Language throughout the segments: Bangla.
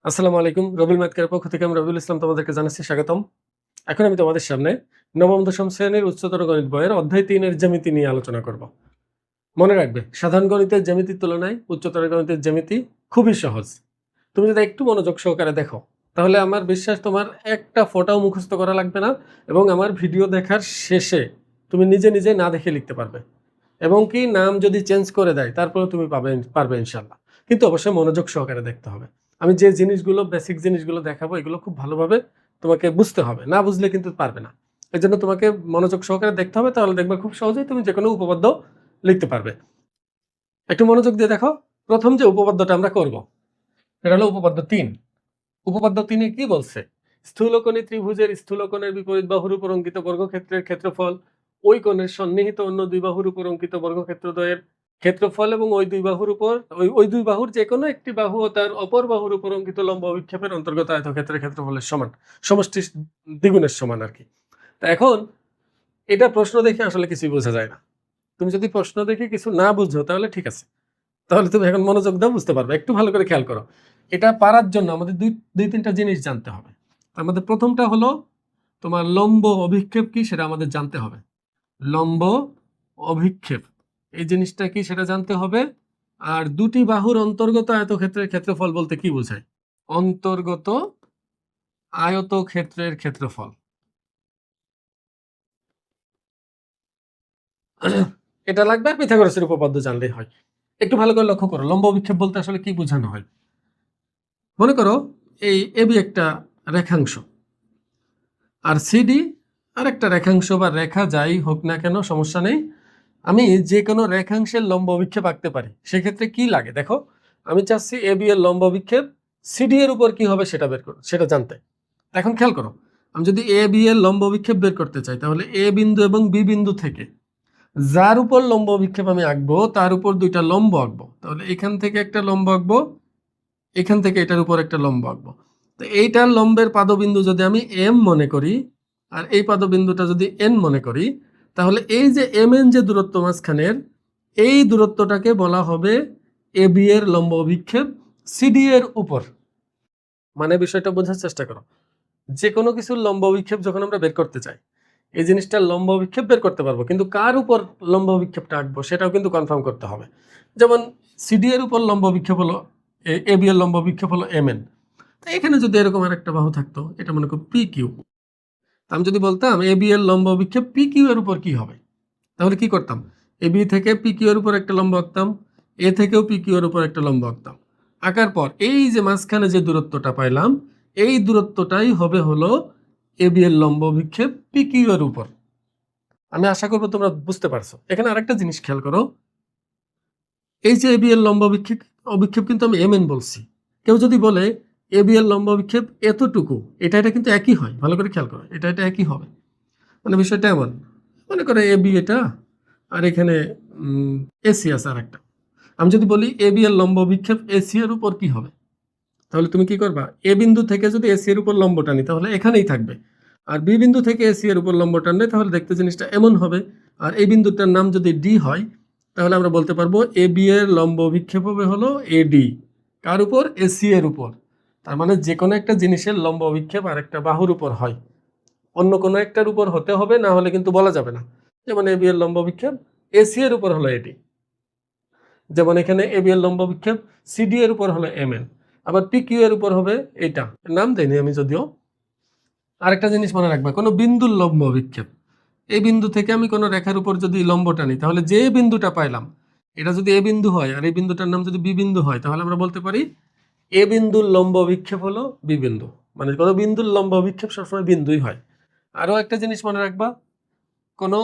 আসসালামু আলাইকুম। রবিউল ম্যাথকের পক্ষ থেকে আমি রবিউল ইসলাম তোমাদেরকে জানাচ্ছি স্বাগতম। এখন আমি তোমাদের সামনে নবম দশম শ্রেণীর উচ্চতর গণিত বইয়ের অধ্যায় ৩ এর জ্যামিতি নিয়ে আলোচনা করব। মনে রাখবে, সাধারণ গণিতের জ্যামিতির তুলনায় উচ্চতর গণিতের জ্যামিতি খুবই সহজ। তুমি যদি একটু মনোযোগ সহকারে দেখো, তাহলে আমার বিশ্বাস তোমার একটা ফোঁটাও মুখস্থ করা লাগবে না এবং আমার ভিডিও দেখার শেষে তুমি নিজে নিজে না দেখে লিখতে পারবে। এবং কি নাম যদি চেঞ্জ করে দেয় তারপরেও তুমি পারবে ইনশাল্লাহ। কিন্তু অবশ্যই মনোযোগ সহকারে দেখতে হবে। আমি যে জিনিসগুলো বেসিক জিনিসগুলো দেখাবো এগুলো খুব ভালোভাবে তোমাকে বুঝতে হবে, না বুঝলে কিন্তু পারবে না। এই জন্য তোমাকে মনোযোগ সহকারে দেখতে হবে, তাহলে দেখবে খুব সহজেই তুমি যে কোনো উপপাদ্য লিখতে পারবে। একটু মনোযোগ দিয়ে দেখো। প্রথম যে উপপাদ্যটা আমরা করব এটা হলো উপপাদ্য ৩। উপপাদ্য ৩-এ কি বলছে? স্থূলকোণী ত্রিভুজের স্থূলকোণের বিপরীত বাহুর উপর অঙ্কিত বর্গক্ষেত্রের ক্ষেত্রফল ওই কোণের সন্নিহিত অন্য দুই বাহুর উপর অঙ্কিত বর্গক্ষেত্রদ্বয়ের ক্ষেত্রফল এবং ওই দুই বাহুর উপর ওই দুই বাহুর যে কোনো একটি বাহু ও তার অপর বাহুর উপর অঙ্কিত লম্ব অভিক্ষেপের অন্তর্গত আয়তক্ষেত্রের ক্ষেত্রফলের সমান, সমষ্টি দ্বিগুণের সমান আর কি। তা এখন এটা প্রশ্ন দেখে আসলে কিছুই বোঝা যায় না। তুমি যদি প্রশ্ন দেখে কিছু না বুঝো তাহলে ঠিক আছে, তাহলে তুমি এখন মনোযোগ দাও, বুঝতে পারবে। একটু ভালো করে খেয়াল করো। এটা পারার জন্য আমাদের দুই তিনটা জিনিস জানতে হবে। আমাদের প্রথমটা হলো তোমার লম্ব অভিক্ষেপ কি সেটা আমাদের জানতে হবে। লম্ব অভিক্ষেপ এই জিনিসটা কি সেটা জানতে হবে। আর দুটি বাহুর অন্তর্গত আয়তক্ষেত্রের ক্ষেত্রফল বলতে কি বোঝায়? অন্তর্গত আয়তক্ষেত্রের ক্ষেত্রফল। এটা লাগবে, আর পিথাগোরাসের উপপাদ্য জানলেই হয়। একটু ভালো করে লক্ষ্য করো, লম্ব অভিক্ষেপ বলতে আসলে কি বোঝানো হয়। মনে করো এই এবি একটা রেখাংশ, আর সিডি আর একটা রেখাংশ বা রেখা যাই হোক না কেন সমস্যা নেই। আমি যে কোনো রেখাংশের লম্ব অভিক্ষেপ আঁকতে পারি। সেক্ষেত্রে কি লাগে দেখো, আমি চাচ্ছি এবি এর লম্ব অভিক্ষেপ সিডি এর উপর কি হবে সেটা বের করো, সেটা জানতে। এখন খেয়াল করো, আমি যদি এ বি এর লম্ব অভিক্ষেপ বের করতে চাই, তাহলে এ বিন্দু এবং বি বিন্দু থেকে যার উপর লম্ব অভিক্ষেপ আমি আঁকবো তার উপর দুইটা লম্ব আঁকবো। তাহলে এখান থেকে একটা লম্ব আঁকবো, এখান থেকে এটার উপর একটা লম্ব আঁকবো। তো এইটার লম্বের পাদবিন্দু যদি আমি এম মনে করি, আর এই পাদবিন্দুটা যদি এন মনে করি, তাহলে এই যে এম এন যে দূরত্ব মাঝখানের, এই দূরত্বটাকে বলা হবে এ বি এর লম্ব অভিক্ষেপ সিডি এর উপর। মানে বিষয়টা বোঝার চেষ্টা করো, যে কোনো কিছুর লম্ব অভিক্ষেপ যখন আমরা বের করতে চাই, এই জিনিসটার লম্ব অভিক্ষেপ বের করতে পারবো, কিন্তু কার উপর লম্ব অভিক্ষেপটা আঁকবো সেটাও কিন্তু কনফার্ম করতে হবে। যেমন সিডি এর উপর লম্ব অভিক্ষেপ হলো এ বি এর লম্ব অভিক্ষেপ হলো এম এন। তো এখানে যদি এরকম আর একটা বাহু থাকতো, এটা মনে করো পি কিউ। আমি যদি বলতাম এ বি এর লম্ব অভিক্ষেপ পি কিউ এর উপর কি হবে, তাহলে কি করতাম? এ বি থেকে পি কিউ এর উপর একটা লম্ব আঁকতাম, এ থেকেও পি কিউ এর উপর একটা লম্ব আঁকতাম। আঁকার পর এই যে মাঝখানে যে দূরত্বটা পাইলাম, এই দূরত্বটাই হবে হলো এ বি এর লম্ব অভিক্ষেপ পি কিউ এর উপর। আমি আশা করবো তোমরা বুঝতে পারছো। এখানে আরেকটা জিনিস খেয়াল করো, এই যে এ বি এর লম্ব অভিক্ষেপ অভিক্ষেপ কিন্তু আমি এম এন বলছি। কেউ যদি বলে এ বি এর লম্ব অভিক্ষেপ এতটুকু, এটা কিন্তু একই হয়। ভালো করে খেয়াল করো, এটা একই হবে। মানে বিষয়টা এমন, মনে করে এ বি এটা, আর এখানে এসি আছে আর একটা। আমি যদি বলি এ বি এর লম্ব অভিক্ষেপ এসি এর উপর কি হবে, তাহলে তুমি কি করবা? এ বিন্দু থেকে যদি এসি এর উপর লম্ব টানি তাহলে এখানেই থাকবে, আর বি বিন্দু থেকে এসি এর উপর লম্ব টানলে তাহলে দেখতে জিনিসটা এমন হবে। আর এই বিন্দুটার নাম যদি ডি হয়, তাহলে আমরা বলতে পারবো এ বি এর লম্ব অভিক্ষেপ হবে হলো এডি। কার উপর? এসি এর উপর। তার মানে যে কোনো একটা জিনিসের লম্ব অভিক্ষেপ আর একটা বাহুর উপর হয়, অন্য কোনো একটার উপর হতে হবে, না হলে কিন্তু বলা যাবে না। যেমন এ বি এর লম্ব অভিক্ষেপ এসি এর উপর হলো এডি, যেমন এখানে এ বি এর লম্ব বিক্ষেপ সিডি এর উপর হলো এম এন, আবার পি কিউ এর উপর হবে এটা, নাম দেয়নি আমি যদিও। আরেকটা জিনিস মনে রাখবে, কোনো বিন্দুর লম্ব বিক্ষেপ, এই বিন্দু থেকে আমি কোনো রেখার উপর যদি লম্ব টানি, তাহলে যে বিন্দুটা পাইলাম এটা যদি এ বিন্দু হয় আর এই বিন্দুটার নাম যদি বি বিন্দু হয়, তাহলে আমরা বলতে পারি এ বিন্দুর লম্ব বিক্ষেপ হলো বি বিন্দু। মানে কোনো বিন্দুর লম্ব বিক্ষেপ সবসময় বিন্দুই হয়। আরও একটা জিনিস মনে রাখবা, কোনো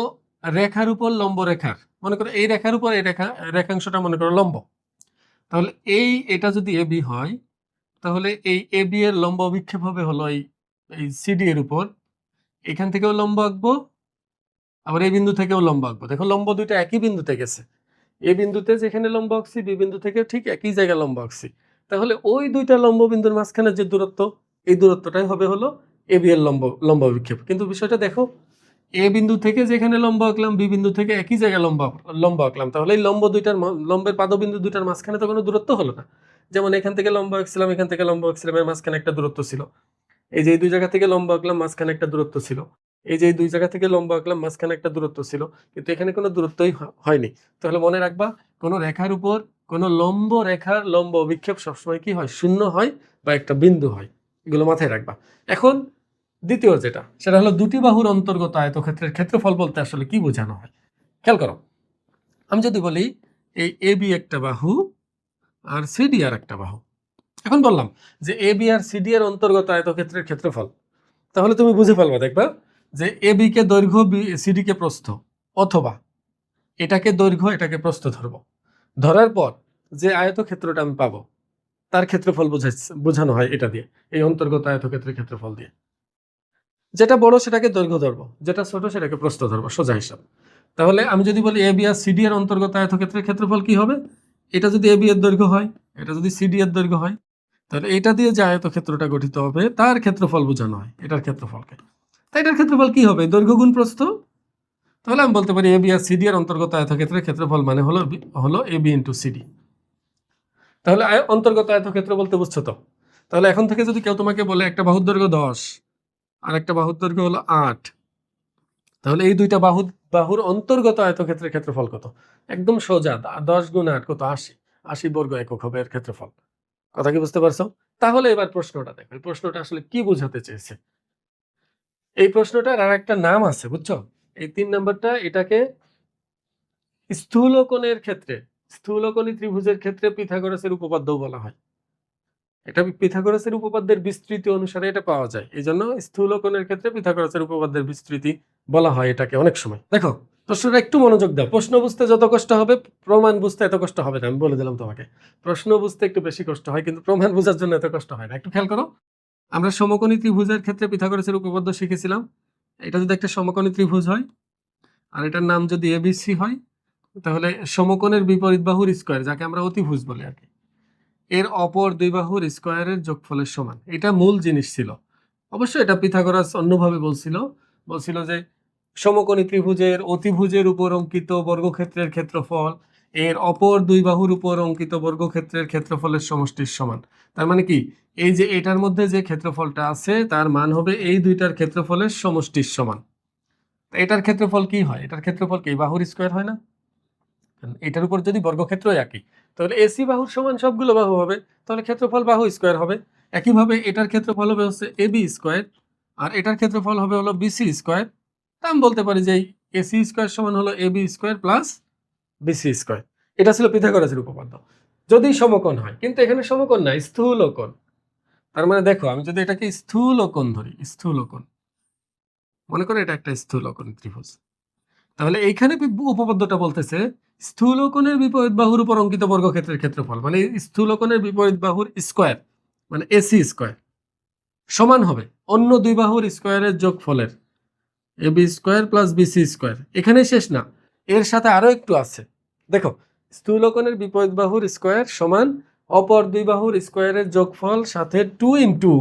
রেখার উপর লম্ব রেখার, মনে করো এই রেখার উপর এই রেখাংশটা মনে করো লম্ব, তাহলে এটা যদি এ বি হয়, তাহলে এই এ বি এর লম্ব অভিক্ষেপ হবে হলো এই সিডি এর উপর। এখান থেকেও লম্ব আঁকবো, আবার এই বিন্দু থেকেও লম্ব আঁকবো। দেখো লম্ব দুইটা একই বিন্দুতে গেছে, এ বিন্দুতে যেখানে লম্ব আঁকছি বি বিন্দু থেকে ঠিক একই জায়গায় লম্ব আঁকছি। তাহলে ওই দুইটা লম্ব বিন্দুর মাঝখানে যে দূরত্ব, এই দূরত্বটাই হবে হলো এ বি এর লম্ব অভিক্ষেপ। কিন্তু বিষয়টা দেখো, এ বিন্দু থেকে যেখানে লম্ব আঁকলাম বি বিন্দু থেকে একই জায়গায় লম্ব আঁকলাম, তাহলে এই লম্বের পাদবিন্দু দুইটার মাঝখানে তো কোনো দূরত্ব হলো না। যেমন এখান থেকে লম্বা আঁকছিলাম, এখান থেকে লম্বা আঁকছিলাম, এর মাঝখানে একটা দূরত্ব ছিল। এই যে এই দুই জায়গা থেকে লম্বা আঁকলাম, মাঝখানে একটা দূরত্ব ছিল। এই যে এই দুই জায়গা থেকে লম্বা আঁকলাম, মাঝখানে একটা দূরত্ব ছিল, কিন্তু এখানে কোনো দূরত্বই হয়নি। তাহলে মনে রাখবা, কোনো রেখার উপর কোনো লম্ব রেখার লম্ব অভিক্ষেপ সবসময় কি হয়? শূন্য হয় বা একটা বিন্দু হয়। এগুলো মাথায় রাখবা। এখন দ্বিতীয় যেটা, সেটা হলো দুটি বাহুর অন্তর্গত আয়তক্ষেত্রের ক্ষেত্রফল বলতে আসলে কি বোঝানো হয়। খেয়াল করো, আমি যদি বলি এই এ বি একটা বাহু আর সিডি আর একটা বাহু, এখন বললাম যে এ বি আর সিডি এর অন্তর্গত আয়তক্ষেত্রের ক্ষেত্রফল, তাহলে তুমি বুঝে ফেলবা, দেখবা যে এ বি কে দৈর্ঘ্য, সিডি কে প্রস্থ, অথবা এটাকে দৈর্ঘ্য এটাকে প্রস্থ ধরবো। ধরার পর যে আয়তক্ষেত্রটা আমি পাবো তার ক্ষেত্রফল বোঝানো হয় এটা দিয়ে, এই অন্তর্গত আয়তক্ষেত্রের ক্ষেত্রফল দিয়ে। যেটা বড় সেটাকে দৈর্ঘ্য ধরবো, যেটা ছোট সেটাকে প্রস্থ ধরবো, সোজা হিসাব। তাহলে আমি যদি বলি এ বি আর সিডি এর অন্তর্গত আয়তক্ষেত্রের ক্ষেত্রফল কি হবে? এটা যদি এ বি এর দৈর্ঘ্য হয়, এটা যদি সিডি এর দৈর্ঘ্য হয়, তাহলে এটা দিয়ে যে আয়তক্ষেত্রটা গঠিত হবে তার ক্ষেত্রফল বোঝানো হয় এটার ক্ষেত্রফলকে। তাই এটার ক্ষেত্রফল কি হবে? দৈর্ঘ্য গুণ প্রস্থ। তাহলে আমি বলতে পারি এ বি আর সিডি এর অন্তর্গত আয়তক্ষেত্রের ক্ষেত্রফল মানে হলো এ বি ইন্টু সিডি। তাহলে অন্তর্গত আয়তক্ষেত্র বলতে বুঝছো তো? তাহলে এখন থেকে যদি কেউ তোমাকে বলে একটা বাহুর দৈর্ঘ্য 10 আর একটা বাহুর দৈর্ঘ্য হলো 8, তাহলে এই দুইটা বাহুর অন্তর্গত আয়তক্ষেত্রের ক্ষেত্রফল কত? একদম সোজা, 10 গুণ 8 কত? 80। 80 বর্গ একক হবে এর ক্ষেত্রফল। কথা কি বুঝতে পারছো? তাহলে এবার প্রশ্নটা দেখো, এই প্রশ্নটা আসলে কি বোঝাতে চেয়েছে। এই প্রশ্নটার আর একটা নাম আছে, বুঝছো? এই 3 নাম্বারটা, এটাকে স্থূলকোণের ক্ষেত্রে, স্থূলকোণী ত্রিভুজের ক্ষেত্রে পিথাগোরাসের উপপাদ্যও বলা হয়। এটা পিথাগোরাসের উপপাদ্যের বিস্তৃতি অনুসারে এটা পাওয়া যায়, এই জন্য স্থূলকোণের ক্ষেত্রে পিথাগোরাসের উপপাদ্যের বিস্তৃতি বলা হয় এটাকে অনেক সময়। দেখো, প্রশ্নটা একটু মনোযোগ দাও। প্রশ্ন বুঝতে যত কষ্ট হবে, প্রমাণ বুঝতে এত কষ্ট হবে না, আমি বলে দিলাম তোমাকে। প্রশ্ন বুঝতে একটু বেশি কষ্ট হয়, কিন্তু প্রমাণ বোঝার জন্য এত কষ্ট হয় না। একটু খেয়াল করো, আমরা সমকোণী ত্রিভুজের ক্ষেত্রে পিথাগোরাসের উপপাদ্য শিখেছিলাম। এটা যদি একটা সমকোণী ত্রিভুজ হয় আর এটার নাম যদি এবিসি হয়, তাহলে সমকোণের বিপরীত বাহুর স্কয়ার, যাকে আমরা অতিভুজ বলি আর কি, এর অপর দুই বাহুর স্কয়ারের যোগফলের সমান। এটা মূল জিনিস ছিল। অবশ্যই এটা পিথাগোরাস অন্যভাবে বলছিল যে সমকোণী ত্রিভুজের অতিভুজের উপর অঙ্কিত বর্গক্ষেত্রের ক্ষেত্রফল এর অপর দুই বাহুর উপর অঙ্কিত বর্গক্ষেত্রের ক্ষেত্রফলের সমষ্টির সমান। তার মানে কি, এই যে এটার মধ্যে যে ক্ষেত্রফলটা আছে তার মান হবে এই দুইটার ক্ষেত্রফলের সমষ্টির সমান। এটার ক্ষেত্রফল কি হয়? এটার ক্ষেত্রফল কি বাহুর স্কয়ার হয় না? এটার উপর যদি বর্গক্ষেত্রই একই, তাহলে এসি বাহুর সমান সবগুলো বাহু হবে, তাহলে ক্ষেত্রফল বাহু স্কয়ার হবে। একইভাবে এটার ক্ষেত্রফল হবে হচ্ছে এবি স্কয়ার, আর এটার ক্ষেত্রফল হবে হলো বিসি স্কয়ার। তা আমি বলতে পারি যে এসি স্কয়ার সমান হলো AB square plus BC square. এটা ছিল পিথাগোরাসের উপপাদ্য যদি সমকোণ হয়, কিন্তু এখানে সমকোণ না, স্থূলকোণ। তার মানে দেখো, আমি যদি এটাকে স্থূলকোণ ধরি, স্থূলকোণ মনে করো, এটা একটা স্থূলকোণ ত্রিভুজ, তাহলে এইখানে উপপাদ্যটা বলতেছে স্থূলকোণের বিপরীত বাহুর উপর অঙ্কিত বর্গক্ষেত্রের ক্ষেত্রফল, মানে স্থূলকোণের বিপরীত বাহুর স্কয়ার মানে এসি স্কয়ার সমান হবে অন্য দুই বাহুর স্কয়ারের যোগফলের, AB square plus BC square. এখানে শেষ না, এর সাথে আরো একটু আছে। দেখো, স্থূলকোণের বিপরীত বাহুর স্কয়ার সমান অপর দুই বাহুর স্কয়ারের যোগফল সাথে 2 ইন্টু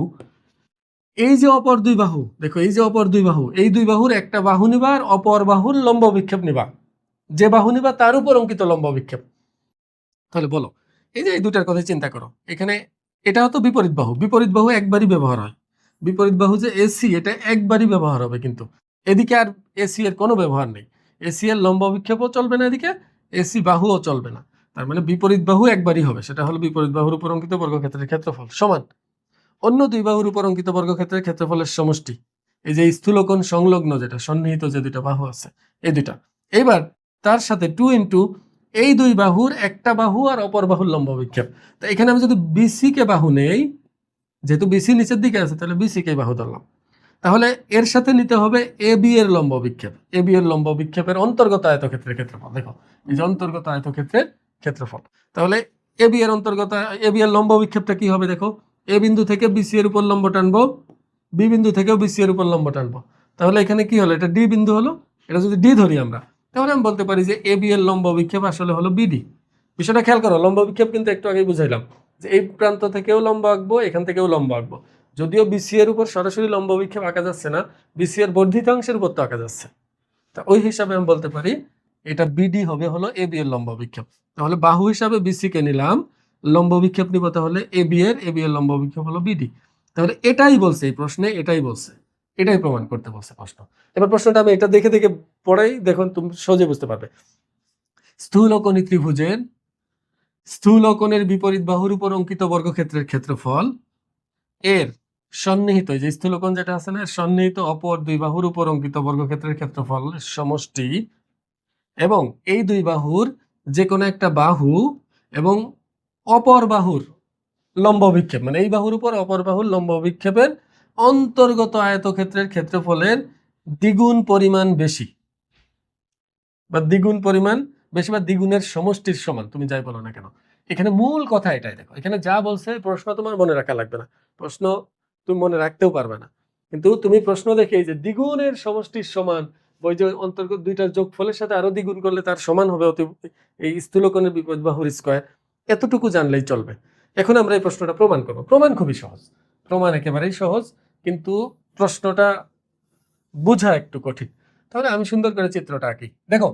এই যে অপর দুই বাহু, দেখো এই যে অপর দুই বাহু, এই দুই বাহুর একটা বাহু নিবা আর অপর বাহুর লম্ব বিক্ষেপ নিবা, যে বাহু নিবা তার উপর অঙ্কিত লম্ব বিক্ষেপ। তাহলে বলো, এই যে এই দুটার কথা চিন্তা করো, এখানে এটা হতো বিপরীত বাহু, বিপরীত বাহু একবারই ব্যবহার হয়। বিপরীত বাহু যে এসি, এটা একবারই ব্যবহার হবে, কিন্তু এদিকে আর এসি এর কোনো ব্যবহার নেই। এসি এর লম্ব বিক্ষেপও চলবে না, এদিকে এসি বাহুও চলবে না। তার মানে বিপরীত বাহু একবারই হবে, সেটা হলো বিপরীত বাহুর উপর অঙ্কিত বর্গক্ষেত্রের ক্ষেত্রফল সমান অন্য দুই বাহুর উপর অঙ্কিত বর্গক্ষেত্রের ক্ষেত্রফলের সমষ্টি। এই যে স্থূলকোণ সংলগ্ন যেটা সন্নিহিত যে দুইটা বাহু আছে, এই দুইটা, এবার তার সাথে 2 ইন্টু এই দুই বাহুর একটা বাহু আর অপর বাহুর লম্ব বিক্ষেপ। তো এখানে আমি যদি বিসি কে বাহু নেই, যেহেতু বিসি নিচের দিকে আছে, তাহলে বিসি কে বাহু ধরলাম। তাহলে এর সাথে নিতে হবে এ বি এর লম্ব বিক্ষেপ, এ বি এর লম্ব বিক্ষেপের অন্তর্গত আয়তক্ষেত্রের ক্ষেত্রফল। দেখো, এই যে অন্তর্গত আয়তক্ষেত্রের ক্ষেত্রফল, তাহলে এ বি এর অন্তর্গত এ বি এর লম্ব বিক্ষেপটা কি হবে? দেখো, এ বিন্দু থেকে বিসি এর উপর লম্ব টানবো, বি বিন্দু থেকেও বিসি এর উপর লম্ব টানবো, তাহলে এখানে কি হলো? এটা ডি বিন্দু হলো। এটা যদি ডি ধরি আমরা, তাহলে আমি বলতে পারি যে এ বি এর লম্ব বিক্ষেপ আসলে হলো বিডি। বিষয়টা খেয়াল করো, লম্ব বিক্ষেপ কিন্তু একটু আগেই বুঝাইলাম যে এই প্রান্ত থেকেও লম্ব আঁকবো, এখান থেকেও লম্ব আঁকবো। যদিও বিসি এর উপর সরাসরি লম্ব বিক্ষেপ আঁকা যাচ্ছে না, বিসি এর বর্ধিতাংশের উপর তো আঁকা যাচ্ছে। তা ওই হিসাবে আমি বলতে পারি এটা বিডি হবে হলো এ বি এর লম্ব বিক্ষেপ। তাহলে বাহু হিসাবে বিসি কে নিলাম, লম্ব বিক্ষেপ নিব তাহলে এবি এর লম্ব বিক্ষেপ হলো বিডি। তাহলে এটাই বলছে এই প্রশ্নে, এটাই বলছে, এটাই প্রমাণ করতে বলছে প্রশ্ন। এবার প্রশ্নটা আমি এটা দেখে দেখে পড়াই, দেখুন তুমি সহজে বুঝতে পারবে। স্থূলকোণী ত্রিভুজের স্থূলকোণের বিপরীত বাহুর উপর অঙ্কিত বর্গক্ষেত্রের ক্ষেত্রফল এর সন্নিহিত, যে স্থূলকোণ যেটা আছে না, সন্নিহিত অপর দুই বাহুর উপর অঙ্কিত বর্গক্ষেত্রের ক্ষেত্রফল সমষ্টি এবং এই দুই বাহুর যে কোনো একটা বাহু এবং অপর বাহুর লম্ব বিক্ষেপ, মানে এই বাহুর উপর অপর বাহুর লম্ব বিক্ষেপের অন্তর্গত আয়তক্ষেত্রের ক্ষেত্রফলের দ্বিগুণ পরিমাণ বেশি, বা দ্বিগুণ পরিমাণ বেশি বা দ্বিগুণের সমষ্টির সমান, তুমি যাই বলো না কেন। এখানে মূল কথা এটাই, দেখো এখানে যা বলছে প্রশ্ন তোমার মনে রাখা লাগবে না, প্রশ্ন তুমি মনে রাখতেও পারবে না, কিন্তু তুমি প্রশ্ন দেখে যে দ্বিগুণের সমষ্টির সমান, ওই যে অন্তর্গত দুইটার যোগফলের সাথে আরো দ্বিগুণ করলে তার সমান হবে অতি এই স্থূলকোণের বিপরীত বাহুর স্কয়ার, এতটুকু জানলেই চলবে। এখন আমরা এই প্রশ্নটা প্রমাণ করব। প্রমাণ খুবই সহজ, প্রমাণ একেবারেই সহজ, কিন্তু প্রশ্নটা বোঝা একটু কঠিন। তাহলে আমি সুন্দর করে চিত্রটা আঁকি। দেখো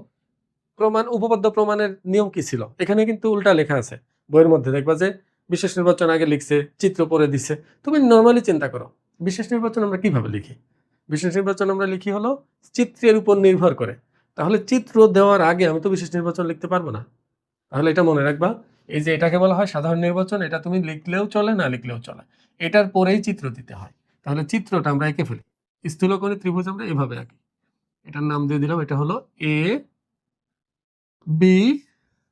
প্রমাণ, উপপাদ্য প্রমাণের নিয়ম কি ছিল, এখানে কিন্তু উল্টা লেখা আছে বইয়ের মধ্যে, দেখবা যে বিশেষ নির্বাচন আগে লিখছে, চিত্র পরে দিছে। তুমি নর্মালি চিন্তা করো বিশেষ নির্বাচন আমরা কিভাবে লিখি। বিশেষ নির্বাচন আমরা লিখি হলো চিত্রের উপর নির্ভর করে। তাহলে চিত্র দেওয়ার আগে আমি তো বিশেষ নির্বাচন লিখতে পারবো না। তাহলে এটা মনে রাখবা, এই যে এটাকে বলা হয় সাধারণ নির্বাচন, এটা তুমি লিখলেও চলে না লিখলেও চলে, এটার পরেই চিত্র দিতে হয়। তাহলে চিত্রটা আমরা এঁকে ফেলি, স্থূলকোণী ত্রিভুজ আমরা এভাবে আঁকি। এটার নাম দিয়ে দিলাম, এটা হলো এ বি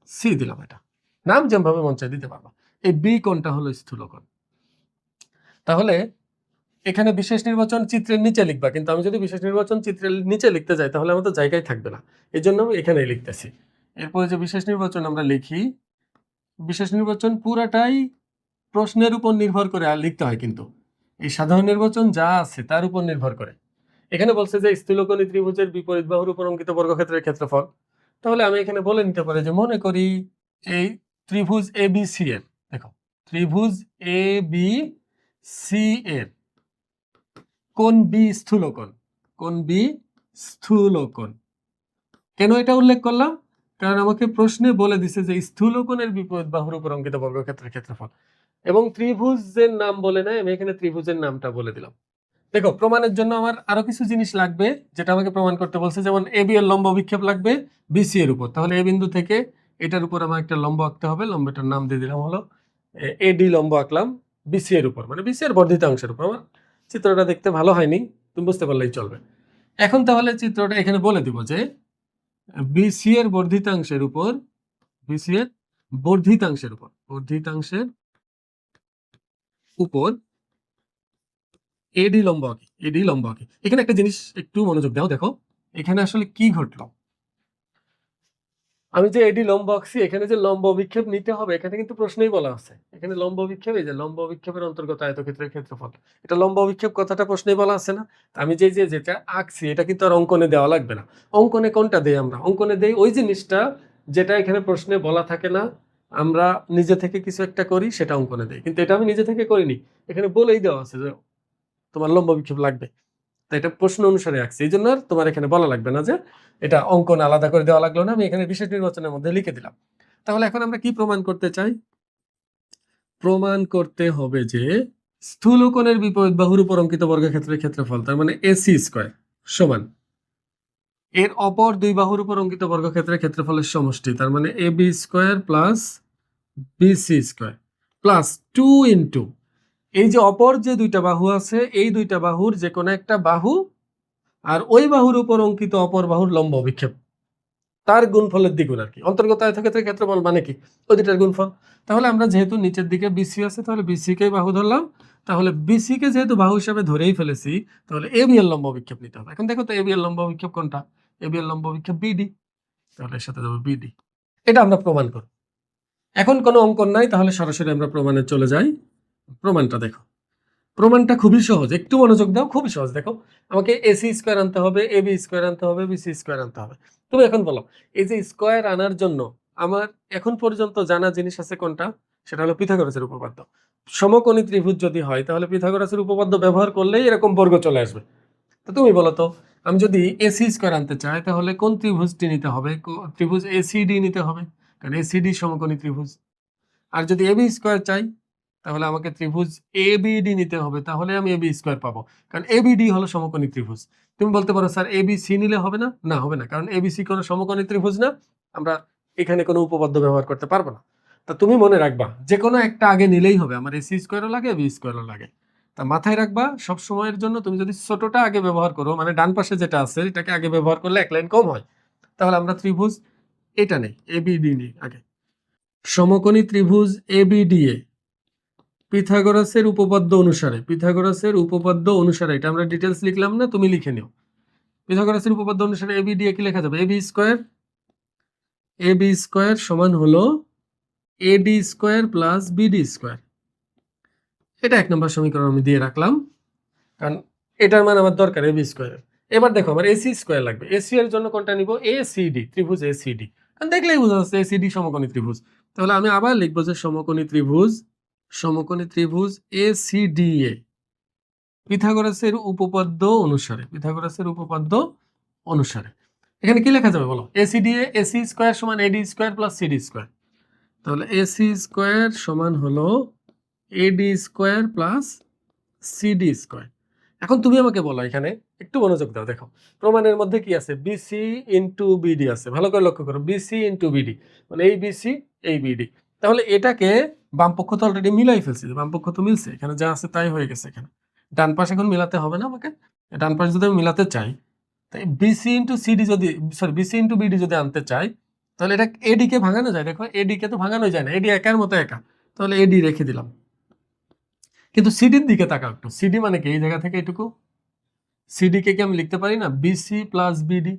সি দিলাম, এটা নাম যেভাবে মন চায় দিতে পারবা। এই বি কোণটা হলো স্থূলকোণ। তাহলে এখানে বিশেষ নির্বাচন চিত্রের নিচে লিখবা, কিন্তু আমি যদি বিশেষ নির্বাচন চিত্রের নিচে লিখতে যাই তাহলে আমার তো জায়গায় থাকবে না, এই জন্য আমি এখানেই লিখতেছি। এরপরে যে বিশেষ নির্বাচন আমরা লিখি, বিশেষ নির্বাচন পুরাটাই প্রশ্নের উপর নির্ভর করে আর লিখতে হয়, কিন্তু এই সাধারণ নির্বাচন যা আছে তার উপর নির্ভর করে। এখানে বলছে যে স্থূলকোণী ত্রিভুজের বিপরীত বাহুর উপর অঙ্কিত বর্গক্ষেত্রের ক্ষেত্রফল। তাহলে আমি এখানে বলে নিতে পারি যে মনে করি এই ত্রিভুজ এ বি সি এর, দেখো ত্রিভুজ এ বি সি এর কোণ বি স্থূলকোণ, কোণ বি স্থূলকোণ। কেন এটা উল্লেখ করলাম? কারণ আমাকে প্রশ্নে বলে দিছে যে স্থূলকোণের বিপরীত বাহুর উপর অঙ্কিত বর্গক্ষেত্রের ক্ষেত্রফল, এবং ত্রিভুজের নাম বলে নাই, আমি এখানে ত্রিভুজের নামটা বলে দিলাম। দেখো প্রমাণের জন্য আমার আরো কিছু জিনিস লাগবে যেটা আমাকে প্রমাণ করতে বলছে, যেমন এবি এর লম্ব বিক্ষেপ লাগবে বিসি এর উপর। তাহলে এ বিন্দু থেকে এটার উপর আমার একটা লম্ব আঁকতে হবে, লম্বটার নাম দিয়ে দিলাম হলো এডি, লম্ব আঁকলাম বিসি এর উপর, মানে বিসি এর বর্ধিত অংশের উপর। আমার চিত্রটা দেখতে ভালো হয়নি, তুমি বুঝতে পারলেই চলবে। এখন তাহলে চিত্রটা এখানে বলে দিব যে বিসি এর বর্ধিতাংশের উপর, বিসি এর বর্ধিতাংশের উপর, বর্ধিতাংশের উপর এডি লম্ব আঁকি, এডি লম্ব আঁকি। এখানে একটা জিনিস একটু মনোযোগ দাও, দেখো এখানে আসলে কি ঘটলো। আমি যে এডি লম্ব আঁকছি, এখানে যে লম্ব বিক্ষেপ নিতে হবে এখানে কিন্তু প্রশ্নেই বলা আছে, এখানে লম্ব বিক্ষেপ, এই যে লম্ব বিক্ষেপের অন্তর্গত আয়তক্ষেত্রের ক্ষেত্রফল, এটা লম্ব বিক্ষেপ কথাটা প্রশ্নেই বলা আছে না। আমি যেটা আঁকছি এটা কিন্তু আর অঙ্কনে দেওয়া লাগবে না। অঙ্কনে কোনটা দেই আমরা? অঙ্কনে দেই ওই জিনিসটা যেটা এখানে প্রশ্নে বলা থাকে না, আমরা নিজে থেকে কিছু একটা করি সেটা অঙ্কনে দেই, কিন্তু এটা আমি নিজে থেকে করিনি, এখানে বলেই দেওয়া আছে যে তোমার লম্ব বিক্ষেপ লাগবে, তাই এটা প্রশ্ন অনুসারে আঁকছি, এই জন্য আর তোমার এখানে বলা লাগবে না যে এটা অঙ্কন আলাদা করে দেওয়া লাগলো না, আমি এখানে বিশেষ নির্বাচনের মধ্যে লিখে দিলাম। তাহলে এখন আমরা কি প্রমাণ করতে চাই? প্রমাণ করতে হবে যে স্থূলকোণের বিপরীত বাহুর উপর অঙ্কিত বর্গক্ষেত্রের ক্ষেত্রফল, তার মানে এসি স্কয়ার সমান এর অপর দুই বাহুর উপর অঙ্কিত বর্গক্ষেত্রের ক্ষেত্রফলের সমষ্টি, তার মানে A B square plus BC square plus 2 into এই যে অপর যে দুইটা বাহু আছে, এই দুইটা বাহুর যে কোনো একটা বাহু আর ওই বাহুর উপর অঙ্কিত অপর বাহুর লম্ব বিক্ষেপ, তার গুণফলের দ্বিগুণ আর কি। অন্তর্গত আয়তক্ষেত্রের ক্ষেত্রফল মানে কি? ওই দুইটার গুণফল। তাহলে আমরা যেহেতু নিচের দিকে বিসি আছে, তাহলে বিসি কে বাহু ধরলাম, তাহলে বিসি কে যেহেতু বাহু হিসাবে ধরেই ফেলেছি, তাহলে এবি এর লম্ব বিক্ষেপ নিতে হবে। এখন দেখো তো এবি এর লম্ব বিক্ষেপ কোনটা? এবি এর লম্ব বিক্ষেপ বিডি, তাহলে এর সাথে যাবে বিডি। এটা আমরা প্রমাণ করব। এখন কোনো অঙ্কন নাই, তাহলে সরাসরি আমরা প্রমাণে চলে যাই। প্রমাণটা দেখো, প্রমাণটা খুবই সহজ, একটু মনোযোগ দাও, খুবই সহজ। দেখো আমাকে এসি স্কয়ার আনতে হবে, এবি স্কয়ার আনতে হবে, বিসি স্কয়ার আনতে হবে। তুমি এখন বলো এই যে স্কয়ার আনার জন্য আমার এখন পর্যন্ত জানা জিনিস আছে কোনটা? সেটা হলো পিথাগোরাসের উপপাদ্য। সমকোণী ত্রিভুজ যদি হয় তাহলে পিথাগোরাসের উপপাদ্য ব্যবহার করলেই এরকম বর্গ চলে আসবে। তো তুমি বলো তো আমি যদি এসি স্কয়ার আনতে চাই তাহলে কোন ত্রিভুজটি নিতে হবে? ত্রিভুজ এসিডি নিতে হবে, কারণ এসিডি সমকোণী ত্রিভুজ। আর যদি এবি স্কোয়ার চাই তাহলে আমাকে ত্রিভুজ এবিডি নিতে হবে, তাহলে আমি এবি স্কোয়ার পাবো, কারণ এবিডি হলো সমকোণী ত্রিভুজ। তুমি বলতে পারো স্যার এবিসি নিলে হবে না, না হবে না, কারণ এবিসি কোনো সমকোণী ত্রিভুজ না, আমরা এখানে কোনো উপপাদ্য ব্যবহার করতে পারবো না। তা তুমি মনে রাখবা যে কোনো একটা আগে নিলেই হবে, আমার এসি স্কোয়ারও লাগে এবি স্কোয়ারও লাগে। তা মাথায় রাখবা সব সময়ের জন্য তুমি যদি ছোটটা আগে ব্যবহার করো, মানে ডান পাশে যেটা আছে এটাকে আগে ব্যবহার করলে এক লাইন কম হয়। তাহলে আমরা ত্রিভুজ এটা নেই, এবিডি নেই আগে। সমকোণী ত্রিভুজ এবিডিএ পিথাগোরাসের উপপাদ্য অনুসারে, এটা আমরা ডিটেলস লিখলাম না, তুমি লিখে নিও। পিথাগোরাসের উপপাদ্য অনুসারে এবিডিএ কি লেখা যাবে? এবি স্কোয়ার সমান হলো এডি স্কোয়ার প্লাস বিডি স্কোয়ার। এটা 1 নম্বর সমীকরণ আমি দিয়ে রাখলাম, কারণ এটার মান আমার দরকার এবি স্কোয়ারের। এবার দেখো আমার এসি স্কোয়ার লাগবে, এসি এর জন্য কোনটা নিব? এসিডি, ত্রিভুজ এসিডি, কারণ দেখলেই বোঝা যাচ্ছে এসিডি সমকোণী ত্রিভুজ। তাহলে আমি আবার লিখবো যে সমকোণী ত্রিভুজ এসিডিএ পিথাগোরাসের উপপাদ্য অনুসারে এখানে কি লেখা যাবে বলো? এসিডিএ, এসি স্কোয়ার সমান AD square plus CD square. তাহলে এসি স্কোয়ার সমান হলো এডি স্কোয়ার প্লাস সিডি স্কোয়ার। এখন তুমি আমাকে বলো, এখানে একটু মনোযোগ দাও, দেখো প্রমাণের মধ্যে কি আছে? বিসি ইন্টু বিডি আছে, ভালো করে লক্ষ্য করো, বিসি ইন্টু বিডি মানে এই বিসি এই বিডি। তাহলে এটাকে বাম পক্ষ তো অলরেডি মিলাই ফেলছি, বাম পক্ষ তো মিলছে, এখানে যা আছে তাই হয়ে গেছে। এখানে ডান পাশ এখন মিলাতে হবে না আমাকে, ডান পাশ যদি আমি মিলাতে চাই, তাই বিসি ইন্টু সিডি যদি বিসি ইন্টু বিডি যদি আনতে চাই, তাহলে এটা এডি কে ভাঙানো যায়। দেখো এডি কে তো ভাঙানো যায় না, এডি একার মতো একা, তাহলে এডি রেখে দিলাম। কিন্তু সিডির দিকে তাকাও একটু, সিডি মানে কি? এই জায়গা থেকে এটুকু সিডি কে কি আমি লিখতে পারি না বিসি প্লাস বিডি?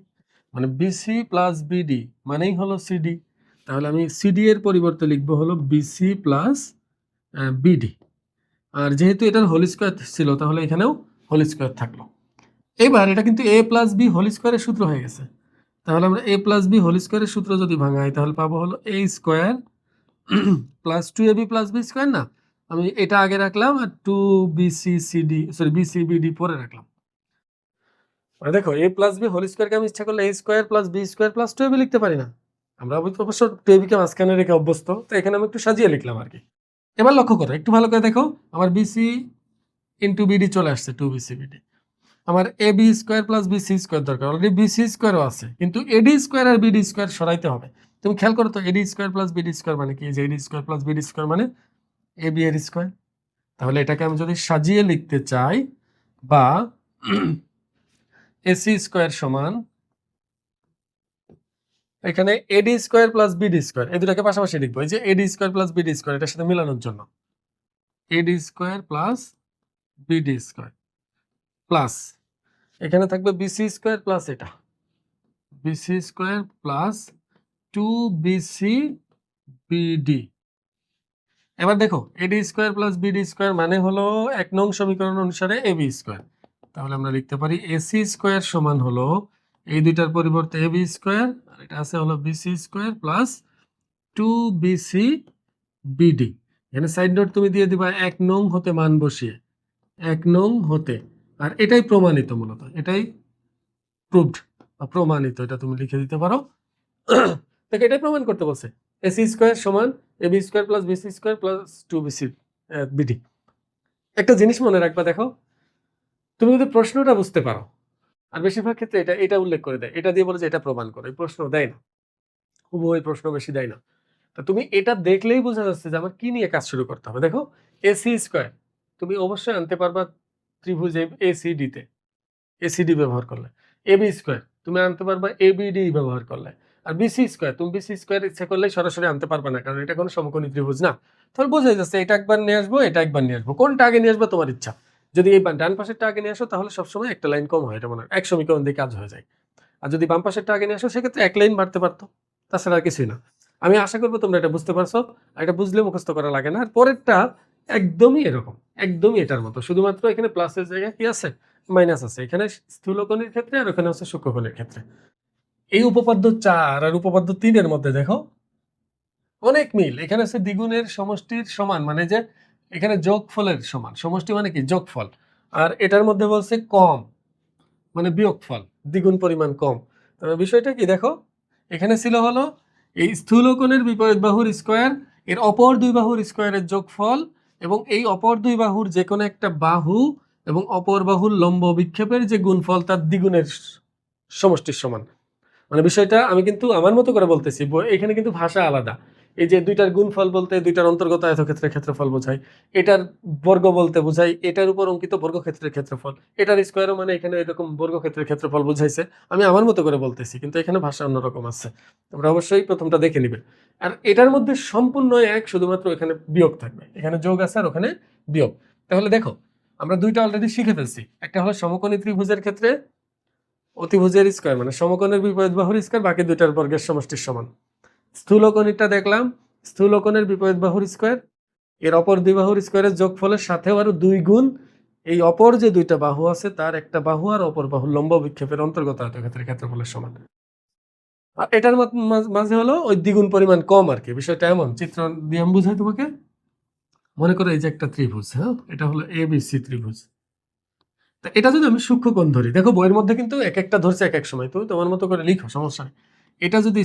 মানে বিসি প্লাস বিডি মানেই হলো সিডি। তাহলে আমি সিডি এর পরিবর্তে লিখবো হলো বিসি প্লাস বিডি। আর যেহেতু এটার হোল স্কোয়ার ছিল, তাহলে এখানেও হোল স্কোয়ার থাকলো। এবার এটা কিন্তু এ প্লাস বি হোল স্কোয়ারের সূত্র হয়ে গেছে। তাহলে আমরা এ প্লাস বি হোল স্কোয়ারের সূত্র যদি ভাঙাই, তাহলে পাবো হলো A square plus 2ab plus B square. না, আমি এটা আগে রাখলাম আর বিসি বিডি পরে রাখলাম। মানে দেখো এ প্লাস বি হোল স্কোয়ারকে আমি ইচ্ছা করলে A square plus B square plus 2ab লিখতে পারি না? আমরা অবশ্য 2ab কে মাঝখানে রেখে অভ্যস্ত, তো এখানে আমি একটু সাজিয়ে লিখলাম আর কি। এবার লক্ষ্য করো, একটু ভালো করে দেখো, আমার বিসি ইন্টু বিডি চলে আসছে 2bc বিডি। আমার A B square plus BC square দরকার, অলরেডি বিসি স্কোয়ারও আছে, কিন্তু এডি স্কোয়ার আর বিডি স্কোয়ার সরাইতে হবে। তুমি খেয়াল করো তো, AD square plus BD square মানে কি? যে AD square plus BD square মানে এ বি এর স্কোয়ার। তাহলে এটাকে আমি যদি সাজিয়ে লিখতে চাই, বা এসি স্কোয়ার সমান এখানে AD square plus BD square, এই দুটাকে পাশাপাশি লিখবো। এই যে AD square plus BD square, এটার সাথে মিলানোর জন্য AD square plus BD square plus এখানে থাকবে বিসি স্কোয়ার প্লাস এটা BC square plus 2bc BD. এবার দেখো AD square plus BD square মানে হলো 1 নং সমীকরণ অনুসারে এবি স্কোয়ার। তাহলে আমরা লিখতে পারি এসি স্কোয়ার সমান হলো এই দুইটার পরিবর্তে এবি স্কোয়ার, আর এটা আছে হলো BC square plus 2bc BD. এখানে সাইড নোট তুমি দিয়ে দিবা 1 নং হতে মান বসিয়ে, 1 নং হতে, আর এটাই প্রমাণিত, মূলত এটাই প্রুভড বা প্রমাণিত, এটা তুমি লিখে দিতে পারো। দেখো এটাই প্রমাণ করতে বলছে, এসি স্কোয়ার সমান AB square plus BC square plus 2bc BD. একটা জিনিস মনে রাখবা, দেখো তুমি যদি প্রশ্নটা বুঝতে পারো, আর বেশিরভাগ ক্ষেত্রে এটা উল্লেখ করে দেয়, এটা দিয়ে বলে যে এটা প্রমাণ করো, এই প্রশ্ন দেয় না, হুবহু এই প্রশ্ন বেশি দেয় না। তা তুমি এটা দেখলেই বোঝা যাচ্ছে যে আমার কি নিয়ে কাজ শুরু করতে হবে। দেখো এসি স্কোয়ার তুমি অবশ্যই আনতে পারবা ত্রিভুজ এসিডি তে, এসিডি ব্যবহার করলে। এবি স্কোয়ার তুমি আনতে পারবা এবিডি ব্যবহার করলে। আর বিসি স্কোয়ার তুমি বিসি স্কোয়ার ইচ্ছা করলে সরাসরি আনতে পারবা না, কারণ এটা কোনো সমকোণী ত্রিভুজ না। তাহলে বোঝাই যাচ্ছে এটা একবার নিয়ে আসবো, এটা একবার নিয়ে আসবো, কোনটা আগে নিয়ে আসবো তোমার ইচ্ছা। যদি এই ডান পাশেরটা আগে নিয়ে আসো, তাহলে সবসময় একটা লাইন কম হয়, এটা মনে হয় 1 সমীকরণ দিয়ে কাজ হয়ে যায়। আর যদি বাম পাশেরটা আগে নিয়ে আসো, সেক্ষেত্রে 1 লাইন বাড়তে পারতো, তাছাড়া আর কিছুই না। আমি আশা করবো তোমরা এটা বুঝতে পারছো, আর এটা বুঝলে মুখস্থ করা লাগে না। আর পরেরটা একদমই এরকম, একদমই এটার মতো, শুধুমাত্র এখানে প্লাসের জায়গায় কি আছে? মাইনাস আছে। এখানে স্থূলকোণের ক্ষেত্রে আর ওখানে হচ্ছে সূক্ষ্মকোণের ক্ষেত্রে। এই উপপাদ্য 4 আর উপপাদ্য 3 এর মধ্যে দেখো অনেক মিল। এখানে হচ্ছে দ্বিগুণের সমষ্টির সমান, মানে যে এখানে যোগফলের সমান, সমষ্টি মানে কি? যোগফল। আর এটার মধ্যে বলছে কম মানে বিয়োগফল, দ্বিগুণ পরিমাণ কম। তবে বিষয়টা কি দেখো, এখানে ছিল হলো এই স্থূলকোণের বিপরীত বাহুর স্কোয়ার, এর অপর দুই বাহুর স্কোয়ারের যোগফল এবং এই অপর দুই বাহুর যে কোনো একটা বাহু এবং অপর বাহুর লম্ব বিক্ষেপের যে গুণফল তার দ্বিগুণের সমষ্টির সমান। মানে বিষয়টা আমি কিন্তু আমার মতো করে বলতেছি, এখানে কিন্তু ভাষা আলাদা। এই যে দুইটার গুণফল বলতে দুইটার অন্তর্গত আয়তক্ষেত্রের ক্ষেত্রফল বোঝায়, এটার বর্গ বলতে বোঝায় এটার উপর অঙ্কিত বর্গক্ষেত্রের ক্ষেত্রফল, এটার স্কোয়ারও মানে এখানে এরকম বর্গক্ষেত্রের ক্ষেত্রফল বোঝাইছে। আমি আমার মতো করে বলতেছি, কিন্তু এখানে ভাষা অন্যরকম আছে। তোমরা অবশ্যই প্রথমটা দেখে নিবে। আর এটার মধ্যে সম্পূর্ণ এক, শুধুমাত্র এখানে বিয়োগ থাকবে, এখানে যোগ আছে আর ওখানে বিয়োগ। তাহলে দেখো আমরা দুইটা অলরেডি শিখে ফেলছি। একটা হলো সমকোণী ত্রিভুজের ক্ষেত্রে অতিভুজের স্কোয়ার মানে সমকোণের বিপরীত বাহুর স্কোয়ার বাকি দুইটার বর্গের সমষ্টির সমান। স্থূলকোণীটা দেখলাম, স্থূলকোণের বিপরীত বাহুর স্কোয়ার এর অপর দুই বাহুর স্কোয়ারের যোগফলের সাথেও আরো 2 গুণ এই অপর যে দুইটা বাহু আছে তার একটা বাহু আর অপর বাহুর লম্ব বিক্ষেপের অন্তর্গত আয়তক্ষেত্রের ক্ষেত্রফলের সমান। আর এটার মাঝে হলো ওই দ্বিগুণ পরিমাণ কম আর কি। বিষয়টা এমন, চিত্র দিয়ে আমি বুঝাই তোমাকে। মনে করো এই যে একটা ত্রিভুজ, হ্যাঁ, এটা হলো ABC ত্রিভুজ। তা এটা যদি আমি সূক্ষ্মকোণ ধরি, দেখো বইয়ের মধ্যে কিন্তু এক একটা ধরছে এক এক সময়, তুমি তোমার মতো করে লিখো, সমস্যা নেই। এটা যদি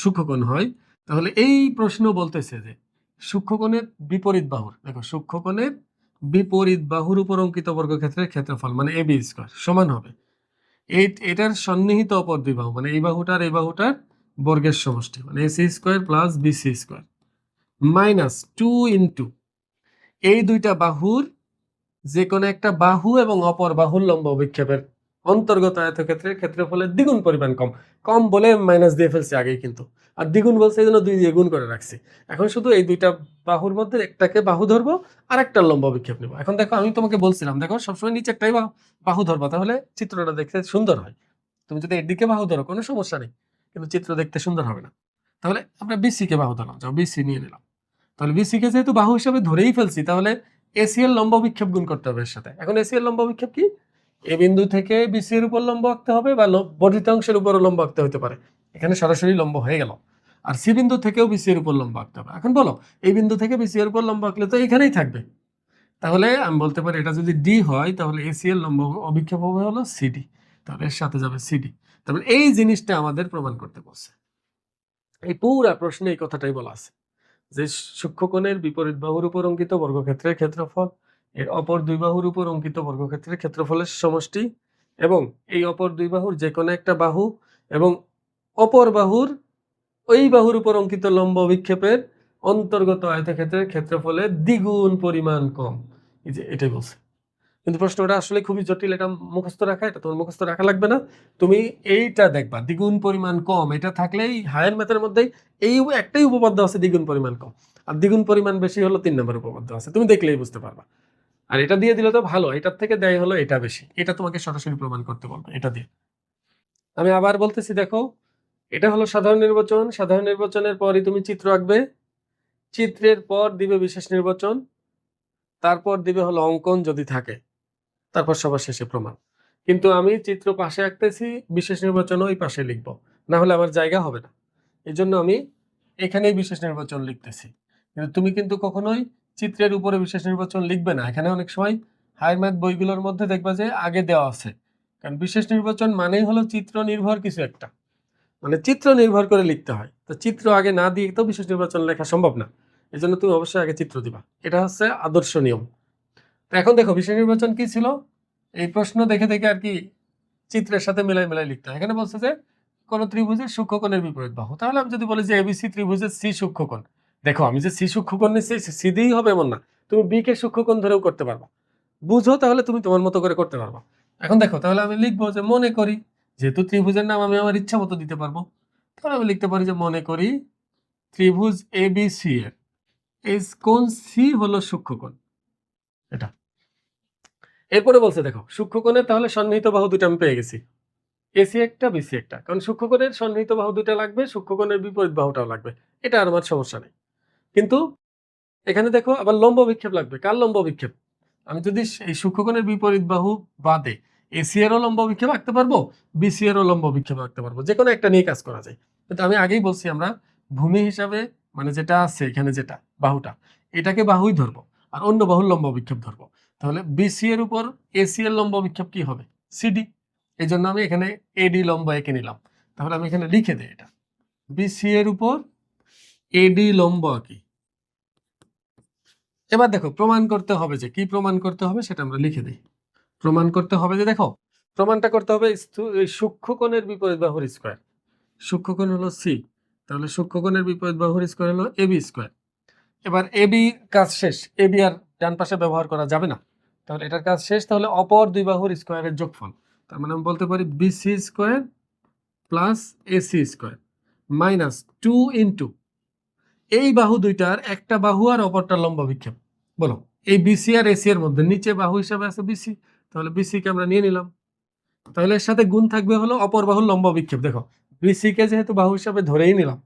সূক্ষ্মকোণ হয় তাহলে এই প্রশ্ন বলতেছে যে সূক্ষ্মকোণের বিপরীত বাহুর, দেখো সূক্ষ্মকোণের বিপরীত বাহুর উপর অঙ্কিত বর্গক্ষেত্রের ক্ষেত্রফল মানে AB স্কয়ার সমান হবে এটার সন্নিহিত অপর দুই বাহু মানে এই বাহুটার বর্গের সমষ্টি মানে AC square plus BC square minus 2 into এই দুইটা বাহুর যে কোনো একটা বাহু এবং অপর বাহুর লম্ব বিক্ষেপের অন্তর্গত আয়তক্ষেত্রের ক্ষেত্রফলের দ্বিগুণ পরিমাণ কম। কম বলে মাইনাস দিয়ে ফেলছি আগেই কিন্তু, আর দ্বিগুণ বলছে এই জন্য 2 দিয়ে গুণ করে রাখছি। এখন শুধু এই দুইটা বাহুর মধ্যে একটাকে বাহু ধরবো আর একটা লম্ব বিক্ষেপ নেবো। এখন দেখো আমি তোমাকে বলছিলাম দেখো সবসময় নিচে একটাই বাহু ধরবা, তাহলে চিত্রটা দেখতে সুন্দর হয়। তুমি যদি এর দিকে বাহু ধরো কোনো সমস্যা নেই, কিন্তু চিত্র দেখতে সুন্দর হবে না। তাহলে আমরা BC কে বাহু ধরলাম, যাও BC নিয়ে নিলাম। তাহলে BC কে যেহেতু বাহু হিসাবে ধরেই ফেলছি, তাহলে ACL লম্ব বিক্ষেপ গুণ করতে হবে এর সাথে। এখন ACL লম্ব বিক্ষেপ কি? এ বিন্দু থেকে BC এর উপর লম্ব আঁকতে হবে বা বর্ধিত অংশের উপরও লম্ব আঁকতে হতে পারে, এখানে সরাসরি লম্ব হয়ে গেল। আর সি বিন্দু থেকেও BC এর উপর লম্ব আঁকতে হবে। এখন বলো এই বিন্দু থেকে BC এর উপর লম্ব আঁকলে তো এখানেই থাকবে, তাহলে আমি বলতে পারি এটা যদি D হয় তাহলে ACL লম্ব অভিক্ষেপ হবে হলো CD, তাহলে এর সাথে যাবে CD। তাহলে এই জিনিসটা আমাদের প্রমাণ করতে বলছে। এই পুরা প্রশ্নে এই কথাটাই বলা আছে যে সূক্ষ্মকোণের বিপরীত বাহুর উপর অঙ্কিত বর্গক্ষেত্রের ক্ষেত্রফল এর অপর দুই বাহুর উপর অঙ্কিত বর্গক্ষেত্রের ক্ষেত্রফলের সমষ্টি এবং এই অপর দুই বাহুর যে কোনো একটা বাহু এবং অপর বাহুর ওই বাহুর উপর অঙ্কিত লম্ব বিক্ষেপের অন্তর্গত আয়তক্ষেত্রের ক্ষেত্রফলের দ্বিগুণ পরিমাণ কম। এই যে এটাই বলছে। কিন্তু প্রশ্নটা আসলে খুবই জটিল, এটা মুখস্থ রাখা, এটা তোমার মুখস্থ রাখা লাগবে না। তুমি এইটা দেখবা দ্বিগুণ পরিমাণ কম, এটা থাকলেই হায়ার ম্যাথের মধ্যে এই একটাই উপপাদ্য আছে দ্বিগুণ পরিমাণ কম, আর দ্বিগুণ পরিমাণ বেশি হলো 3 নম্বর উপপাদ্য আছে, তুমি দেখলেই বুঝতে পারবা। আর এটা দিয়ে দিলে তো ভালো, এটার থেকে দেয় হলো এটা বেশি, এটা তোমাকে সরাসরি প্রমাণ করতে বলবে এটা দিয়ে। আমি আবার বলতেছি, দেখো এটা হলো সাধারণ নির্বাচন, সাধারণ নির্বাচনের পরই তুমি চিত্র আঁকবে, চিত্রের পর দিবে বিশেষ নির্বাচন, তারপর দিবে হলো অঙ্কন যদি থাকে, তারপর সবার শেষে প্রমাণ। কিন্তু আমি চিত্র পাশে আঁকতেছি, বিশেষ নির্বাচন ওই পাশে লিখবো, না হলে আমার জায়গা হবে না। এই জন্য আমি এখানেই বিশেষ নির্বাচন লিখতেছি। কিন্তু তুমি কিন্তু কখনোই চিত্রের উপরে বিশেষ নির্বাচন লিখবে না। এখানে অনেক সময় হায়ার ম্যাথ বইগুলোর মধ্যে দেখবা যে আগে দেওয়া আছে, কারণ বিশেষ নির্বাচন মানেই হলো চিত্র নির্ভর কিছু একটা, মানে চিত্র নির্ভর করে লিখতে হয়। তো চিত্র আগে না দিয়ে তো বিশেষ নির্বাচন লেখা সম্ভব না, এই জন্য তুমি অবশ্যই আগে চিত্র দিবা, এটা হচ্ছে আদর্শ নিয়ম। তো এখন দেখো বিশেষ নির্বাচন কি ছিল, এই প্রশ্ন দেখে দেখে আর কি চিত্রের সাথে মিলাই মিলাই লিখতে হয়। এখানে বলছে যে কোন ত্রিভুজের সূক্ষ্মকোণের বিপরীত বাহু, তাহলে আমি যদি বলি যে ABC ত্রিভুজের C সূক্ষ্মকোণ, দেখো আমি যে C সূক্ষ্মকোণ নিচ্ছি সি দিয়েই হবে এমন না, তুমি B কে সূক্ষ্মকোণ ধরেও করতে পারবা, বুঝো তাহলে তুমি তোমার মতো করে করতে পারবা। এখন দেখো তাহলে আমি লিখবো যে মনে করি, যেহেতু ত্রিভুজের নাম আমি আমার ইচ্ছা মতো দিতে পারবো, তাহলে আমি লিখতে পারি যে মনে করি ত্রিভুজ ABC এর এই কোণ C হলো সূক্ষ্মকোণ, এটা। এরপরে বলছে দেখো সূক্ষ্মকোণের তাহলে সন্নিহিত বাহু দুটো আমি পেয়ে গেছি, এসি একটা বিসি একটা, কারণ সূক্ষ্মকোণের সন্নিহিত বাহু দুটো লাগবে, সূক্ষ্মকোণের বিপরীত বাহুটাও লাগবে, এটা আর আমার সমস্যা নেই। কিন্তু এখানে দেখো আবার লম্ব বিক্ষেপ লাগবে, কার লম্ব বিক্ষেপ? আমি যদি এই সূক্ষ্মকোণের বিপরীত বাহু বাদে এসি এরও লম্ব বিক্ষেপ আঁকতে পারবো, বিসি এরও লম্ব বিক্ষেপ আঁকতে পারবো, যে কোনো একটা নিয়ে কাজ করা যায়। কিন্তু আমি আগেই বলছি আমরা ভূমি হিসাবে মানে যেটা আছে এখানে যেটা বাহুটা, এটাকে বাহুই ধরবো আর অন্য বাহুর লম্ব বিক্ষেপ ধরবো। তাহলে বিসি এর উপর এসি এর লম্ব বিক্ষেপ কি হবে? সিডি। এই জন্য আমি এখানে এডি লম্ব এঁকে নিলাম। তাহলে আমি এখানে লিখে দিই এটা, বিসি এর উপর এডি লম্ব আঁকি, এবার দেখো প্রমাণ করতে হবে, যে কি প্রমাণ করতে হবে সেটা আমরা লিখে দিই। প্রমাণ করতে হবে যে দেখো, প্রমাণটা করতে হবে এই সূক্ষ্মকোণের বিপরীত বাহুর স্কয়ার। সূক্ষ্মকোণ হলো সি, তাহলে সূক্ষ্মকোণের বিপরীত বাহুর স্কয়ার হলো এবি স্কয়ার। এবার এবি কাজ শেষ, এবি আর ডান পাশে ব্যবহার করা যাবে না, তাহলে এটার কাজ শেষ। তাহলে অপর দুই বাহুর স্কয়ারের যোগফল, তার মানে আমি বলতে পারি BC square plus AC square minus 2 into এই বাহু দুইটার একটা বাহু আর অপরটা লম্ব বিক্ষেপ। বলো এই বিসি আর এসি এর মধ্যে নিচে বাহু হিসাবে আছে বিসি, তাহলে বিসি কে আমরা নিয়ে নিলাম। তাহলে এর সাথে গুণ থাকবে হলো অপর বাহুর লম্ব বিক্ষেপ। দেখো বিসি কে যেহেতু বাহু হিসাবে ধরেই নিলাম,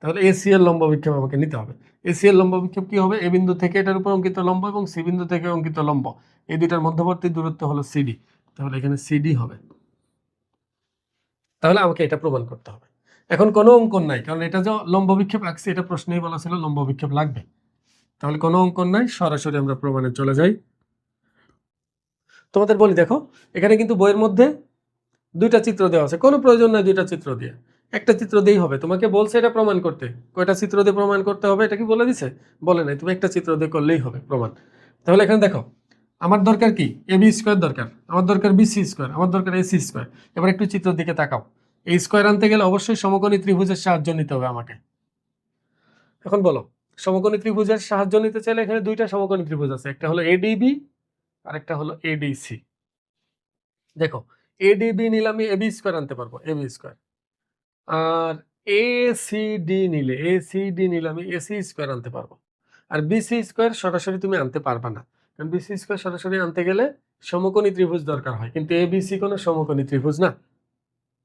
তাহলে এসি এর লম্ব বিক্ষেপ আমাকে নিতে হবে। এসি এর লম্ব বিক্ষেপ কি হবে? এ বিন্দু থেকে এটার উপর অঙ্কিত লম্ব এবং সি বিন্দু থেকে অঙ্কিত লম্ব, এই দুইটার মধ্যবর্তী দূরত্ব হলো সিডি, তাহলে এখানে সিডি হবে। তাহলে আমাকে এটা প্রমাণ করতে হবে। এখন কোনো অঙ্কন নাই, কারণ এটা যে লম্ব বিক্ষেপ রাখছি এটা প্রশ্নেই বলা ছিল লম্ব বিক্ষেপ লাগবে, তাহলে কোনো অঙ্কন নাই, সরাসরি আমরা প্রমাণে চলে যাই। তোমাদের বলি দেখো, এখানে কিন্তু বইয়ের মধ্যে দুইটা চিত্র দেওয়া আছে, কোনো প্রয়োজন নাই দুইটা চিত্র দিয়ে, একটা চিত্র দিয়েই হবে। তোমাকে বলছে এটা প্রমাণ করতে, কয়টা চিত্র দিয়ে প্রমাণ করতে হবে এটা কি বলে দিছে? বলে নাই, তুমি একটা চিত্র দিয়ে করলেই হবে প্রমাণ। তাহলে এখানে দেখো, আমার দরকার কি? এবি স্কোয়ার দরকার, আমার দরকার বিসি স্কোয়ার, আমার দরকার এসি স্কোয়ার। এবার একটু চিত্রের দিকে তাকাও, এই স্কোয়ার আনতে গেলে অবশ্যই সমকোণী ত্রিভুজের সাহায্য নিতে হবে আমাকে। এখন বলো, সমকোণী ত্রিভুজের সাহায্য নিতে চাইলে এখানে দুইটা সমকোণী ত্রিভুজ আছে, একটা হলো এডিবি আর একটা হলো এডিসি। দেখো এডিবি নিলে আমি এবি স্কোয়ার আনতে পারবো, এবি স্কোয়ার। আর এসিডি নিলে আমি এসি স্কোয়ার আনতে পারবো। আর বিসি স্কোয়ার সরাসরি তুমি আনতে পারবা না, কারণ বিসি স্কোয়ার সরাসরি আনতে গেলে সমকোণী ত্রিভুজ দরকার হয়, কিন্তু এবিসি কোনো সমকোণী ত্রিভুজ না।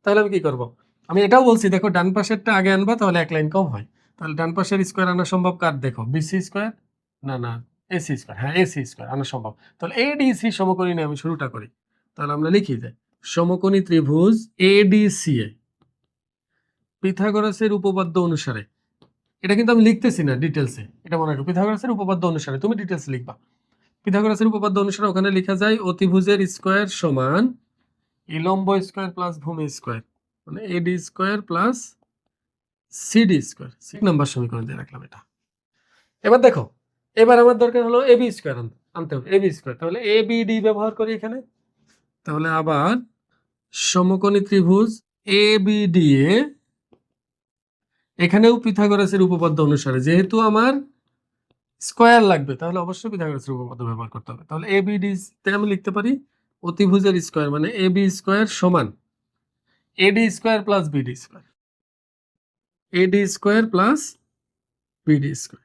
তাহলে আমি কি করব? আমি এটাও বলছি দেখো, ডান পাশেরটা আগে আনবা তাহলে এক লাইন কম হয়। তাহলে ডান পাশের স্কোয়ার আনা সম্ভব কার? দেখো বিসি স্কোয়ার, না না এসি স্কোয়ার, হ্যাঁ এসি স্কোয়ার আনা সম্ভব। তাহলে এডিসি সমকোণী নিয়ে আমি শুরুটা করি। তাহলে আমরা লিখি যে সমকোণী ত্রিভুজ এডিসি এ পিথাগোরাসের উপপাদ্য অনুসারে, এটা কিন্তু আমি লিখতেছি না ডিটেলসে, এটা মনে রাখো পিথাগোরাসের উপপাদ্য অনুসারে, তুমি ডিটেলসে লিখবা। পিথাগোরাসের উপপাদ্য অনুসারে ওখানে লেখা যায় অতিভুজের স্কয়ার সমান লম্ব স্কয়ার প্লাস ভূমি স্কয়ার, মানে AD square plus CD square. 6 number সমীকরণ দিয়ে রাখলাম এটা। এবার দেখো, এবার আমার দরকার হলো এবি স্কয়ার আনতে হবে, এবি স্কয়ার। তাহলে এবিডি ব্যবহার করি এখানে। তাহলে আবার সমকোণী ত্রিভুজ এবিডি এ এখানেও পিথাগোরাসের উপপাদ্য অনুসারে, যেহেতু আমার স্কয়ার লাগবে তাহলে অবশ্যই পিথাগোরাসের উপপাদ্য ব্যবহার করতে হবে। তাহলে এবিডি তে আমি লিখতে পারি অতিভুজের স্কয়ার মানে এবি স্কয়ার সমান এডি স্কয়ার প্লাস বিডি স্কয়ার, এডি স্কয়ার প্লাস বিডি স্কয়ার।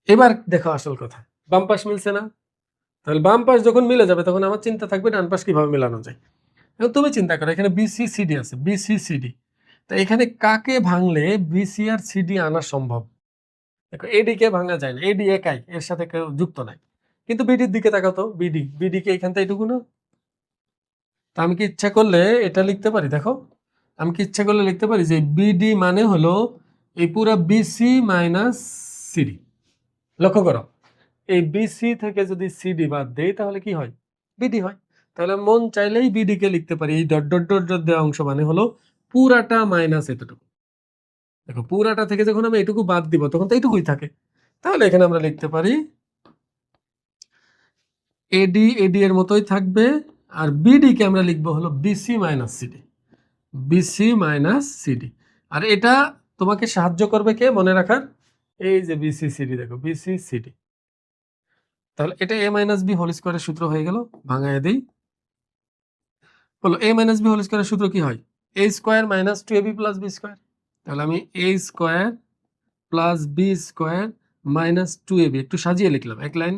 এবার দেখো আসল কথা, বাম পাশ মিলছে না? তাহলে বাম পাশ যখন মিলে যাবে তখন আমার চিন্তা থাকবে ডান পাশ কিভাবে মেলানো যায়। এখন তুমি চিন্তা করো, এখানে বিসি সিডি আছে, বিসি সিডি, তা এখানে কাকে ভাঙলে বিসি আর সিডি আনা সম্ভব? দেখো এডি কে ভাঙা যায় না, এডি একাই, এর সাথে কেউ যুক্ত নাই। কিন্তু বিডির দিকে তাকাও তো, বিডি কে এখান থেকে এইটুকু না? তা আমি কি ইচ্ছা করলে এটা লিখতে পারি, দেখো আমি কি ইচ্ছা করলে লিখতে পারি যে বিডি মানে হলো এই পুরো বিসি মাইনাস সিডি। লক্ষ্য করো, এই বিসি থেকে যদি সিডি বাদ দেই তাহলে কি হয়? বিডি হয়। তাহলে মন চাইলেই বিডি কে লিখতে পারি এই ডট ডট ডট ডট দেওয়া অংশ মানে হলো পুরাটা মাইনাস এতটুকু। দেখো পুরাটা থেকে যখন আমি এটুকু বাদ দিব তখন তো এইটুকুই থাকে। তাহলে এখানে আমরা লিখতে পারি এডি এডি এর মতোই থাকবে, আর বিডি কে আমরা লিখবো হলো BC minus CD, BC minus CD. আর এটা তোমাকে সাহায্য করবে কে মনে রাখার? এই যে বিসি সিডি, দেখো বিসি সিডি। তাহলে এটা এ মাইনাস বি হোল স্কোয়ারের সূত্র হয়ে গেল, ভাঙায় দেই। বলো এ মাইনাস বি হোল স্কোয়ারের সূত্র কি হয়? A square minus 2ab plus B square. তাহলে আমি A square plus B square minus 2ab একটু সাজিয়ে লিখলাম এক লাইন,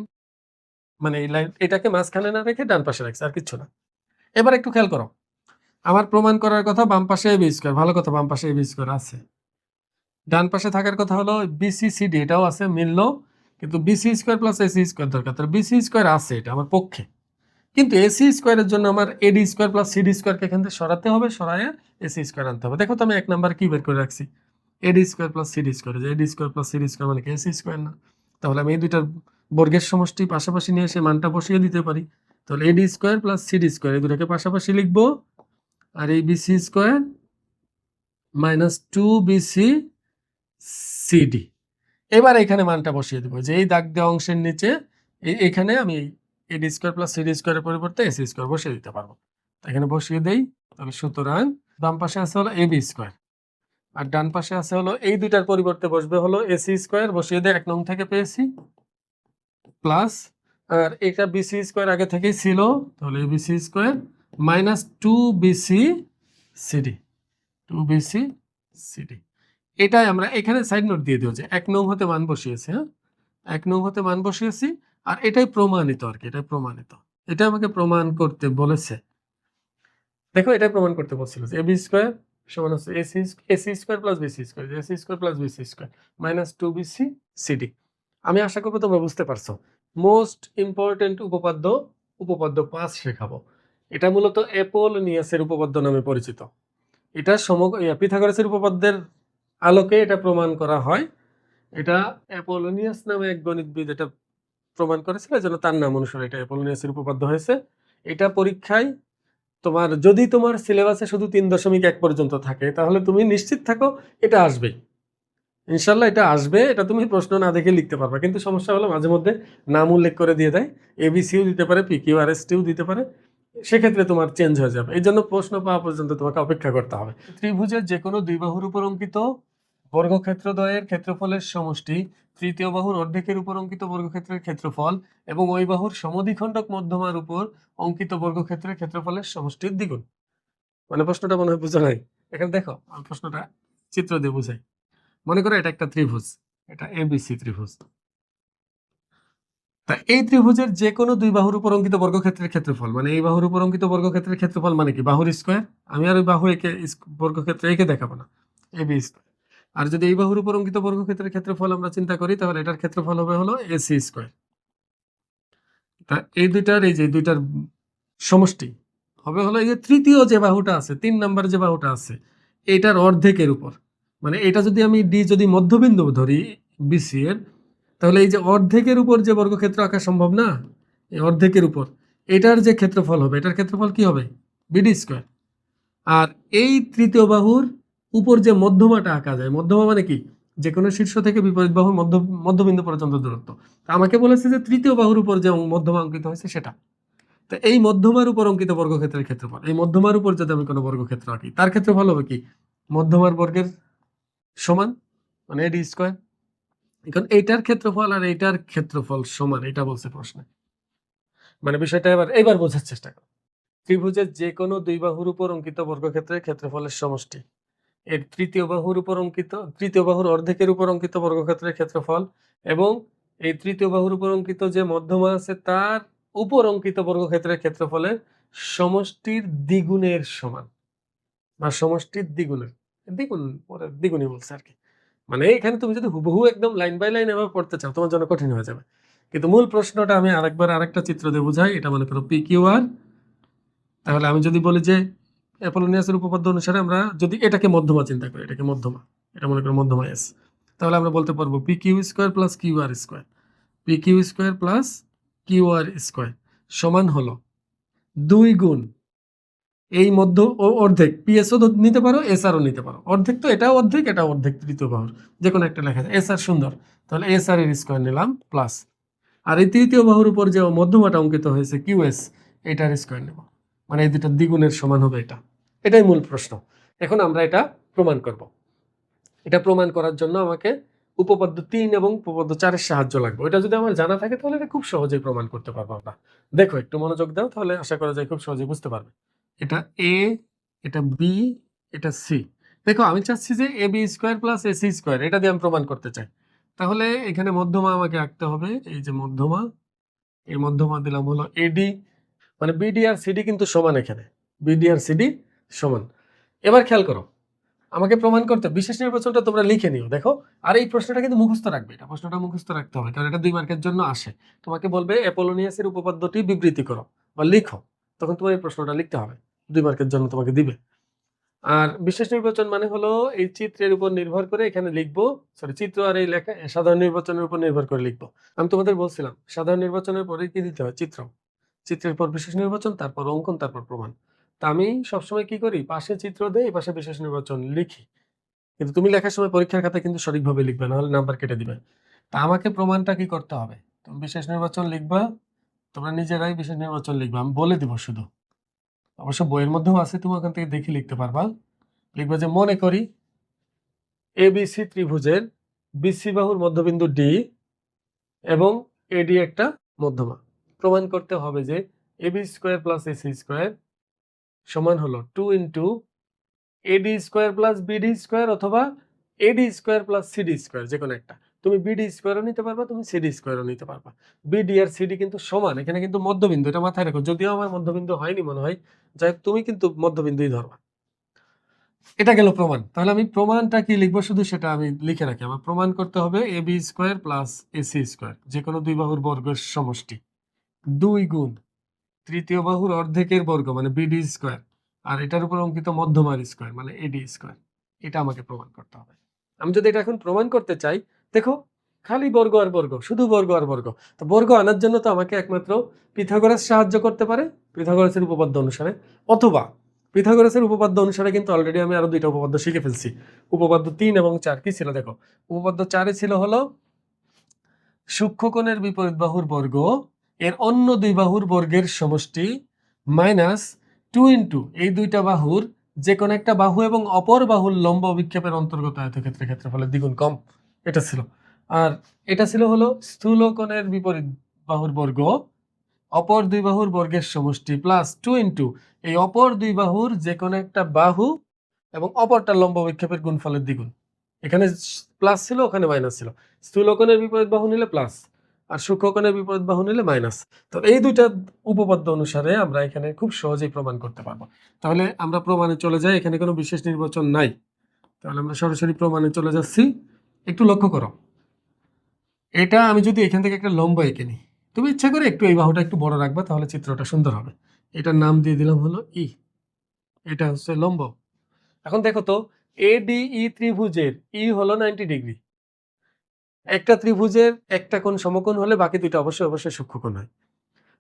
মানে এই লাইন এটাকে মাঝখানে না রেখে ডান পাশে রাখছি, আর কিচ্ছু না। এবার একটু খেয়াল করো, আমার প্রমাণ করার কথা বাম পাশে এবি স্কোয়ার, ভালো কথা বাম পাশে এবি স্কোয়ার আছে, ডান পাশে থাকার কথা হলো বিসি সিডি, এটাও আছে মিললো, কিন্তু BC square plus AC square দরকার। তাহলে বিসি স্কোয়ার আছে, এটা আমার পক্ষে, কিন্তু এসি স্কোয়ারের জন্য আমার এডি স্কোয়ার প্লাস সিডি স্কোয়ারকে এখান থেকে সরাতে হবে, সরাইয়া এসি স্কোয়ার আনতে হবে। দেখো তো আমি 1 নাম্বার কি বের করে রাখছি, AD square plus CD square, যে AD square plus CD square মানে কি এসি স্কোয়ার না? তাহলে আমি এই দুইটার বর্গের সমষ্টি পাশাপাশি নিয়ে এসে মানটা বসিয়ে দিতে পারি। তাহলে AD square plus CD square এই দুটাকে পাশাপাশি লিখবো, আর এই BC square minus 2 BC CD এবার এখানে মানটা বসিয়ে দেবো, যে এই দাগ দেওয়া অংশের নিচে এখানে আমি এডি স্কোয়ার প্লাস সিডি স্কোয়ারের পরিবর্তে এসি স্কোয়ার বসিয়ে দিতে পারবো। এখানে বসিয়ে দেই। তাহলে সুতরাং বাম পাশে আছে হলো এবি স্কোয়ার, আর ডান পাশে আছে হলো এই দুইটার পরিবর্তে বসবে হলো এসি স্কোয়ার, বসিয়ে দেয় 1 নং থেকে পেয়েছি, প্লাস আর এটা বিসি স্কোয়ার আগে থেকেই ছিল, তাহলে ABC square minus 2BC CD, 2BC CD. এটাই আমরা এখানে সাইড নোট দিয়ে দিও যে 1 নং হতে মান বসিয়েছি। হ্যাঁ, 1 নং হতে মান বসিয়েছি, আর এটাই প্রমাণিত আর কি, এটাই প্রমাণিত। এটা আমাকে প্রমাণ করতে বলেছে। দেখো এটাই প্রমাণ করতে বলছিল যে এবি স্কোয়ার সমান হচ্ছে AC square plus BC square, AC square plus BC square minus 2BC CD. আমি আশা করবো তোমরা বুঝতে পারছো। মোস্ট ইম্পর্টেন্ট উপপাদ্য, উপপাদ্য 5 শেখাবো। এটা মূলত অ্যাপোলোনিয়াসের উপপাদ্য নামে পরিচিত। এটা পিথাগোরাসের উপপাদ্যের আলোকে এটা প্রমাণ করা হয়। এটা অ্যাপোলোনিয়াস নামে এক গণিতবিদ এটা প্রমাণ করেছিল, এজন্য তার নাম অনুসারে এটা অ্যাপোলোনিয়াসের উপপাদ্য হয়েছে। এটা পরীক্ষায় তোমার যদি তোমার সিলেবাসে শুধু 3.1 পর্যন্ত থাকে তাহলে তুমি নিশ্চিত থাকো এটা আসবেই, ইনশাল্লাহ এটা আসবে। এটা তুমি প্রশ্ন না দেখে লিখতে পারবে, কিন্তু সমস্যা হলো মাঝে মধ্যে নাম উল্লেখ করে দিয়ে দেয়, এবিসিও দিতে পারে, পিকিউআরএসটিও দিতে পারে, সেক্ষেত্রে তোমার চেঞ্জ হয়ে যাবে। এই জন্য প্রশ্ন পাওয়া পর্যন্ত তোমাকে অপেক্ষা করতে হবে। ত্রিভুজের যে কোনো দুই বাহুর উপর অঙ্কিত বর্গক্ষেত্রদ্বয়ের ক্ষেত্রফলের সমষ্টি তৃতীয় বাহুর অর্ধেকের উপর অঙ্কিত বর্গক্ষেত্রের ক্ষেত্রফল এবং ওই বাহুর সমদ্বিখণ্ডক মধ্যমার উপর অঙ্কিত বর্গক্ষেত্রের ক্ষেত্রফলের সমষ্টির দ্বিগুণ। মানে প্রশ্নটা মনে হয় বুঝা নাই। এখানে দেখো আমি প্রশ্নটা চিত্র দিয়ে বুঝাই। মনে করো এটা একটা ত্রিভুজ, এটা এবিসি ত্রিভুজ। তা এই ত্রিভুজের যে কোনো দুই বাহুর উপর অঙ্কিত বর্গক্ষেত্রের ক্ষেত্রফল, মানে এই বাহুর উপর অঙ্কিত বর্গক্ষেত্রের ক্ষেত্রফল মানে কি বাহুর স্কোয়ার। আমি আর ওই বাহু একে বর্গক্ষেত্র একে দেখাবো না, এবি স্কোয়ার। আর যদি এই বাহুর উপর অঙ্কিত বর্গক্ষেত্রের ক্ষেত্রফল আমরা চিন্তা করি তাহলে এটার ক্ষেত্রফল হবে হলো এসি স্কোয়ার। তা এই দুইটার সমষ্টি হবে হলো এই যে তৃতীয় যে বাহুটা আছে, 3 নাম্বার যে বাহুটা আছে, এইটার অর্ধেকের উপর, মানে এটা যদি আমি যদি মধ্যবিন্দু ধরি বিসি এর, তাহলে এই যে অর্ধেকের উপর যে বর্গক্ষেত্র আঁকা সম্ভব না, এই অর্ধেকের উপর এটার যে ক্ষেত্রফল হবে, এটার ক্ষেত্রফল কি হবে বিডি স্কোয়ার। আর এই তৃতীয় বাহুর উপর যে মধ্যমাটা আঁকা যায়, মধ্যমা মানে কি যে কোনো শীর্ষ থেকে বিপরীত বাহুর মধ্যবিন্দু পর্যন্ত দূরত্ব। আমাকে বলেছে যে তৃতীয় বাহুর উপর যে মধ্যমা অঙ্কিত হয়েছে সেটা। তো এই মধ্যমার উপর অঙ্কিত বর্গক্ষেত্রের ক্ষেত্রফল, এই মধ্যমার উপর যদি আমি কোনো বর্গক্ষেত্র আঁকি তার ক্ষেত্রফল হবে কি মধ্যমার বর্গের সমান, মানে এডি স্কোয়ার। এখন এইটার ক্ষেত্রফল আর এইটার ক্ষেত্রফল সমান, এটা বলছে প্রশ্নে। মানে বিষয়টা এবার বোঝার চেষ্টা করো। ত্রিভুজের যে কোনো দুই বাহুর উপর অঙ্কিত বর্গক্ষেত্রের ক্ষেত্রফলের সমষ্টি এর তৃতীয় বাহুর অর্ধেকের উপর অঙ্কিত বর্গক্ষেত্রের ক্ষেত্রফল এবং এই তৃতীয় বাহুর উপর অঙ্কিত যে মধ্যমা আছে তার উপর অঙ্কিত বর্গক্ষেত্রের ক্ষেত্রফলের সমষ্টির দ্বিগুণের সমান, বা সমষ্টির দ্বিগুণই বলছে আর কি। মানে এখানে তুমি যদি হুবহু একদম লাইন বাই লাইন এভাবে পড়তে চাও তোমার জন্য কঠিন হয়ে যাবে, কিন্তু মূল প্রশ্নটা আমি আরেকটা চিত্র দিয়ে বুঝাই। এটা মনে করো পিকিউআর। তাহলে আমি যদি বলি যে অ্যাপোলোনিয়াসের উপপাদ্য অনুসারে আমরা যদি এটাকে মধ্যমা চিন্তা করি, এটাকে মধ্যমা, এটা মনে করো মধ্যমা এস, তাহলে আমরা বলতে পারবো P Q square plus QR square, P Q square plus QR square সমান হলো 2 গুণ এই মধ্য ও অর্ধেক, পিএসও নিতে পারো এসআরও নিতে পারো, অর্ধেক তো এটাও অর্ধেক এটাও অর্ধেক, তৃতীয় বাহুর যে কোনো একটা লেখা যায়, এসআর সুন্দর, তাহলে এসআর এর স্কোয়ার নিলাম প্লাস, আর এই তৃতীয় বাহুর উপর যে মধ্যমাটা অঙ্কিত হয়েছে কিউএস, এটার স্কোয়ার নেব, মানে এই দুটো দ্বিগুণের সমান হবে এটা। এটাই মূল প্রশ্ন। এখন আমরা এটা প্রমাণ করব। এটা প্রমাণ করার জন্য আমাকে উপপাদ্য 3 এবং উপপাদ্য 4-এর সাহায্য লাগবে। এটা যদি আমার জানা থাকে তাহলে এটা খুব সহজেই প্রমাণ করতে পারবো আমরা। দেখো একটু মনোযোগ দাও, তাহলে আশা করা যায় খুব সহজেই বুঝতে পারবে। এটা এ, এটা বি, এটা সি। দেখো আমি চাচ্ছি যে A B square plus A C square, এটা দিয়ে আমি প্রমাণ করতে চাই। তাহলে এখানে মধ্যমা আমাকে আঁকতে হবে, এই যে মধ্যমা, এই মধ্যমা দিলাম হলো এডি, মানে বিডি আর সিডি কিন্তু সমান, এখানে বিডি আর সিডি সমান। এবার খেয়াল করো, আমাকে প্রমাণ করতে বিশেষ নির্বাচনটা তোমরা লিখে নিও দেখো। আর এই প্রশ্নটা কিন্তু মুখস্থ রাখবে, এটা প্রশ্নটা মুখস্থ রাখতে হবে, কারণ এটা 2 মার্কের জন্য আসে। তোমাকে বলবে অ্যাপোলোনিয়াসের উপপাদ্যটি বিবৃতি করো বা লিখো, তখন তোমার এই প্রশ্নটা লিখতে হবে, 2 মার্কের জন্য তোমাকে দিবে। আর বিশেষ নির্বাচন মানে হলো এই চিত্রের উপর নির্ভর করে এখানে লিখবো, চিত্র আর এই লেখা সাধারণ নির্বাচনের উপর নির্ভর করে লিখবো। আমি তোমাদের বলছিলাম সাধারণ নির্বাচনের পরে কি দিতে হয়, চিত্র, চিত্রের পর বিশেষ নির্বাচন, তারপর অঙ্কন, তারপর প্রমাণ। তা আমি সবসময় কি করি, পাশে চিত্র দেই, পাশে বিশেষ নির্বাচন লিখি। কিন্তু তুমি লেখার সময় পরীক্ষার খাতায় কিন্তু সঠিকভাবে লিখবে, না হলে নাম্বার কেটে দিবে। তা আমাকে প্রমাণটা কি করতে হবে? তুমি বিশেষ নির্বাচন লিখবা, তোমরা নিজেরাই বিশেষ নির্বাচন লিখবা, আমি বলে দিব শুধু। অবশ্য বইয়ের মধ্যেও আছে, তুমি ওখান থেকে দেখে লিখতে পারবা। লিখবা যে মনে করি এবিসি ত্রিভুজের বিসি বাহুর মধ্যবিন্দু ডি এবং এডি একটা মধ্যমা। প্রমাণ করতে হবে যে AB square plus AC square সমান হলো 2 into AD square plus BD square অথবা AD square plus CD square, যে কোনো একটা। তুমি বিডি স্কোয়ারও নিতে পারবা, তুমি সিডি স্কোয়ারও নিতে পারবা। বিডি আর সিডি কিন্তু সমান, এখানে কিন্তু মধ্যবিন্দু, এটা মাথায় রাখো। যদিও আমার মধ্যবিন্দু হয়নি মনে হয়, যাই হোক তুমি কিন্তু মধ্যবিন্দুই ধরবা। এটা গেল প্রমাণ। তাহলে আমি প্রমাণটা কি লিখবো শুধু সেটা আমি লিখে রাখি। আমার প্রমাণ করতে হবে AB square plus AC square, যে কোনো দুই বাহুর বর্গের সমষ্টি, 2 গুণ তৃতীয় বাহুর অর্ধেকের বর্গ মানে বিডি স্কোয়ার, আর এটার উপর অঙ্কিত মধ্যমার স্কোয়ার মানে এডি স্কোয়ার। এটা আমাকে প্রমাণ করতে হবে। আমি যদি এটা এখন প্রমাণ করতে চাই, দেখো খালি বর্গ আর বর্গ, শুধু বর্গ আর বর্গ। তো বর্গ আনার জন্য তো আমাকে একমাত্র পিথাগোরাস সাহায্য করতে পারে, পিথাগোরাসের উপপাদ্য অনুসারে, অথবা পিথাগোরাসের উপপাদ্য অনুসারে কিন্তু অলরেডি আমি আরো দুইটা উপপাদ্য শিখে ফেলছি। উপপাদ্য 3 এবং 4 কি ছিল দেখো। উপপাদ্য 4 ছিল হলো সূক্ষ্মকোণের বিপরীত বাহুর বর্গ এর অন্য দুই বাহুর বর্গের সমষ্টি মাইনাস 2 ইন্টু এই দুইটা বাহুর যে কোনো একটা বাহু এবং অপর বাহুর লম্ব অভিক্ষেপের অন্তর্গত আয়তক্ষেত্রের ক্ষেত্রফলের দ্বিগুণ কম। এটা ছিল। আর এটা ছিল হলো স্থূলকোণের বিপরীত বাহুর বর্গ অপর দুই বাহুর বর্গের সমষ্টি প্লাস 2 ইন্টু এই অপর দুই বাহুর যে কোনো একটা বাহু এবং অপরটার লম্ব অভিক্ষেপের গুণফলের দ্বিগুণ। এখানে প্লাস ছিল, ওখানে মাইনাস ছিল। স্থূলকোণের বিপরীত বাহু নিলে প্লাস আর সূক্ষ্মকোণের বিপরীত বাহু নিলে মাইনাস। তো এই দুইটা উপপাদ্য অনুসারে আমরা এখানে খুব সহজেই প্রমাণ করতে পারবো। তাহলে আমরা প্রমাণে চলে যাই, এখানে কোনো বিশেষ নির্বাচন নাই। তাহলে আমরা সরাসরি প্রমাণে চলে যাচ্ছি। একটু লক্ষ্য করো, এটা আমি যদি এখান থেকে একটা লম্ব এঁকে নিই, তুমি ইচ্ছা করে একটু এই বাহুটা একটু বড় রাখবা, তাহলে চিত্রটা সুন্দর হবে। এটার নাম দিয়ে দিলাম হলো ই, এটা হচ্ছে লম্ব। এখন দেখো তো এডিই ত্রিভুজের ই হলো 90 ডিগ্রি। একটা ত্রিভুজের একটা কোণ সমকোণ হলে বাকি দুইটা অবশ্যই অবশ্যই সূক্ষ্মকোণ হয়।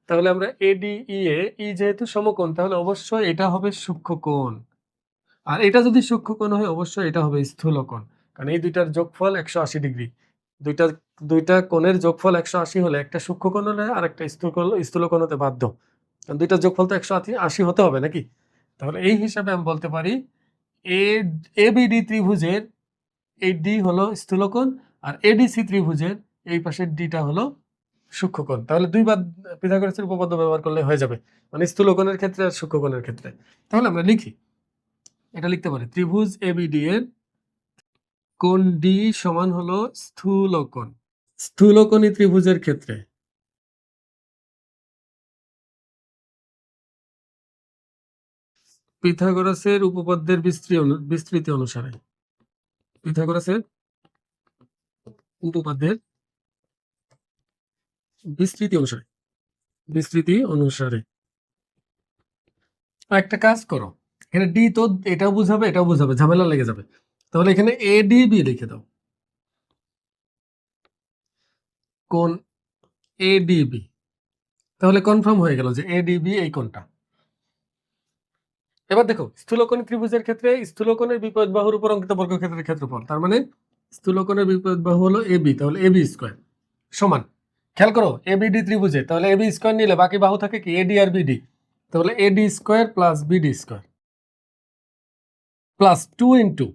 তাহলে আমরা এডিই এ ই যেহেতু সমকোণ, তাহলে অবশ্যই এটা হবে সূক্ষ্মকোণ। আর এটা যদি সূক্ষ্মকোণ হয় অবশ্যই এটা হবে স্থূলকোণ, কারণ এই দুইটার যোগফল 180 ডিগ্রি। দুইটা দুইটা কোণের যোগফল 180 হলে একটা সূক্ষ্মকোণ হলে আর একটা স্থূলকোণ হতে বাধ্য, কারণ দুইটার যোগফল তো 180 হতে হবে নাকি। তাহলে এই হিসাবে আমি বলতে পারি এবিডি ত্রিভুজের এই ডি হলো স্থূলকোণ আর এডিসি ত্রিভুজের এই পাশের ডিটা হলো সূক্ষ্মকোণ। তাহলে দুইবার পিথাগোরাসের উপপাদ্য ব্যবহার করলে হয়ে যাবে, মানে স্থূলকোণের ক্ষেত্রে আর সূক্ষ্মকোণের ক্ষেত্রে। তাহলে আমরা লিখি, এটা লিখতে পারি ত্রিভুজ এবিডি এর কোণ ডি সমান হলো স্থূলকোণ। স্থূলকোণী ত্রিভুজের ক্ষেত্রে পিথাগোরাসের উপপাদ্যের বিস্তৃতি অনুসারে, পিথাগোরাসের উপপাদ্যের বিস্তৃতি অনুসারে একটা কাজ করো, এখানে ডি তো এটাও বুঝাবে এটাও বুঝাবে, ঝামেলা লেগে যাবে। তাহলে এখানে এডিবি লিখে দাও, কোণ এডিবি। তাহলে কনফার্ম হয়ে গেল যে এডিবি এই কোণটা। এবার দেখো স্থূলকোণী ত্রিভুজের ক্ষেত্রে স্থূলকোণের বিপরীত বাহুর উপর অঙ্কিত বর্গক্ষেত্রের ক্ষেত্রফল, তার মানে স্থূলকোণের বিপরীত বাহু হলো এবি, তাহলে এবি স্কোয়ার সমান, খেয়াল করো এবিডি ত্রিভুজে তাহলে এবি স্কোয়ার নিলে বাকি বাহু থাকে কি এডি আর বিডি, তাহলে AD square plus BD square plus 2 into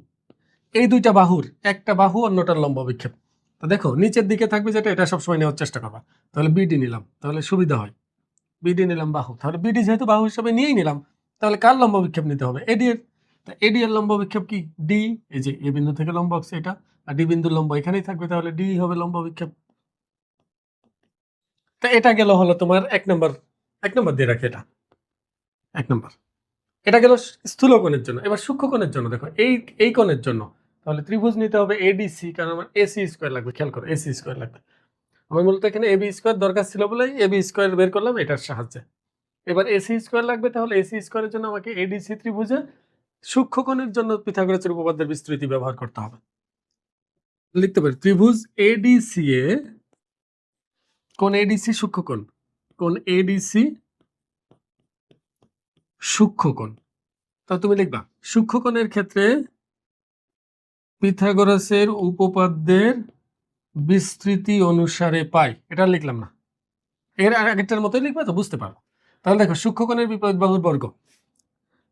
এই দুইটা বাহুর একটা বাহু অন্যটার লম্ব বিক্ষেপ। তো দেখো নিচের দিকে থাকবে যেটা, এটা সবসময় নেওয়ার চেষ্টা করবা। তাহলে বিডি নিলাম, তাহলে সুবিধা হয়। বিডি নিলাম বাহু, তাহলে বিডি যেহেতু বাহু হিসাবে নিয়েই নিলাম, তাহলে কার লম্ব বিক্ষেপ নিতে হবে? এডি এর। এডি এর লম্ব বিক্ষেপ কি? ডি। এই যে এ বিন্দু থেকে লম্ব আসছে এটা, আর ডি বিন্দুর লম্ব এখানেই থাকবে, তাহলে ডি হবে লম্ব বিক্ষেপ। তা এটা গেল হলো তোমার এক নম্বর দিয়ে রাখি, এটা এক নম্বর। এটা গেল স্থূল কোণের জন্য। এবার সূক্ষ্ম কোণের জন্য দেখো এই কোণের জন্য তাহলে ত্রিভুজ নিতে হবে এডিসি, কারণ আমার এসি স্কোয়ার লাগবে। খেয়াল করো এসি স্কোয়ার লাগবে। আমার মূলত এখানে এবি স্কোয়ার দরকার ছিল বলেই এবি স্কোয়ার বের করলাম এটার সাহায্যে। এবার এসি স্কোয়ার লাগবে, তাহলে এসি স্কোয়ারের জন্য আমাকে এডিসি ত্রিভুজে সূক্ষ্মকোণের জন্য পিথাগোরাসের উপপাদ্যের বিস্তৃতি ব্যবহার করতে হবে। লিখতে পারি ত্রিভুজ এডিসি এ কোণ এডিসি সূক্ষ্মকোণ, কোণ এডিসি সূক্ষ্মকোণ। তা তুমি লিখবা সূক্ষ্মকোণের ক্ষেত্রে পিথাগোরাসের উপপাদ্যের বিস্তৃতি অনুসারে পাই, এটা লিখলাম না, এর আগেরটার মতোই লিখবে তো বুঝতে পারো। তাহলে দেখো সূক্ষ্মকোণের বিপরীত বাহুর বর্গ,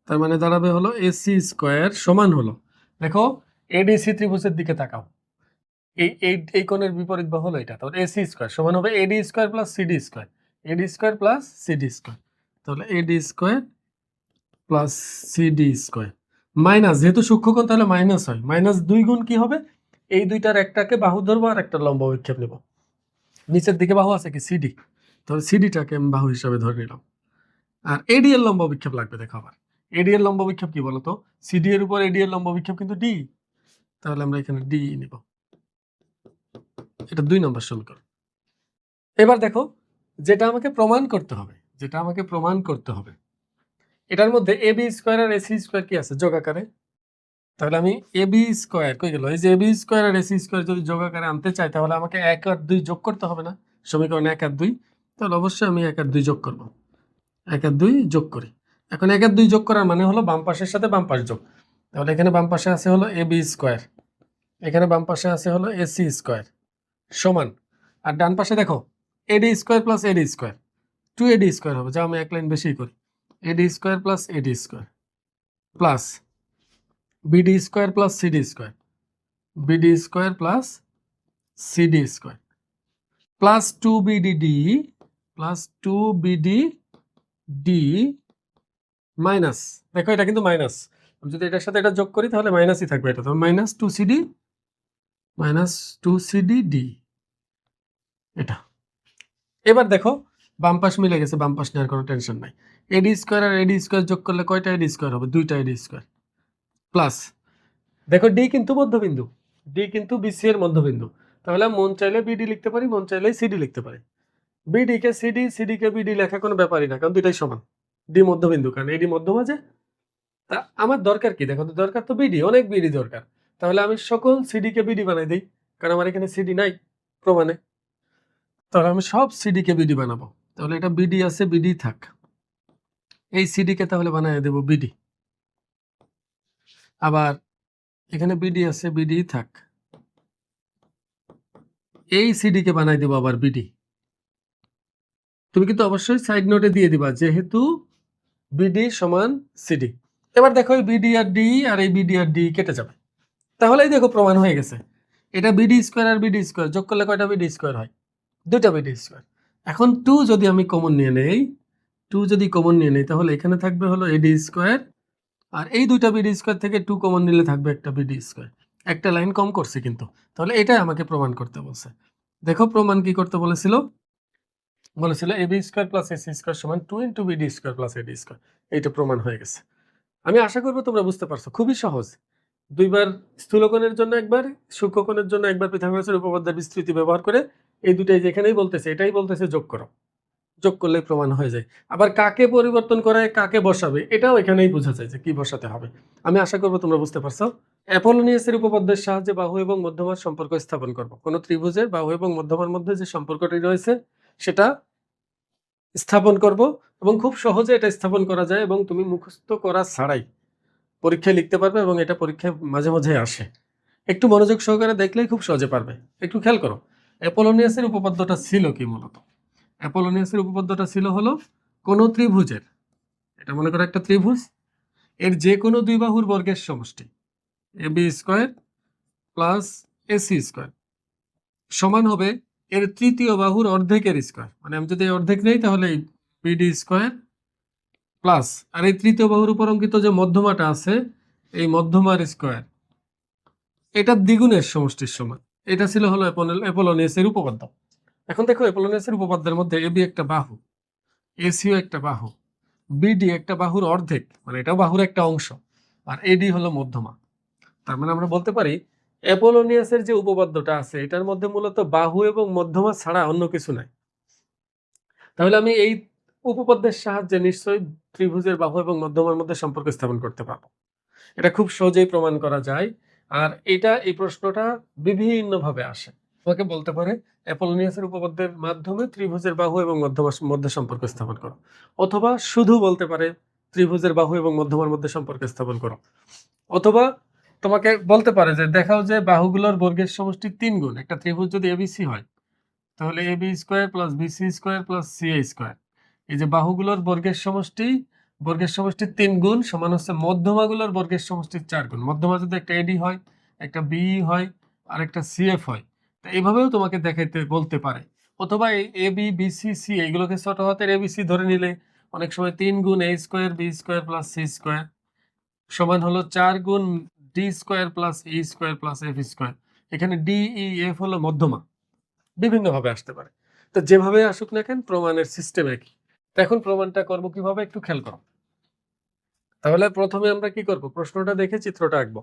তার মানে দাঁড়াবে হলো এসি স্কোয়ার সমান হলো, দেখো এডিসি ত্রিভুজের দিকে তাকাও, এই কোণের বিপরীত বাহু হলো এটা, তাহলে এসি স্কোয়ার সমান হবে AD square plus CD square, AD square plus CD square, তাহলে AD square plus CD square minus, যেহেতু সূক্ষ্মকোণ তাহলে মাইনাস হয়, মাইনাস 2 গুণ কি হবে, এই দুইটার একটাকে বাহু ধরবো আর একটা লম্ব বিক্ষেপ নেব, নিচের দিকে বাহু আছে কি সিডি, তাহলে সিডিটাকে আমি বাহু হিসাবে ধরে নিলাম, আর এডি এর লম্ব বিক্ষেপ লাগবে। দেখো আবার এডি এর লম্ব বিক্ষেপ কি বলতো, সিডি এর উপর এডি এর লম্ব বিক্ষেপ কিন্তু ডি, তাহলে আমরা এখানে ডি নিব, এটা 2 নম্বর সমীকরণ। এবার দেখো যেটা আমাকে প্রমাণ করতে হবে, এটার মধ্যে এবি স্কোয়ার আর এসি স্কোয়ার কি আছে যোগ আকারে, তাহলে আমি এবি স্কোয়ার কই গেল, এই যে এবি স্কোয়ার আর এসি স্কোয়ার যদি যোগ আকারে আনতে চাই তাহলে আমাকে 1 আর 2 যোগ করতে হবে না, সমীকরণ 1 আর 2, তাহলে অবশ্যই আমি 1 আর 2 যোগ করব, 1 আর 2 যোগ করি। এখন 1 আর 2 যোগ করার মানে হলো বাম পাশের সাথে বাম পাশ যোগ, তাহলে এখানে বাম পাশে আছে হলো এবি স্কোয়ার, এখানে বাম পাশে আছে হলো এসি স্কোয়ার সমান, আর ডান পাশে দেখো AD square plus AD square, 2 এডি স্কোয়ার হবে, যা আমি এক লাইন বেশি করি, এডি square plus AD square plus BD square plus CD square, BD square plus CD square plus 2BDD plus 2BDD minus, দেখো এটা কিন্তু মাইনাস, আমি যদি এটার সাথে এটা যোগ করি তাহলে মাইনাসই থাকবে, এটা তো মাইনাস 2CD এটা। এবার দেখো বাম পাশ মিলে গেছে, বাম পাশ নেওয়ার কোনো টেনশন নাই, এডি স্কোয়ার আর এডি স্কোয়ার যোগ করলে কয়টা এডি স্কোয়ার হবে, 2টা এডি স্কোয়ার প্লাস, দেখো ডি কিন্তু মধ্যবিন্দু, ডি কিন্তু বিসি এর মধ্যবিন্দু, তাহলে মন চাইলে বিডি লিখতে পারি, মন চাইলে সিডি লিখতে পারি, বিডি কে সিডি, সিডি কে বিডি লেখা কোনো ব্যাপারই না, কারণ দুইটাই সমান, ডি মধ্যবিন্দু কারণ এডি মধ্যমাঝে। তা আমার দরকার কি, দেখো তো দরকার তো বিডি, অনেক বিডি দরকার, তাহলে আমি সকল সিডি কে বিডি বানাই দিই, কারণ আমার এখানে সিডি নাই প্রমাণে, তাহলে আমি সব সিডি কে বিডি বানাবো, তাহলে এটা বিডি আছে, বিডি থাক, এই সিডি কে তাহলে বানাই দেব বিডি, আবার এখানে বিডি আছে, বিডি থাক, এই সিডি কে বানাই দেব আবার বিডি, তুমি কিন্তু অবশ্যই সাইড নোটে দিয়ে দিবা যেহেতু বিডি সমান সিডি। এবার দেখো এই বিডি আর ডি আর এই বিডি আর ডি কেটে যাবে, তাহলেই দেখো প্রমাণ হয়ে গেছে, এটা বিডি স্কোয়ার আর বিডি স্কোয়ার যোগ করলে কয়টা বিডি স্কোয়ার হয়, 2টা বিডি স্কোয়ার। এখন 2 যদি আমি কমন নিয়ে নেই, তাহলে এখানে থাকবে হলো এডি স্কোয়ার, আর এই 2টা বিডি স্কোয়ার থেকে 2 কমন নিলে থাকবে একটা বিডি স্কোয়ার, একটা লাইন কম করছে কিন্তু, তাহলে এটাই আমাকে প্রমাণ করতে বলছে। দেখো প্রমাণ কি করতে বলেছিল AB square plus AC square সমান 2 into BD square plus AD square, এইটা প্রমাণ হয়ে গেছে। আমি আশা করবো তোমরা বুঝতে পারছো, খুবই সহজ, 2বার স্থূলকোণের জন্য একবার, সূক্ষ্মকোণের জন্য একবার পিথাগোরাসের উপপাদ্যের বিস্তৃতি ব্যবহার করে এই দুটাই যেখানেই বলতেছে এটাই বলতেছে যোগ করো, যোগ করলেই প্রমাণ হয়ে যায়। আবার কাকে পরিবর্তন করায় কাকে বসাবে এটাও এখানেই বোঝা যায় যে কি বসাতে হবে। আমি আশা করবো তোমরা বুঝতে পারছো। অ্যাপোলোনিয়াসের উপপাদ্যের সাহায্যে বাহু এবং মধ্যমার সম্পর্ক স্থাপন করব, কোন ত্রিভুজের বাহু এবং মধ্যমার মধ্যে যে সম্পর্কটি রয়েছে সেটা স্থাপন করব, এবং খুব সহজে এটা স্থাপন করা যায় এবং তুমি মুখস্থ করা ছাড়াই পরীক্ষায় লিখতে পারবে, এবং এটা পরীক্ষায় মাঝে মাঝে আসে, একটু মনোযোগ সহকারে দেখলেই খুব সহজে পারবে। একটু খেয়াল করো অ্যাপোলোনিয়াসের উপপাদ্যটা ছিল কি, মূলত অ্যাপোলোনিয়াসের উপপাদ্যটা ছিল হলো কোন ত্রিভুজের, এটা মনে করো একটা ত্রিভুজ, এর যে কোনো 2 বাহুর বর্গের সমষ্টি AB square plus AC square সমান হবে এর তৃতীয় বাহুর অর্ধেকের স্কোয়ার, মানে আমি যদি অর্ধেক নেই তাহলে বিডি স্কোয়ার প্লাস, আর এই তৃতীয় বাহুর উপর অঙ্কিত যে মধ্যমাটা আছে এই মধ্যমার স্কোয়ার, এটা দ্বিগুণের সমষ্টির সমান। এটা ছিল হলো অ্যাপোলোনিয়াসের উপপাদ্য। এখন দেখো অ্যাপোলোনিয়াসের উপপাদ্যের মধ্যে এবি একটা বাহু, এসিও একটা বাহু, বিডি একটা বাহুর অর্ধেক, মানে এটাও বাহুর একটা অংশ, আর এডি হলো মধ্যমা। তার মানে আমরা বলতে পারি অ্যাপোলোনিয়াসের যে উপপাদ্যটা আছে এটার মধ্যে মূলত বাহু এবং মধ্যমা ছাড়া অন্য কিছু নাই। তাহলে আমি এই উপপাদ্যের সাহায্যে নিশ্চয়ই ত্রিভুজের বাহু এবং মধ্যমার মধ্যে সম্পর্ক স্থাপন করতে পারবো, এটা খুব সহজেই প্রমাণ করা যায়। আর এই প্রশ্নটা বিভিন্নভাবে আসে, তোমাকে বলতে পারে অ্যাপোলোনিয়াসের উপপাদ্যের মাধ্যমে ত্রিভুজের বাহু এবং মধ্যমার মধ্যে সম্পর্ক স্থাপন করো, অথবা শুধু বলতে পারে ত্রিভুজের বাহু এবং মধ্যমার মধ্যে সম্পর্ক স্থাপন করো, অথবা তোমাকে বলতে পারে যে দেখাও যে বাহুগুলোর বর্গের সমষ্টি 3 গুণ। একটা ত্রিভুজ যদি এবিসি হয় তাহলে AB square plus BC square plus CA square. এই যে বাহুগুলোর বর্গের সমষ্টি 3 গুণ সমান হচ্ছে মধ্যমাগুলোর বর্গের সমষ্টি 4 গুণ। মধ্যমা যদি একটা এডি হয়, একটা বি হয় আর একটা সিএফ হয়, তো এইভাবেও তোমাকে দেখাইতে বলতে পারে। অথবা এই এ বি বিসি সি এইগুলোকে ছোট হাতের এবিসি ধরে নিলে অনেক সময় 3 গুণ A square B square plus C square সমান হলো 4 গুণ D square plus E square plus F square. এখানে ডি ই এফ হলো মধ্যমা, বিভিন্নভাবে আসতে পারে। তো যেভাবে আসুক না কেন প্রমাণের সিস্টেম একই। তো এখন প্রমাণটা করব কিভাবে একটু খেয়াল করো। তাহলে প্রথমে আমরা কি করব, প্রশ্নটা দেখে চিত্রটা আঁকবো।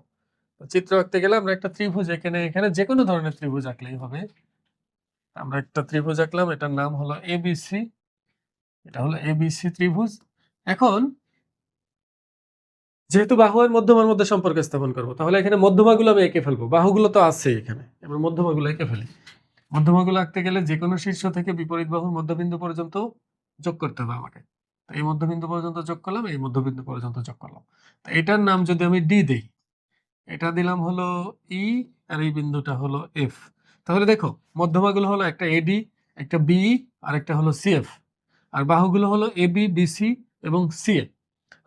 চিত্র আঁকতে গেলে আমরা একটা ত্রিভুজ এখানে যে কোনো ধরনের ত্রিভুজ আঁকলেই হবে। আমরা একটা ত্রিভুজ আঁকলাম, এটার নাম হলো এবিসি। এটা হলো এবিসি ত্রিভুজ। এখন যেহেতু বাহু আর মধ্যমার মধ্যে সম্পর্ক স্থাপন করব, তাহলে এখানে মধ্যমাগুলো আমি এঁকে ফেলবো। বাহুগুলো তো আছে এখানে, আমরা মধ্যমাগুলো এঁকে ফেলি। মধ্যমাগুলো আঁকতে গেলে যে কোনো শীর্ষ থেকে বিপরীত বাহুর মধ্যবিন্দু পর্যন্ত যোগ করতে হবে আমাকে। তো এই মধ্যবিন্দু পর্যন্ত যোগ করলাম, এই মধ্যবিন্দু পর্যন্ত যোগ করলাম। তো এটার নাম যদি আমি ডি দেই, এটা দিলাম হলো ই, আর এই বিন্দুটা হলো এফ। তাহলে দেখো মধ্যমাগুলো হলো একটা এডি, একটা বি আর একটা হলো সিএফ, আর বাহুগুলো হলো এবি বিসি এবং সিএ।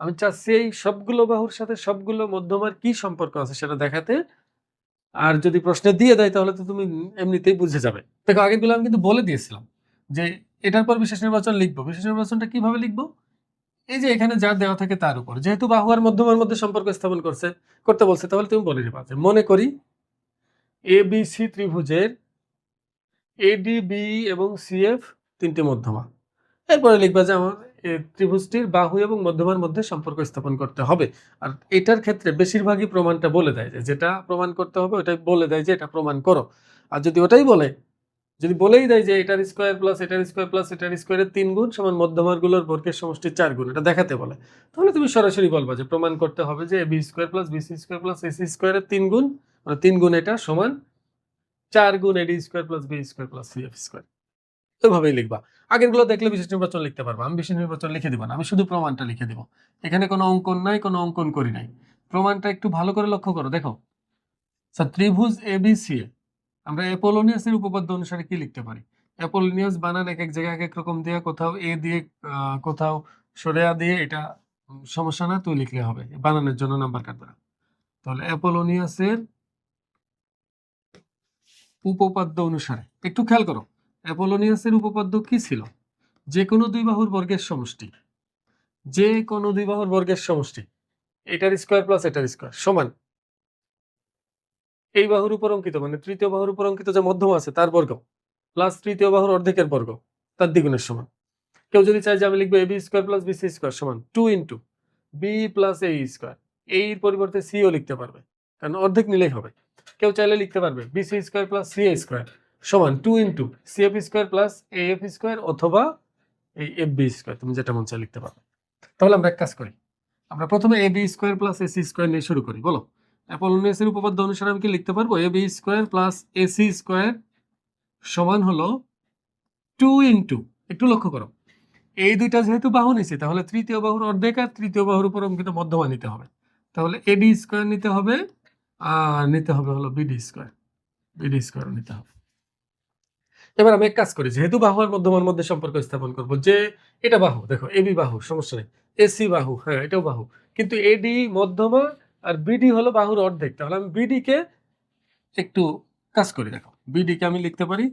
আমি চাচ্ছি এই সবগুলো বাহুর সাথে সবগুলো মধ্যমার কি সম্পর্ক আছে সেটা দেখাতে। আর যদি প্রশ্নে দিয়ে দেয় তাহলে তো তুমি এমনিতেই বুঝে যাবে। দেখো আগেরগুলো আমি কিন্তু বলে দিয়েছিলাম যে এটার পর বিশেষ নির্বাচন লিখবো। বিশেষ নির্বাচনটা কিভাবে লিখবো, এই যে এখানে যা দেওয়া থাকে তার উপর, যেহেতু বাহু আর মধ্যমার মধ্যে সম্পর্ক স্থাপন করতে বলছে, তাহলে তুমি বলে দিবা যে মনে করি এবিসি ত্রিভুজের এডি বি এবং সিএফ তিনটি মধ্যমা। এরপরে লিখবা যে আমার ত্রিভুজটির বাহু এবং মধ্যমার মধ্যে সম্পর্ক স্থাপন করতে হবে। আর এটার ক্ষেত্রে বেশিরভাগই প্রমাণটা বলে দেয়, যে যেটা প্রমাণ করতে হবে ওটাই বলে দেয় যে এটা প্রমাণ করো। আর যদি ওটাই বলে, যদি বলেই দেয় যে এটার স্কয়ার প্লাস এটার স্কয়ার প্লাস এটার স্কয়ারের 3 গুণ সমান মধ্যমারগুলোর বর্গের সমষ্টি 4 গুণ, এটা দেখাতে বলে, তাহলে তুমি সরাসরি বলবা যে প্রমাণ করতে হবে যে B square plus BC square plus AC স্কয়ারের 3 গুণ, মানে 3 গুণ এটা সমান 4 গুণ AD square plus B square plus CF square. এভাবেই লিখবা। আগেরগুলো দেখলে বিশেষ নির্বাচন লিখতে পারবা। আমি বিশেষ নির্বাচন লিখে দিব না, আমি শুধু প্রমাণটা লিখে দিব। এখানে কোনো অঙ্কন নাই, কোনো অঙ্কন করি নাই। প্রমাণটা একটু ভালো করে লক্ষ্য করো, দেখো স্যার ত্রিভুজ এবিসি আমরা অ্যাপোলোনিয়াসের উপপাদ্য অনুসারে কি লিখতে পারি। অ্যাপোলোনিয়াস বানান এক এক জায়গায় এক এক রকম দিয়ে, কোথাও এ দিয়ে কোথাও সরেয়া দিয়ে, এটা সমস্যা না, তুই লিখলে হবে, বানানের জন্য নাম্বার কাটবে না। তাহলে অ্যাপোলোনিয়াসের উপপাদ্য অনুসারে একটু খেয়াল করো, অ্যাপোলোনিয়াসের উপপাদ্য কি ছিল, যে কোনো দুই বাহুর বর্গের সমষ্টি, যে কোনো দুই বাহুর বর্গের সমষ্টি এটার স্কয়ার প্লাস এটার স্কয়ার সমান এই বাহুর উপর অঙ্কিত, মানে তৃতীয় বাহুর উপর অঙ্কিত যে মধ্যমা আছে তার বর্গ প্লাস তৃতীয় বাহুর অর্ধেকের বর্গ তার দ্বিগুণের সমান। কেউ যদি চায় যে আমি লিখবো AB square plus BC square সমান 2 into B plus A square, এর পরিবর্তে সিও লিখতে পারবে, কারণ অর্ধেক নিলেই হবে। কেউ চাইলে লিখতে পারবে BC square plus C square সমান 2 into CF square plus F square, অথবা এই এফ বি স্কয়ার, তুমি যেটা মন চায় লিখতে পারবে। তাহলে আমরা এক কাজ করি, আমরা প্রথমে A B square plus AC square নিয়ে শুরু করি। বলো অ্যাপোলোনিয়াসের উপপাদ্য অনুসারে আমি কি লিখতে পারবো, A B square plus AC square সমান হলো 2 ইন্টু, একটু লক্ষ্য করো এই দুইটা যেহেতু বাহু নিছি, তাহলে তৃতীয় বাহুর অর্ধেক আর তৃতীয় বাহুর উপর অঙ্কিত মধ্যমা নিতে হবে। তাহলে এডি স্কয়ার নিতে হবে, আর নিতে হবে হলো বিডি স্কয়ার, বিডি স্কয়ার নিতে হবে। এবার আমি এক কাজ করি, যেহেতু বাহু আর মধ্যমার মধ্যে সম্পর্ক স্থাপন করব, যে এটা বাহু, দেখো এবি বাহু সমস্যা নেই, এসি বাহু, হ্যাঁ এটাও বাহু, কিন্তু এডি মধ্যমা আর বিডি হলো বাহুর অর্ধেক। তাহলে আমি বিডি কে একটু কাজ করি, দেখো বিডি কে আমি লিখতে পারি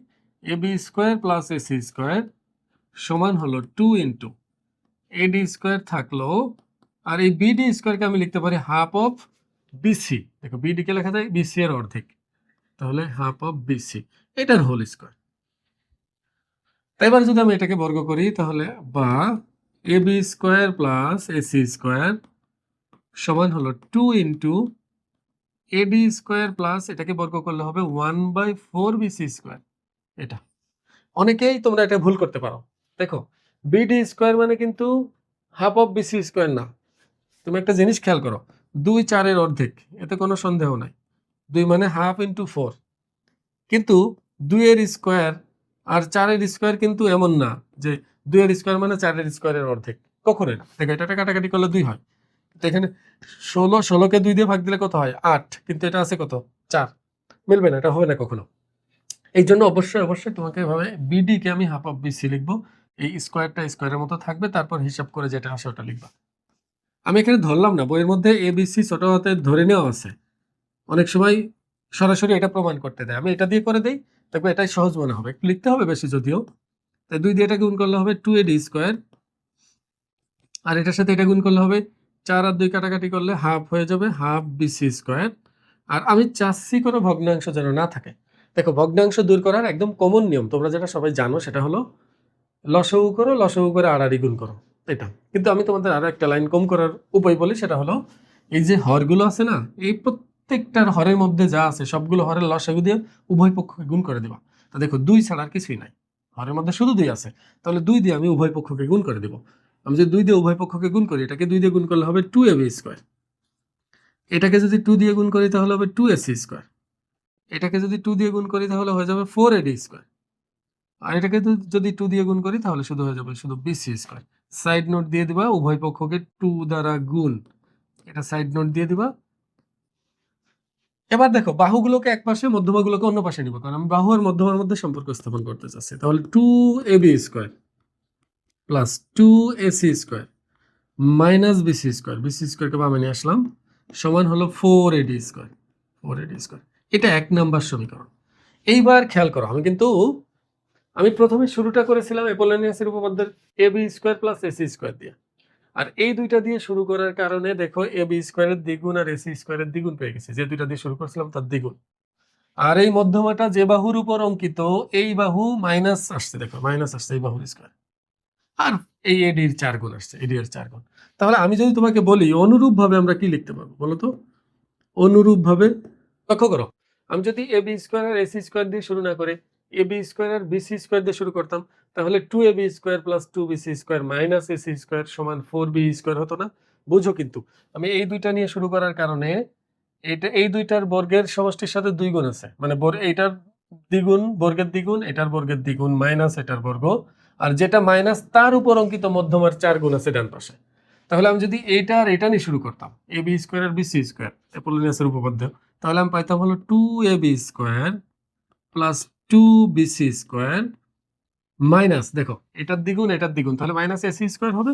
AB square plus AC square সমান হলো 2 ইন্টু এডি স্কয়ার থাকলো, আর এই বিডি স্কয়ারকে আমি লিখতে পারি হাফ অফ বিসি। দেখো বিডি কে লেখা যায় বিসি এর অর্ধেক, তাহলে হাফ অফ বিসি, এটার হোল স্কয়ার। তাই এবার যদি আমি এটাকে বর্গ করি, তাহলে বা A B square plus AC square সমান হলো 2 ইন্টু এডি স্কোয়ার প্লাস এটাকে বর্গ করলে হবে 1/4 বিসি স্কোয়ার। এটা অনেকেই তোমরা এটা ভুল করতে পারো। দেখো বিডি স্কোয়ার মানে কিন্তু হাফ অফ বিসি স্কোয়ার না। তুমি একটা জিনিস খেয়াল করো, 2 4-এর অর্ধেক, এতে কোনো সন্দেহ নাই। 2 মানে হাফ ইন্টু 4, কিন্তু 2-এর স্কোয়ার আর 4-এর স্কোয়ার কিন্তু এমন না যে 2-এর স্কোয়ার মানে 4-এর স্কোয়ারের অর্ধেক, কখনোই না। দেখো এটা কাটাকাটি করলে 2 হয়, তো এখানে 16কে 2 দিয়ে ভাগ দিলে কত হয় 8, কিন্তু এটা আছে কত 4, মিলবে না, এটা হবে না কখনো। এই জন্য অবশ্যই অবশ্যই তোমাকে এভাবে বিডি কে আমি হাফ অফ বিসি লিখবো, এই স্কোয়ারটা স্কোয়ারের মতো থাকবে, তারপর হিসাব করে যেটা আসে ওটা লিখবা। আমি এখানে ধরলাম না, বইয়ের মধ্যে এবিসি ছোট হাতে ধরে নেওয়া আছে, অনেক সময় সরাসরি এটা প্রমাণ করতে দেয়, আমি এটা দিয়ে করে দেই, দেখবো এটাই সহজ মনে হবে, একটু লিখতে হবে বেশি যদিও। তাই 2 দিয়ে এটা গুণ করলে হবে 2ad স্কোয়ার, আর এটার সাথে এটা গুণ করলে হবে 4 আর 2 কাটাকাটি করলে হাফ হয়ে যাবে, হাফ বিসি স্কোয়ার। আর আমি চাচ্ছি কোনো ভগ্নাংশ যেন না থাকে। দেখো ভগ্নাংশ দূর করার একদম কমন নিয়ম তোমরা যেটা সবাই জানো, সেটা হলো লসাগু করো, লসাগু করে আড়াআড়ি গুণ করো, এটা। কিন্তু আমি তোমাদের আরো একটা লাইন কম করার উপায় বলি, সেটা হলো এই যে হরগুলো আছে না, এই প্রত্যেকটার হরের মধ্যে যা আছে সবগুলো হরের লসাগু দিয়ে উভয় পক্ষকে গুণ করে দেবা। তা দেখো 2 ছাড়া আর কিছুই নাই, হরের মধ্যে শুধু 2 আছে, তাহলে 2 দিয়ে আমি উভয় পক্ষকে গুণ করে দেব। আমি যদি 2 দিয়ে উভয় পক্ষকে গুণ করি, এটাকে 2 দিয়ে গুণ করলে হবে 2ab স্কোয়ার, এটাকে যদি 2 দিয়ে গুণ করি তাহলে হবে 2ac স্কোয়ার, এটাকে যদি 2 দিয়ে গুণ করি তাহলে হয়ে যাবে 4ad স্কোয়ার, আর এটাকে যদি 2 দিয়ে গুণ করি তাহলে শুধু হয়ে যাবে শুধু বিসি স্কোয়ার। সাইড নোট দিয়ে দিবা, উভয় পক্ষকে 2 দ্বারা গুণ, এটা সাইড নোট দিয়ে দিবা। এবার দেখো বাহুগুলোকে এক পাশে, মধ্যমাগুলোকে অন্য পাশে নিব, কারণ আমি বাহু আর মধ্যমার মধ্যে সম্পর্ক স্থাপন করতে চাচ্ছি। তাহলে 2ab square plus 2ac square minus BC square, BC স্কোয়ারকে বামে নিয়ে আসলাম, সমান হলো 4ad স্কোয়ার, 4ad স্কোয়ার। এটা 1 নাম্বার সমীকরণ। এইবার খেয়াল করো, আমি প্রথমে শুরুটা করেছিলাম অ্যাপোলোনিয়াসের উপপাদ্যের ab square plus ac square দিয়ে, আর এই দুইটা দিয়ে শুরু করার কারণে দেখো ab স্কোয়ারের দ্বিগুণ আর ac স্কোয়ারের দ্বিগুণ পেয়ে গেছি, যে দুইটা দিয়ে শুরু করছিলাম তার দ্বিগুণ। আর এই মধ্যমাটা যে বাহুর উপর অঙ্কিত, এই বাহু মাইনাস আসছে, দেখো মাইনাস আসছে এই বাহুর স্কোয়ার, আর এই এডির 4 গুণ আসছে, এডি এর 4 গুণ। তাহলে আমি যদি তোমাকে বলি অনুরূপ ভাবে আমরা কি লিখতে পারবো বলো তো? অনুরূপ ভাবে লক্ষ্য করো, আমি যদি ab স্কোয়ার আর ac স্কোয়ার দিয়ে শুরু না করে ab স্কোয়ার আর bc স্কোয়ার দিয়ে শুরু করতাম, তাহলে 2ab square plus 2bc square minus ac square সমান 4b স্কোয়ার হতো না? বুঝো, কিন্তু আমি এই দুইটা নিয়ে শুরু করার কারণে এটা এই দুইটার বর্গের সমষ্টির সাথে 2 গুণ আছে, মানে এইটার দ্বিগুণ, বর্গের দ্বিগুণ, এটার বর্গের দ্বিগুণ মাইনাস এটার বর্গ, আর যেটা মাইনাস তার উপর অঙ্কিত মধ্যমার 4 গুণ আছে ডান পাশে। তাহলে আমি যদি এইটা আর এটা নিয়ে শুরু করতাম, ab স্কোয়ার আর bc স্কোয়ার অ্যাপোলোনিয়াসের উপপাদ্য, তাহলে আমি পাইতাম হলো 2ab square plus 2bc square minus, দেখো এটার দ্বিগুণ এটার দ্বিগুণ, তাহলে মাইনাস ac স্কোয়ার হবে,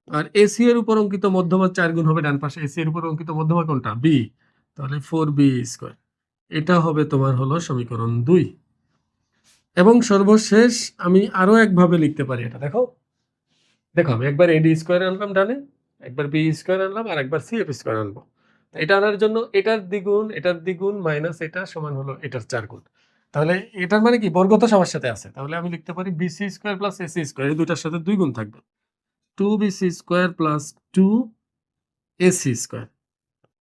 আর এসি এর উপর অঙ্কিত মধ্যমা 4 গুণ হবে ডান পাশে, এসি এর উপর অঙ্কিত মধ্যমা কোনটা বি, তাহলে 4b স্কোয়ার। এটা হবে তোমার হলো সমীকরণ 2। এবং সর্বশেষ আমি আরো একভাবে লিখতে পারি এটা, দেখো দেখো আমি একবার এডি স্কোয়ার আনলাম ডানে, একবার বি স্কোয়ার আনলাম, আর একবার সিএফ স্কোয়ার আনবো। এটা আনার জন্য এটার দ্বিগুণ মাইনাস এটা সমান হলো এটার 4 গুণ, তাহলে এটার মানে কি বর্গ তো সবার সাথে আছে, তাহলে আমি লিখতে পারি BC square plus AC square, এই দুটার সাথে 2 গুণ থাকবে, 2bc square plus 2ac square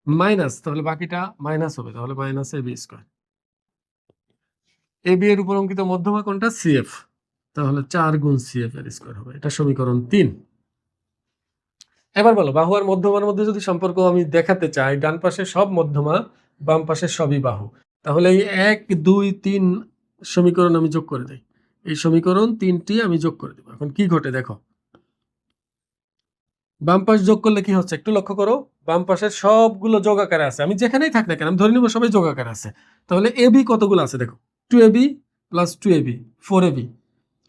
minus, তাহলে বাকিটা মাইনাস হবে, তাহলে মাইনাস ab স্কোয়ার, ab এর উপর অঙ্কিত মধ্যমা কোনটা সিএফ, তাহলে 4 গুণ সিএফ এর স্কোয়ার হবে, এটা সমীকরণ 3। এবার বলো বাহু আর মধ্যমার মধ্যে যদি সম্পর্ক আমি দেখাতে চাই, ডান পাশে সব মধ্যমা, বাম পাশে সবই বাহু, তাহলে এই 1 2 3 সমীকরণ আমি যোগ করে দেই, এই সমীকরণ 3টি আমি যোগ করে দেব। এখন কি ঘটে দেখো, বাম পাশ যোগ করলে কি হচ্ছে একটু লক্ষ্য করো, বাম পাশের সবগুলো যোগ আকারে আছে, আমি যেখানেই থাক না কেন আমি ধরে নিব সবাই যোগ আকারে আছে। তাহলে এবি কতগুলো আছে দেখো, 2ab plus 2ab 4ab,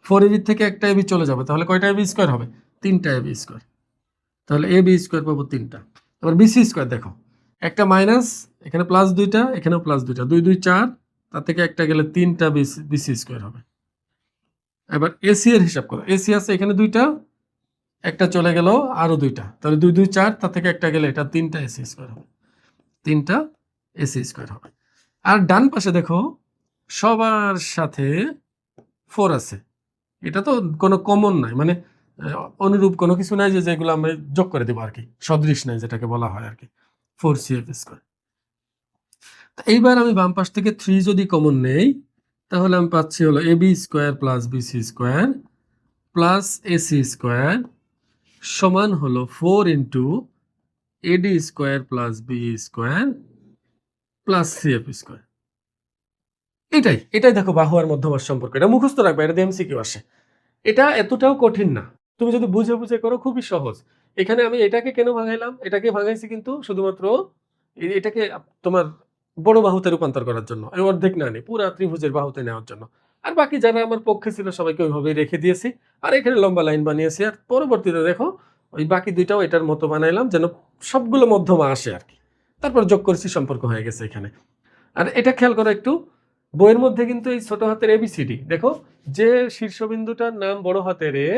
4ab থেকে একটা ab চলে যাবে, তাহলে কয়টা ab স্কোয়ার হবে? 3টা ab স্কোয়ার, তাহলে ab স্কোয়ার পাবো 3টা। এবার বিসি স্কোয়ার দেখো, একটা মাইনাস, এখানে প্লাস 2টা, এখানেও প্লাস 2টা, 2 2 4, তার থেকে একটা গেলে 3টা বিসি স্কোয়ার হবে। এবার এসি এর হিসাব করো, এসি আছে এখানে 2টা, একটা চলে গেল আরো 2টা, তাহলে 2 2 4, তার থেকে একটা গেলে এটা 3টা এসি স্কোয়ার হবে, 3টা এসি স্কোয়ার হবে। আর ডান পাশে দেখো সবার সাথে 4 আছে, এটা তো কোনো কমন নাই, মানে অনুরূপ কোনো কিছু নাই যে যেগুলো আমরা যোগ করে দেবো আর কি, সদৃশ নাই যেটাকে বলা হয় আর কি, 4cf স্কোয়ার। এইবার আমি বাম পাশ থেকে 3 যদি কমন নেই, তাহলে আমি পাচ্ছি হলো ab square plus BC square plus AC square সমান হলো 4 into ad square plus B square plus CF square. এটাই দেখো বাহু আর মধ্যমার সম্পর্ক, এটা মুখস্থ রাখবে, এটা এমসিকিউ আসে, এটা এতটাও কঠিন না, তুমি যদি বুঝে বুঝে করো খুবই সহজ। এখানে আমি এটাকে কেন ভাঙাইলাম, এটাকে ভাঙাইছি কিন্তু শুধুমাত্র এটাকে তোমার বড় বাহুতে রূপান্তর করার জন্য, এই অর্ধেক না নিয়ে পুরা ত্রিভুজের বাহুতে নেওয়ার জন্য। আর বাকি যারা আমার পক্ষে ছিল সবাইকে ওইভাবেই রেখে দিয়েছি, আর এখানে লম্বা লাইন বানিয়েছি। আর পরবর্তীতে দেখো ওই বাকি দুইটাও এটার মতো বানাইলাম যেন সবগুলো মধ্যমা আসে আর কি। তারপর যোগ করেছি, সম্পর্ক হয়ে গেছে এখানে। আর এটা খেয়াল করো একটু, বইয়ের মধ্যে কিন্তু এই ছোট হাতের এবিসিডি দেখো, যে শীর্ষবিন্দুটার নাম বড় হাতের এ,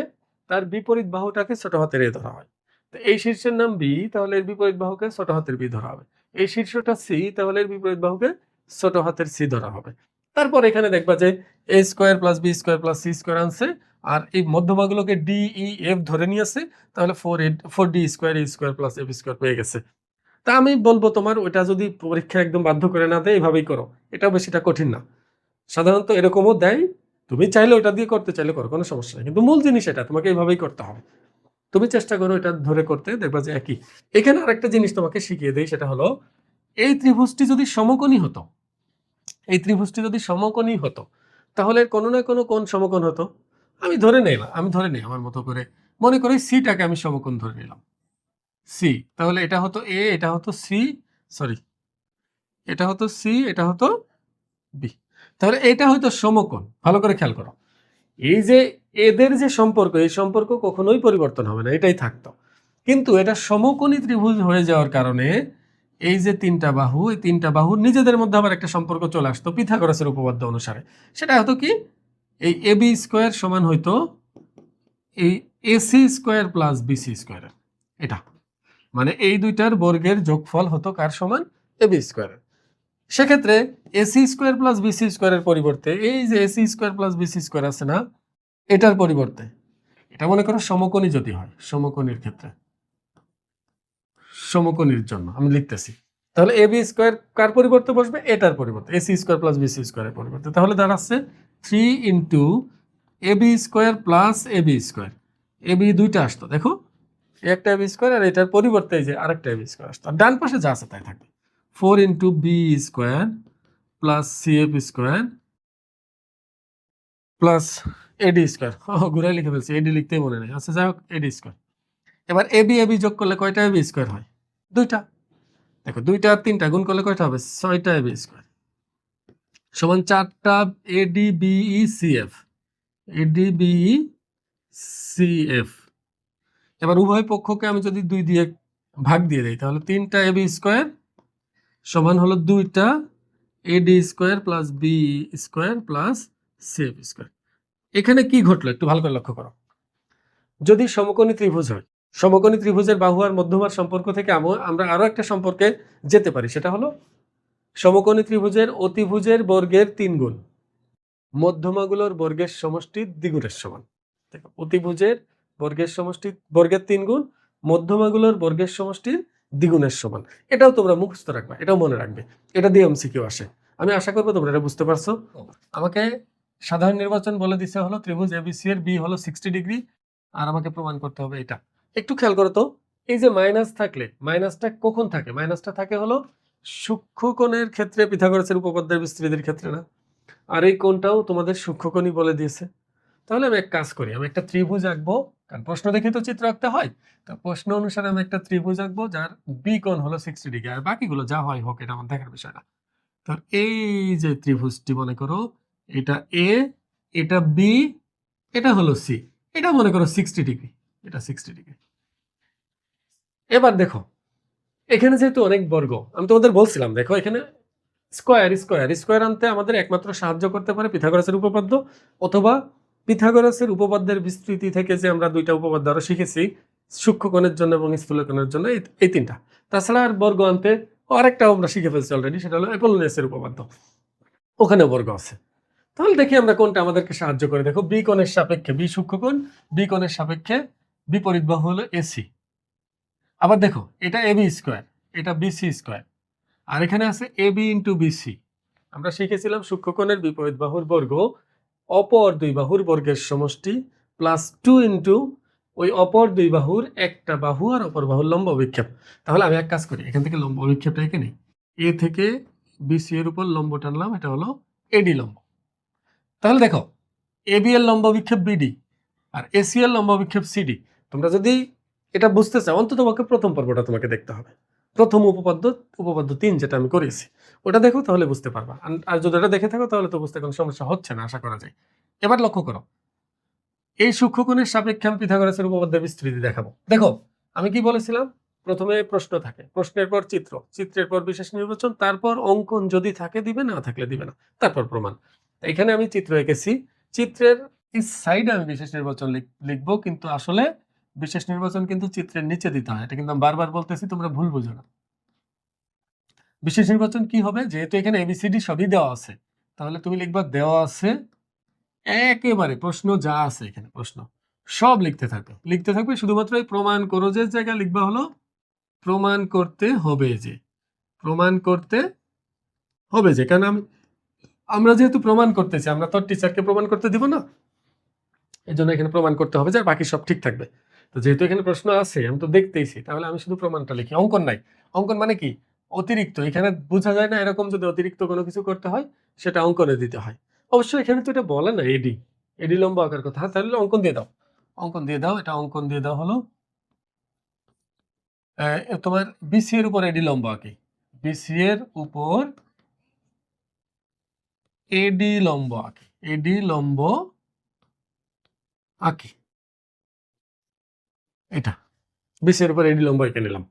তার বিপরীত বাহুটাকে ছোট হাতের এ ধরা হয়। তো এই শীর্ষের নাম বি, তাহলে এর বিপরীত বাহুকে ছোট হাতের বি ধরা হবে। এই শীর্ষটা সি, তাহলে এর বিপরীত বাহুকে ছোট হাতের সি ধরা হবে। তারপর এখানে দেখবা যে A square plus B square plus C square আনছে, আর এই মধ্যমাগুলোকে ডি ই এফ ধরে নিয়েছে, তাহলে ফোর ডি স্কোয়ার এ স্কোয়ার প্লাস এফ স্কোয়ার পেয়ে গেছে। তা আমি বলবো তোমার ওইটা যদি পরীক্ষা একদম বাধ্য করে না দেয়, এইভাবেই করো, এটাও বেশিটা কঠিন না। সাধারণত এরকমও দেয়, তুমি চাইলে ওটা দিয়ে করতে চাইলে করো, কোনো সমস্যা নেই, কিন্তু মূল জিনিস এটা তোমাকে এইভাবেই করতে হবে। তুমি চেষ্টা করো এটা ধরে করতে, দেখবা যে একই। এখানে আরেকটা জিনিস তোমাকে শিখিয়ে দেই, সেটা হলো এই ত্রিভুজটি যদি সমকোণী হতো, এই ত্রিভুজটি যদি সমকোণী হতো, তাহলে কোনো না কোনো কোণ সমকোণ হতো। আমি ধরে নেই আমার মতো করে, মনে করি সিটাকে আমি সমকোণ ধরে নিলাম, সি, তাহলে এটা হতো এ, এটা হতো সি, সরি এটা হতো সি, এটা হতো বি, তাহলে এটা হয়তো সমকোণ। ভালো করে খেয়াল করো, এই যে এদের যে সম্পর্ক, এই সম্পর্ক কখনোই পরিবর্তন হবে না, এটাই থাকতো। কিন্তু এটা সমকোণী ত্রিভুজ হয়ে যাওয়ার কারণে এই যে তিনটা বাহু, এই তিনটা বাহুর নিজেদের মধ্যে আবার একটা সম্পর্ক চলে আসতো পিথাগোরাসের উপপাদ্য অনুসারে। সেটা হতো কি, এই এ বি স্কোয়ার সমান হইতো এই AC square plus BC square. এটা মানে এই দুইটার বর্গের যোগফল হতো কার সমান, এ বি স্কোয়ার। সেক্ষেত্রে এসি স্কোয়ার প্লাস বিসি স্কোয়ারের পরিবর্তে এই যে AC square plus BC square আছে না, এটার পরিবর্তে এটা মনে করো সমকোণী যদি হয়, সমকোণীর ক্ষেত্রে, সমকোণীর জন্য আমি লিখতেছি, তাহলে এ বি স্কোয়ার কার পরিবর্তে বসবে, এটার পরিবর্তে, এসি স্কোয়ার প্লাস বিসি স্কোয়ারের পরিবর্তে। তাহলে দাঁড়াচ্ছে 3 into A B square plus A B square. A B দুইটা আসতো দেখো, একটা এ বি স্কোয়ার, আর এটার পরিবর্তে এই যে আরেকটা এ বি স্কোয়ার আসতো, আর ডান পাশে যা আছে তাই থাকবে। 4 into B square plus C F square plus AD square. ঘুরাই লিখে ফেলছি, এডি লিখতেই মনে নেই, আচ্ছা যাই হোক, এডি স্কোয়ার। এবার এবি এবি যোগ করলে কয়টা এবি স্কোয়ার হয়, দুইটা। দেখো দুইটা আর তিনটা গুণ করলে কয়টা হবে, 6টা এবি স্কোয়ার সমান 4টা AD BE CF, AD BE CF. এবার উভয় পক্ষকে আমি যদি 2 দিয়ে ভাগ দিয়ে দিই, তাহলে 3টা এবি স্কোয়ার সমান হলো 2টা AD square plus B square plus CF square. এখানে কি ঘটলো একটু ভালো করে লক্ষ্য করো, যদি সমকোণী ত্রিভুজ হয়, সমকোণী ত্রিভুজের বাহু আর মধ্যমার সম্পর্ক থেকে আমরা আরো একটা সম্পর্কে যেতে পারি, সেটা হলো সমকোণী ত্রিভুজের অতিভুজের বর্গের 3 গুণ মধ্যমাগুলোর বর্গের সমষ্টির দ্বিগুণের সমান। দেখো অতিভুজের বর্গের সমষ্টি বর্গের 3 গুণ মধ্যমাগুলোর বর্গের সমষ্টির দ্বিগুণের সমান। এটাও তোমরা মুখস্থ রাখবা, এটাও মনে রাখবে, এটা দিয়ে এমসিকিউ আসে। আমি আশা করবো তোমরা এটা বুঝতে পারছো। আমাকে সাধারণ নির্বাচন বলে দিতে হলো ত্রিভুজ এবিসি এর বি হলো 60 ডিগ্রি, আর আমাকে প্রমাণ করতে হবে এটা। একটু খেয়াল করো তো, এই যে মাইনাস থাকলে, মাইনাসটা কখন থাকে, মাইনাসটা থাকে হলো সূক্ষ্মকোণের ক্ষেত্রে, পিথাগোরাসের উপপাদ্যের বিস্তৃতির ক্ষেত্রে না। আর এই কোণটাও তোমাদের সূক্ষ্মকোণই বলে দিয়েছে। তাহলে আমি এক কাজ করি, আমি একটা ত্রিভুজ আঁকবো, কারণ প্রশ্ন দেখে তো চিত্র আঁকতে হয়। তো প্রশ্ন অনুসারে আমি একটা ত্রিভুজ আঁকবো যার বি কোণ হলো 60 ডিগ্রি, আর বাকিগুলো যা হয় হোক, এটা আমার দেখার বিষয় না। তো এই যে ত্রিভুজটি মনে করো, এটা এ, এটা বি, এটা হলো সি, এটা মনে করো 60 ডিগ্রি, এটা 60 ডিগ্রি। এবার দেখো এখানে যেহেতু অনেক বর্গ, আমি তোমাদের বলছিলাম দেখো এখানে স্কোয়ার স্কোয়ার স্কোয়ার আনতে আমাদের একমাত্র সাহায্য করতে পারে পিথাগোরাসের উপপাদ্য, অথবা পিথাগোরাসের উপপাদ্যের বিস্তৃতি থেকে যে আমরা 2টা উপপাদ্য আরো শিখেছি, সূক্ষ্মকোণের জন্য এবং স্থূলকোণের জন্য, এই 3টা। তাছাড়া আর বর্গ আনতে আরেকটাও আমরা শিখে ফেলছি অলরেডি, সেটা হলো অ্যাপোলোনিয়াসের উপপাদ্য, ওখানে বর্গ আছে। তাহলে দেখি আমরা কোনটা আমাদেরকে সাহায্য করে। দেখো বি কোণের সাপেক্ষে, বি সূক্ষ্মকোণ, বি কোণের সাপেক্ষে বিপরীত বাহু হলো এসি। আবার দেখো এটা এবি স্কোয়ার, এটা বিসি স্কোয়ার, আর এখানে আছে এবি ইন্টু বিসি। আমরা শিখেছিলাম সূক্ষ্মকোণের বিপরীত বাহুর বর্গ অপর 2 বাহুর বর্গের সমষ্টি প্লাস 2 ইন্টু ওই অপর 2 বাহুর একটা বাহু আর অপর বাহুর লম্ব অভিক্ষেপ। তাহলে আমি এক কাজ করি, এখান থেকে লম্ব অভিক্ষেপটা এখানে এ থেকে বিসি এর উপর লম্ব টানলাম, এটা হলো এডি লম্ব। তাহলে দেখো এবি এর লম্ব অভিক্ষেপ বিডি আর এসি এর লম্ব অভিক্ষেপ সিডি। তোমরা যদি এটা বুঝতে চাও অন্তত পক্ষে প্রথম পর্বটা তোমাকে দেখতে হবে। প্রথম উপপাদ্য 3 যেটা আমি করেছি ওটা দেখো, তাহলে বুঝতে পারবা। আর যদি ওটা দেখে থাকো তাহলে তো বুঝতে কোনো সমস্যা হচ্ছে না আশা করা যায়। এবার লক্ষ্য করো, এই সূক্ষ্মকোণের সাপেক্ষে আমি পিথাগোরাসের উপপাদ্যের বিস্তৃতি দেখাবো। দেখো আমি কি বলেছিলাম, প্রথমে প্রশ্ন থাকে, প্রশ্নের পর চিত্র, চিত্রের পর বিশেষ নির্বাচন, তারপর অঙ্কন যদি থাকে দিবে, না থাকলে দিবে না, তারপর প্রমাণ। এখানে আমি চিত্র এঁকেছি, চিত্রের এই সাইডে আমি বিশেষ নির্বাচন লিখবো, কিন্তু আসলে বিশেষ নির্বাচন কিন্তু চিত্রের নিচে দিতে হয়। এটা কিন্তু আমি বারবার বলতেছি, তোমরা ভুল বুঝো না। বিশেষ নির্বাচন কি হবে, যেহেতু এখানে এবিসিডি সবই দেওয়া আছে, তাহলে তুমি লিখবা দেওয়া আছে, একেবারে প্রশ্ন যা আছে এখানে প্রশ্ন সব লিখতে থাকবে শুধুমাত্র এই প্রমাণ করো যে জায়গা লিখবা হলো প্রমাণ করতে হবে যে, প্রমাণ করতে হবে যে, কারণ আমরা যেহেতু প্রমাণ করতেছি, আমরা তো টিচারকে প্রমাণ করতে দিব না, এই জন্য এখানে প্রমাণ করতে হবে যে, বাকি সব ঠিক থাকবে। তো যেহেতু এখানে প্রশ্ন আছে, আমি তো দেখতেইছি, তাহলে আমি শুধু প্রমাণটা লিখি, অঙ্কন নাই। অঙ্কন মানে কি, অতিরিক্ত, এখানে বোঝা যায় না এরকম যদি অতিরিক্ত কোনো কিছু করতে হয় সেটা অঙ্কনে দিতে হয়। অবশ্যই এখানে তো এটা বলে না এডি লম্ব আঁকার কথা, তাহলে অঙ্কন দিয়ে দাও, অঙ্কন দিয়ে দাও, এটা অঙ্কন দিয়ে দাও হলো তোমার বিসি এর উপর এডি লম্ব আঁকি, বিসি এর উপর এডি লম্ব আঁকি, এডি লম্ব আঁকি, এটা বিসি এর উপর এডি লম্ব এঁকে নিলাম।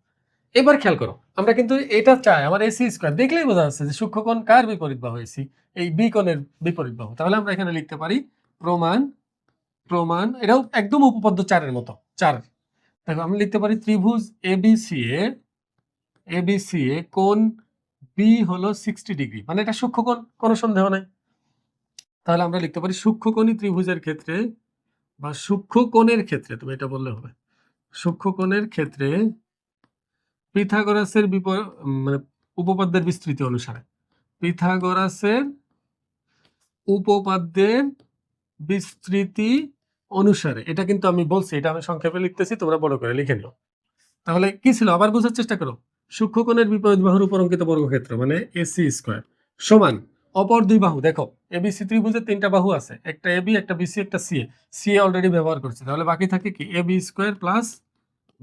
এবার খেয়াল করো, আমরা কিন্তু এটা চাই, আমার এসি স্কয়ার দেখলেই বোঝা যাচ্ছে যে সূক্ষ্মকোণ কার বিপরীত বাহু এসি, এই বি কোণের বিপরীত বাহু। তাহলে আমরা এখানে লিখতে পারি প্রমাণ, প্রমাণ, এটাও একদম উপপাদ্য 4 এর মতো 4। দেখো আমি লিখতে পারি ত্রিভুজ এবিসি এ কোণ বি হলো 60 ডিগ্রি, মানে এটা সূক্ষ্মকোণ, কোনো সন্দেহ নাই। তাহলে আমরা লিখতে পারি সূক্ষ্মকোণী ত্রিভুজের ক্ষেত্রে বা সূক্ষ্মকোণের ক্ষেত্রে, তুমি এটা বললে হবে, সূক্ষ্মকোণের ক্ষেত্রে পিথাগোরাসের মানে উপপাদ্যের বিস্তৃতি অনুসারে, পিথাগোরাসের উপপাদ্যের বিস্তৃতি অনুসারে, এটা কিন্তু আমি বলছি, এটা আমি সংক্ষেপে লিখতেছি, তোমরা বড় করে লিখে নিও। তাহলে কি ছিল, আবার বোঝার চেষ্টা করো, সূক্ষ্মকোণের বিপরীত বাহুর উপর অঙ্কিত বর্গক্ষেত্র মানে এসি স্কয়ার সমান অপর দুই বাহু। দেখো এবিসি ত্রিভুজের 3টা বাহু আছে, একটা এবি, একটা বিসি, একটা সিএ। সিএ অলরেডি ব্যবহার করছি, তাহলে বাকি থাকে কি AB square plus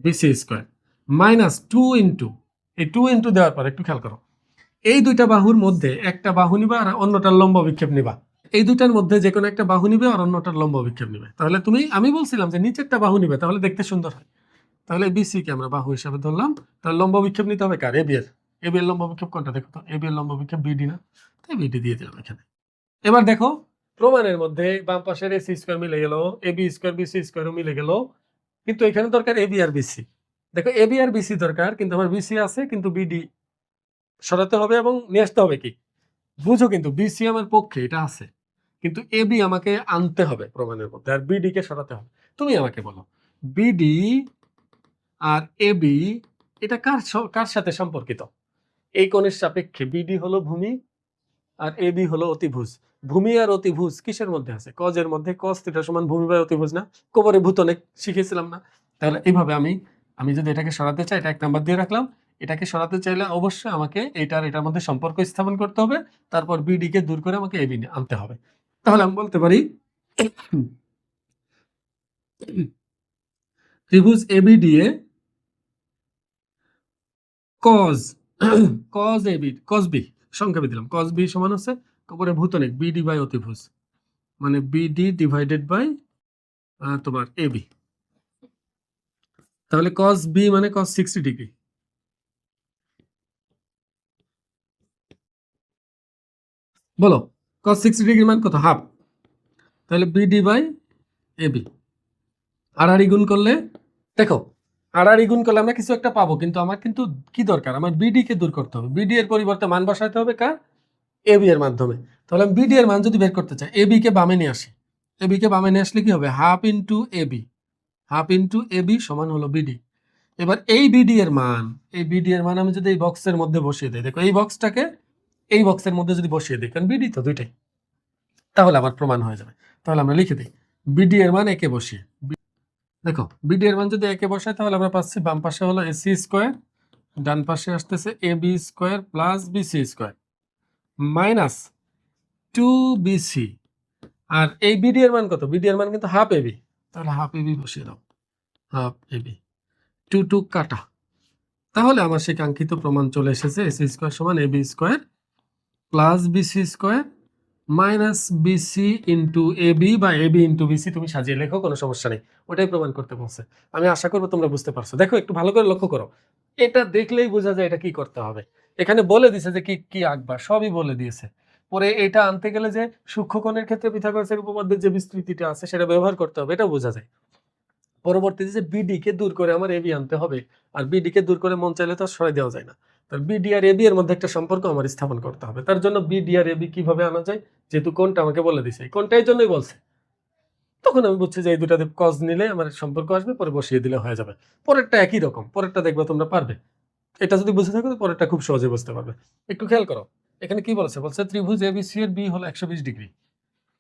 BC square minus 2 into, এই 2 ইন্টু দেওয়ার পর একটু খেয়াল করো, এই দুইটা বাহুর মধ্যে একটা বাহু নিবা আর অন্যটার লম্ব বিক্ষেপ নিবা, এই দুইটার মধ্যে যে কোনো একটা বাহু নিবে আর অন্যটার লম্ব বিক্ষেপ নিবে। তাহলে আমি বলছিলাম যে নিচেরটা বাহু নিবে, তাহলে দেখতে সুন্দর হয়। তাহলে বিসি কে আমরা বাহু হিসাবে ধরলাম, তাহলে লম্ব বিক্ষেপ নিতে হবে কার, এবি এর লম্ব বিক্ষেপ কোনটা দেখো তো, এবি এর লম্ব বিক্ষেপ বিডি না, তাই বিডি দিয়ে দিলাম এখানে। এবার দেখো প্রমাণের মধ্যে বাম পাশের এসি স্কয়ার মিলে গেল, এবি স্কয়ার বিসি স্কয়ারও মিলে গেল, কিন্তু এখানে দরকার এবি আর বিসি। দেখো এবি আর বিসি দরকার, কিন্তু আমার বিসি আছে, কিন্তু বিডি সরাতে হবে এবং নিয়ে আসতে হবে কি, বুঝো, কিন্তু বিসি আমার পক্ষে এটা আছে, কিন্তু এবি আমাকে আনতে হবে প্রমাণের মধ্যে, আর বিডি কে সরাতে হবে। তুমি আমাকে বলো বিডি আর এবি এটা কার সাথে সম্পর্কিত? এই কোণের সাপেক্ষে বিডি হলো ভূমি আর এবি হলো অতিভুজ। ভূমি আর অতিভুজ কিসের মধ্যে আছে, কজের মধ্যে, কজ থিটা সমান ভূমি বাই অতিভুজ না, কোবরে ভূত অনেক শিখেছিলাম না। তাহলে এইভাবে আমি যদি এটাকে সরাতে চাই, এটা 1 নাম্বার দিয়ে রাখলাম। এটাকে সরাতে চাইলে অবশ্যই আমাকে এটার মধ্যে সম্পর্ক স্থাপন করতে হবে, তারপর বিডি কে দূর করে আমাকে এবি আনতে হবে। তাহলে আমি বলতে পারি ত্রিভুজ এবিডি এ cos cos AB cos B সংক্ষেপে দিলাম, কজ বি সমান হচ্ছে উপরে ভূতনিক বিডি বাই অতিভুজ, মানে বিডি ডিভাইডেড বাই তোমার এবি। তাহলে কজ বি মানে কজ 60 ডিগ্রি, বলো কজ 60 ডিগ্রি মান কত, হাফ। তাহলে বিডি বাই এবি আড়াআড়ি গুণ করলে, দেখো আড়াআড়ি গুণ করলে আমরা কিছু একটা পাবো, কিন্তু আমার কিন্তু কি দরকার, আমার বিডি কে দূর করতে হবে, বিডি এর পরিবর্তে মান বসাতে হবে কার, এবি এর মাধ্যমে। তাহলে আমি বিডি এর মান যদি বের করতে চাই, এবি কে বামে নিয়ে আসি, এবি কে বামে নিয়ে আসলে কি হবে, হাফ ইন্টু এবি সমান হলো বিডি। এবার এই বিডি এর মান, আমি যদি এই বক্সের মধ্যে বসিয়ে দিই, দেখো এই বক্সটাকে এই বক্সের মধ্যে যদি বসিয়ে দিই, কারণ বিডি তো দুইটাই, তাহলে আমার প্রমাণ হয়ে যাবে। তাহলে আমরা লিখে দিই বিডি এর মান একে বসিয়ে, দেখো বিডি এর মান যদি একে বসাই, তাহলে আমরা পাচ্ছি বাম পাশে হলো এসি স্কয়ার, ডান পাশে আসতেছে AB square plus BC square minus 2বিসি। আর এই বিডি এর মান কত, বিডি এর মান কিন্তু হাফ এবি, তাহলে হাফ এবি বসিয়ে দাও, হাফ এবি টু টু কাটা, তাহলে আমার সেই কাঙ্ক্ষিত প্রমাণ চলে এসেছে এসি স্কোয়ার সমান AB square plus BC square minus BC into AB বা এবি ইন্টু বিসি, তুমি সাজিয়ে লেখো, কোনো সমস্যা নেই, ওটাই প্রমাণ করতে বলছে। আমি আশা করবো তোমরা বুঝতে পারছো। দেখো একটু ভালো করে লক্ষ্য করো, এটা দেখলেই বোঝা যায় এটা কি করতে হবে। এখানে বলে দিয়েছে যে কি কি আঁকবা, সবই বলে দিয়েছে। পরে এটা আনতে গেলে যে সূক্ষ্মকোণের ক্ষেত্রে পিথাগোরাসের উপপাদ্যের যে বিস্তৃতিটা আছে সেটা ব্যবহার করতে হবে, এটা বোঝা যায়। পরবর্তীতে যে বিডি কে দূর করে আমার এবি আনতে হবে, আর বিডি কে দূর করে মন চাইলে তো সরাই দেওয়া যায় না। তার বিডি আর এবি এর মধ্যে একটা সম্পর্ক আমার স্থাপন করতে হবে। তার জন্য বিডি আর এবি কিভাবে আনা যায়, যেহেতু কোনটা আমাকে বলে দিছে, কোনটা এই জন্যই বলছে, তখন আমি বুঝছি যে এই দুটাতে কজ নিলে আমার সম্পর্ক আসবে, পরে বসিয়ে দিলে হয়ে যাবে। পরেরটা একই রকম, পরেরটা দেখবে তোমরা পারবে। এটা যদি বুঝে থাকো পরেরটা খুব সহজে বুঝতে পারবে। একটু খেয়াল করো, এখানে কি বলছে, বলছে ত্রিভুজ এবিসি এর বি হলো 120 ডিগ্রি,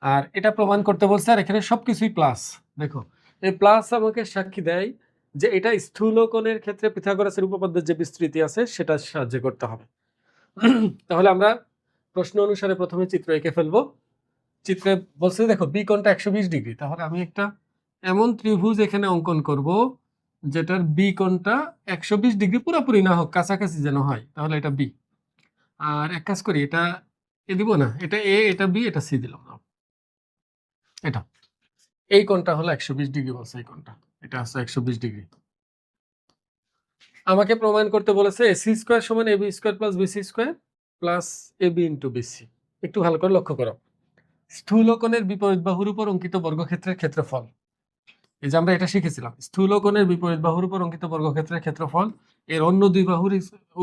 আর এটা প্রমাণ করতে বলছে, আর এখানে সবকিছুই প্লাস। দেখো এই প্লাস আমাকে সাক্ষী দেয় যে এটা স্থূলকোণের ক্ষেত্রে পিথাগোরাসের উপপাদ্যের যে বিস্তৃতি আছে সেটা সাহায্য করতে হবে। তাহলে আমরা প্রশ্ন অনুসারে প্রথমে চিত্র এঁকে ফেলবো। চিত্রে বলছে দেখো বি কোণটা 120 ডিগ্রি, তাহলে আমি একটা এমন ত্রিভুজ এখানে অঙ্কন করব যেটার বি কোণটা 120 ডিগ্রি, পুরোপুরি না হোক, কাছাকাছি যেন হয়, তাহলে এটা বি। আর এক কাজ করি, এটা এ দিব না, এটা এ, এটা বি, এটা সি দিলাম না, এটা এই কোণটা হলো 120 ডিগ্রি বলছে, এই কোণটা এটা আছে 120 ডিগ্রি। আমাকে প্রমাণ করতে বলেছে এসি স্কোয়ার সমান AB square plus BC square plus AB into BC. একটু ভালো করে লক্ষ্য করো, স্থূলকোণের বিপরীত বাহুর উপর অঙ্কিত বর্গক্ষেত্রের ক্ষেত্রফল, এই যে আমরা এটা শিখেছিলাম, স্থূলকোণের বিপরীত বাহুর উপর অঙ্কিত বর্গক্ষেত্রের ক্ষেত্রফল এর অন্য দুই বাহুর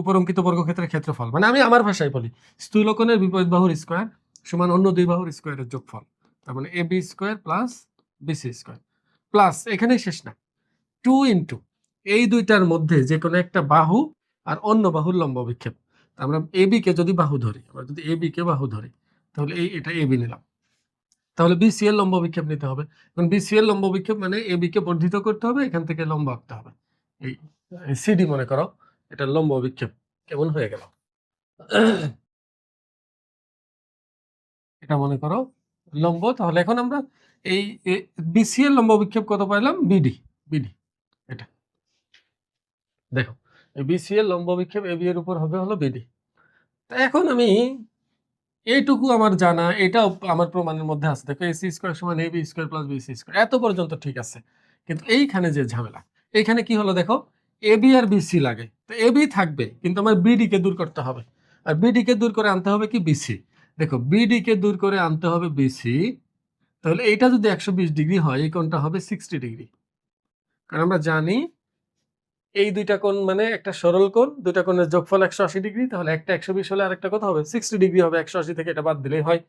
উপর অঙ্কিত বর্গক্ষেত্রের ক্ষেত্রফল, মানে আমি আমার ভাষায় বলি, স্থূলকোণের বিপরীত বাহুর স্কোয়ার সমান অন্য দুই বাহুর স্কোয়ারের যোগফল, তার মানে AB square plus BC square plus, এখানেই শেষ না, 2 ইন্টু এই দুইটার মধ্যে যে কোনো একটা বাহু আর অন্য বাহুর লম্ব বিক্ষেপ। আমরা এবি কে যদি বাহু ধরি, আমরা যদি এবি কে বাহু ধরি, তাহলে এটা এবি নিলাম, তাহলে বিসি এর লম্ব বিক্ষেপ নিতে হবে। কারণ বিসি এর লম্ব বিক্ষেপ মানে এবি কে বর্ধিত করতে হবে, এখান থেকে লম্ব আঁকতে হবে। এই সিডি মনে করো এটা লম্ব বিক্ষেপ, কেমন হয়ে গেল, এটা মনে করো লম্ব। তাহলে এখন আমরা এই বিসি এর লম্ব বিক্ষেপ কত পাইলাম, বিডি, বিডি এটা দেখো, এই বিসি এর লম্ব বিক্ষেপ এবি এর উপর হবে হলো বিডি। তা এখন আমি এইটুকু আমার জানা, এটাও আমার প্রমাণের মধ্যে আছে, দেখো এসি স্কোয়ার সমান AB square plus BC square, এত পর্যন্ত ঠিক আছে। কিন্তু এইখানে যে ঝামেলা, এইখানে কি হলো দেখো, এবি আর বিসি লাগে, তো এবি থাকবে কিন্তু আমার বিডি কে দূর করতে হবে, আর বিডি কে দূর করে আনতে হবে কি বিসি। দেখো বিডি কে দূর করে আনতে হবে বিসি, তাহলে এইটা যদি 120 ডিগ্রি হয়, এই কোণটা হবে 60 ডিগ্রি। কারণ আমরা জানি এই দুইটা কোণ মানে একটা সরল কোণ, দুইটা কোণের যোগফল 180 ডিগ্রি, তাহলে একটা 120 হলে আরেকটা কত হবে, 60 ডিগ্রি হবে, 180 থেকে এটা বাদ দিলেই হয়।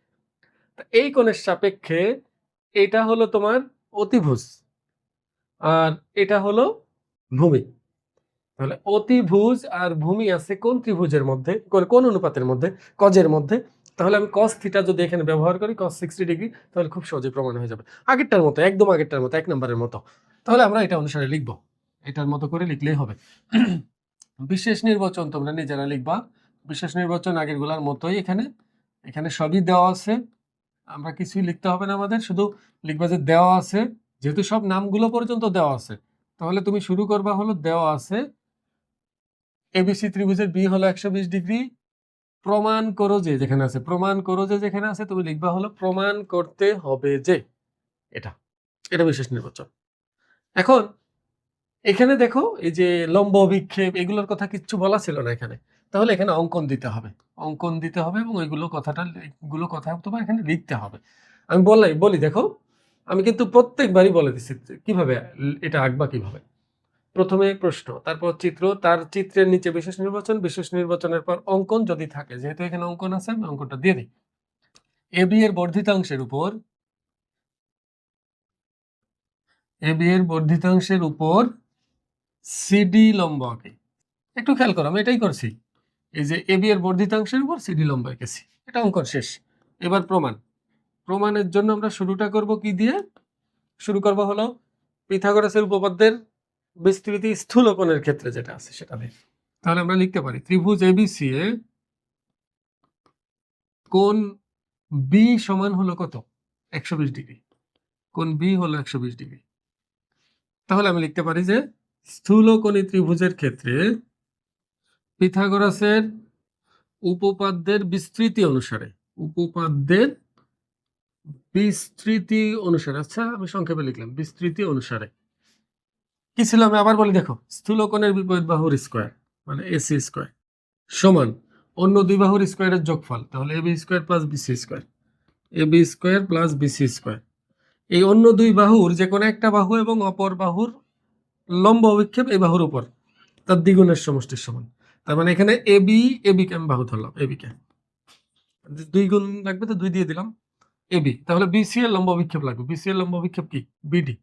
এই কোণের সাপেক্ষে এটা হলো তোমার অতিভুজ, আর এটা হলো ভূমি। তাহলে অতিভুজ আর ভূমি আছে কোন ত্রিভুজের মধ্যে, কোন অনুপাতের মধ্যে, কজের মধ্যে। তাহলে আমি cos থিটা যদি এখানে ব্যবহার করি cos 60 ডিগ্রি, তাহলে খুব সহজে প্রমাণ হয়ে যাবে, আগেরটার মতো, একদম আগেরটার মতো, 1 নম্বরের মতো। তাহলে আমরা এটা অনুসারে লিখবো, এটার মতো করে লিখলেই হবে। বিশেষ নির্বাচন তোমরা নিজেরা লিখবা, বিশেষ নির্বাচন আগের গুলার মতোই, এখানে এখানে সবই দেওয়া আছে, আমরা কিছুই লিখতে হবে না, আমাদের শুধু লিখবা যে দেওয়া আছে, যেহেতু সব নামগুলো পর্যন্ত দেওয়া আছে, তাহলে তুমি শুরু করবা হলো দেওয়া আছে এবিসি ত্রিভুজের বি হলো 120 ডিগ্রি, প্রমাণ করো যে, যেখানে আছে প্রমাণ করো যে, যেখানে আছে তুমি লিখবা হলো প্রমাণ করতে হবে যে, এটা এটা বিশেষ নির্বাচন। এখন এখানে দেখো এই যে লম্ব বিক্ষেপ এগুলোর কথা কিচ্ছু বলা ছিল না এখানে, তাহলে এখানে অঙ্কন দিতে হবে, অঙ্কন দিতে হবে, এবং ওইগুলো এগুলো কথা তোমার এখানে লিখতে হবে। আমি বলি দেখো, আমি কিন্তু প্রত্যেকবারই বলে দিচ্ছি কিভাবে এটা আঁকবা কিভাবে। প্রথমে প্রশ্ন, তারপর চিত্র, তার চিত্রের নিচে বিশেষ নির্বাচন, বিশেষ নির্বাচনের পর অঙ্কন যদি থাকে, যেহেতু এখানে অঙ্কন আছে আমি অঙ্কনটা দিয়ে দিই। এবি এর বর্ধিতাংশের উপর, এবি এর বর্ধিতাংশের উপর সিডি লম্ব আঁকে। একটু খেয়াল করো, আমি এটাই করছি, এই যে এবি এর বর্ধিতাংশের উপর সিডি লম্ব এঁকেছি, এটা অঙ্কন শেষ। এবার প্রমাণ, প্রমাণের জন্য আমরা শুরুটা করব কি দিয়ে, শুরু করব হলো পিথাগোরাসের উপপাদ্যের বিস্তৃতি স্থূলকোণের ক্ষেত্রে যেটা আছে সেটা দিয়ে। তাহলে আমরা লিখতে পারি ত্রিভুজ এবিসি এ কোণ বি সমান হলো কত, 120 ডিগ্রি, কোণ বি হলো 120 ডিগ্রি। তাহলে আমি লিখতে পারি যে স্থূলকোণী ত্রিভুজের ক্ষেত্রে পিথাগোরাসের উপপাদ্যের বিস্তৃতি অনুসারে, আচ্ছা আমি সংক্ষেপে লিখলাম বিস্তৃতি অনুসারে কি ছিল, আমি আবার বলি দেখো, স্থূলকোণের বিপরীত বাহুর স্কয়ার মানে এসি স্কয়ার সমান অন্য দুই বাহুর স্কয়ারের যোগফল, তাহলে AB square plus BC square, AB square plus BC square. এই অন্য দুই বাহুর যে কোনো একটা বাহু এবং অপর বাহুর লম্ব অভিক্ষেপ এই বাহুর উপর তার দ্বিগুণের সমষ্টির সমান। তার মানে এখানে এবি কে আমি বাহু ধরলাম, এবি কে দুই গুণ লাগবে তো দুই দিয়ে দিলাম এবি, তাহলে বিসি এর লম্ব অভিক্ষেপ লাগবে। বিসি এর লম্ব অভিক্ষেপ কি? বিডি।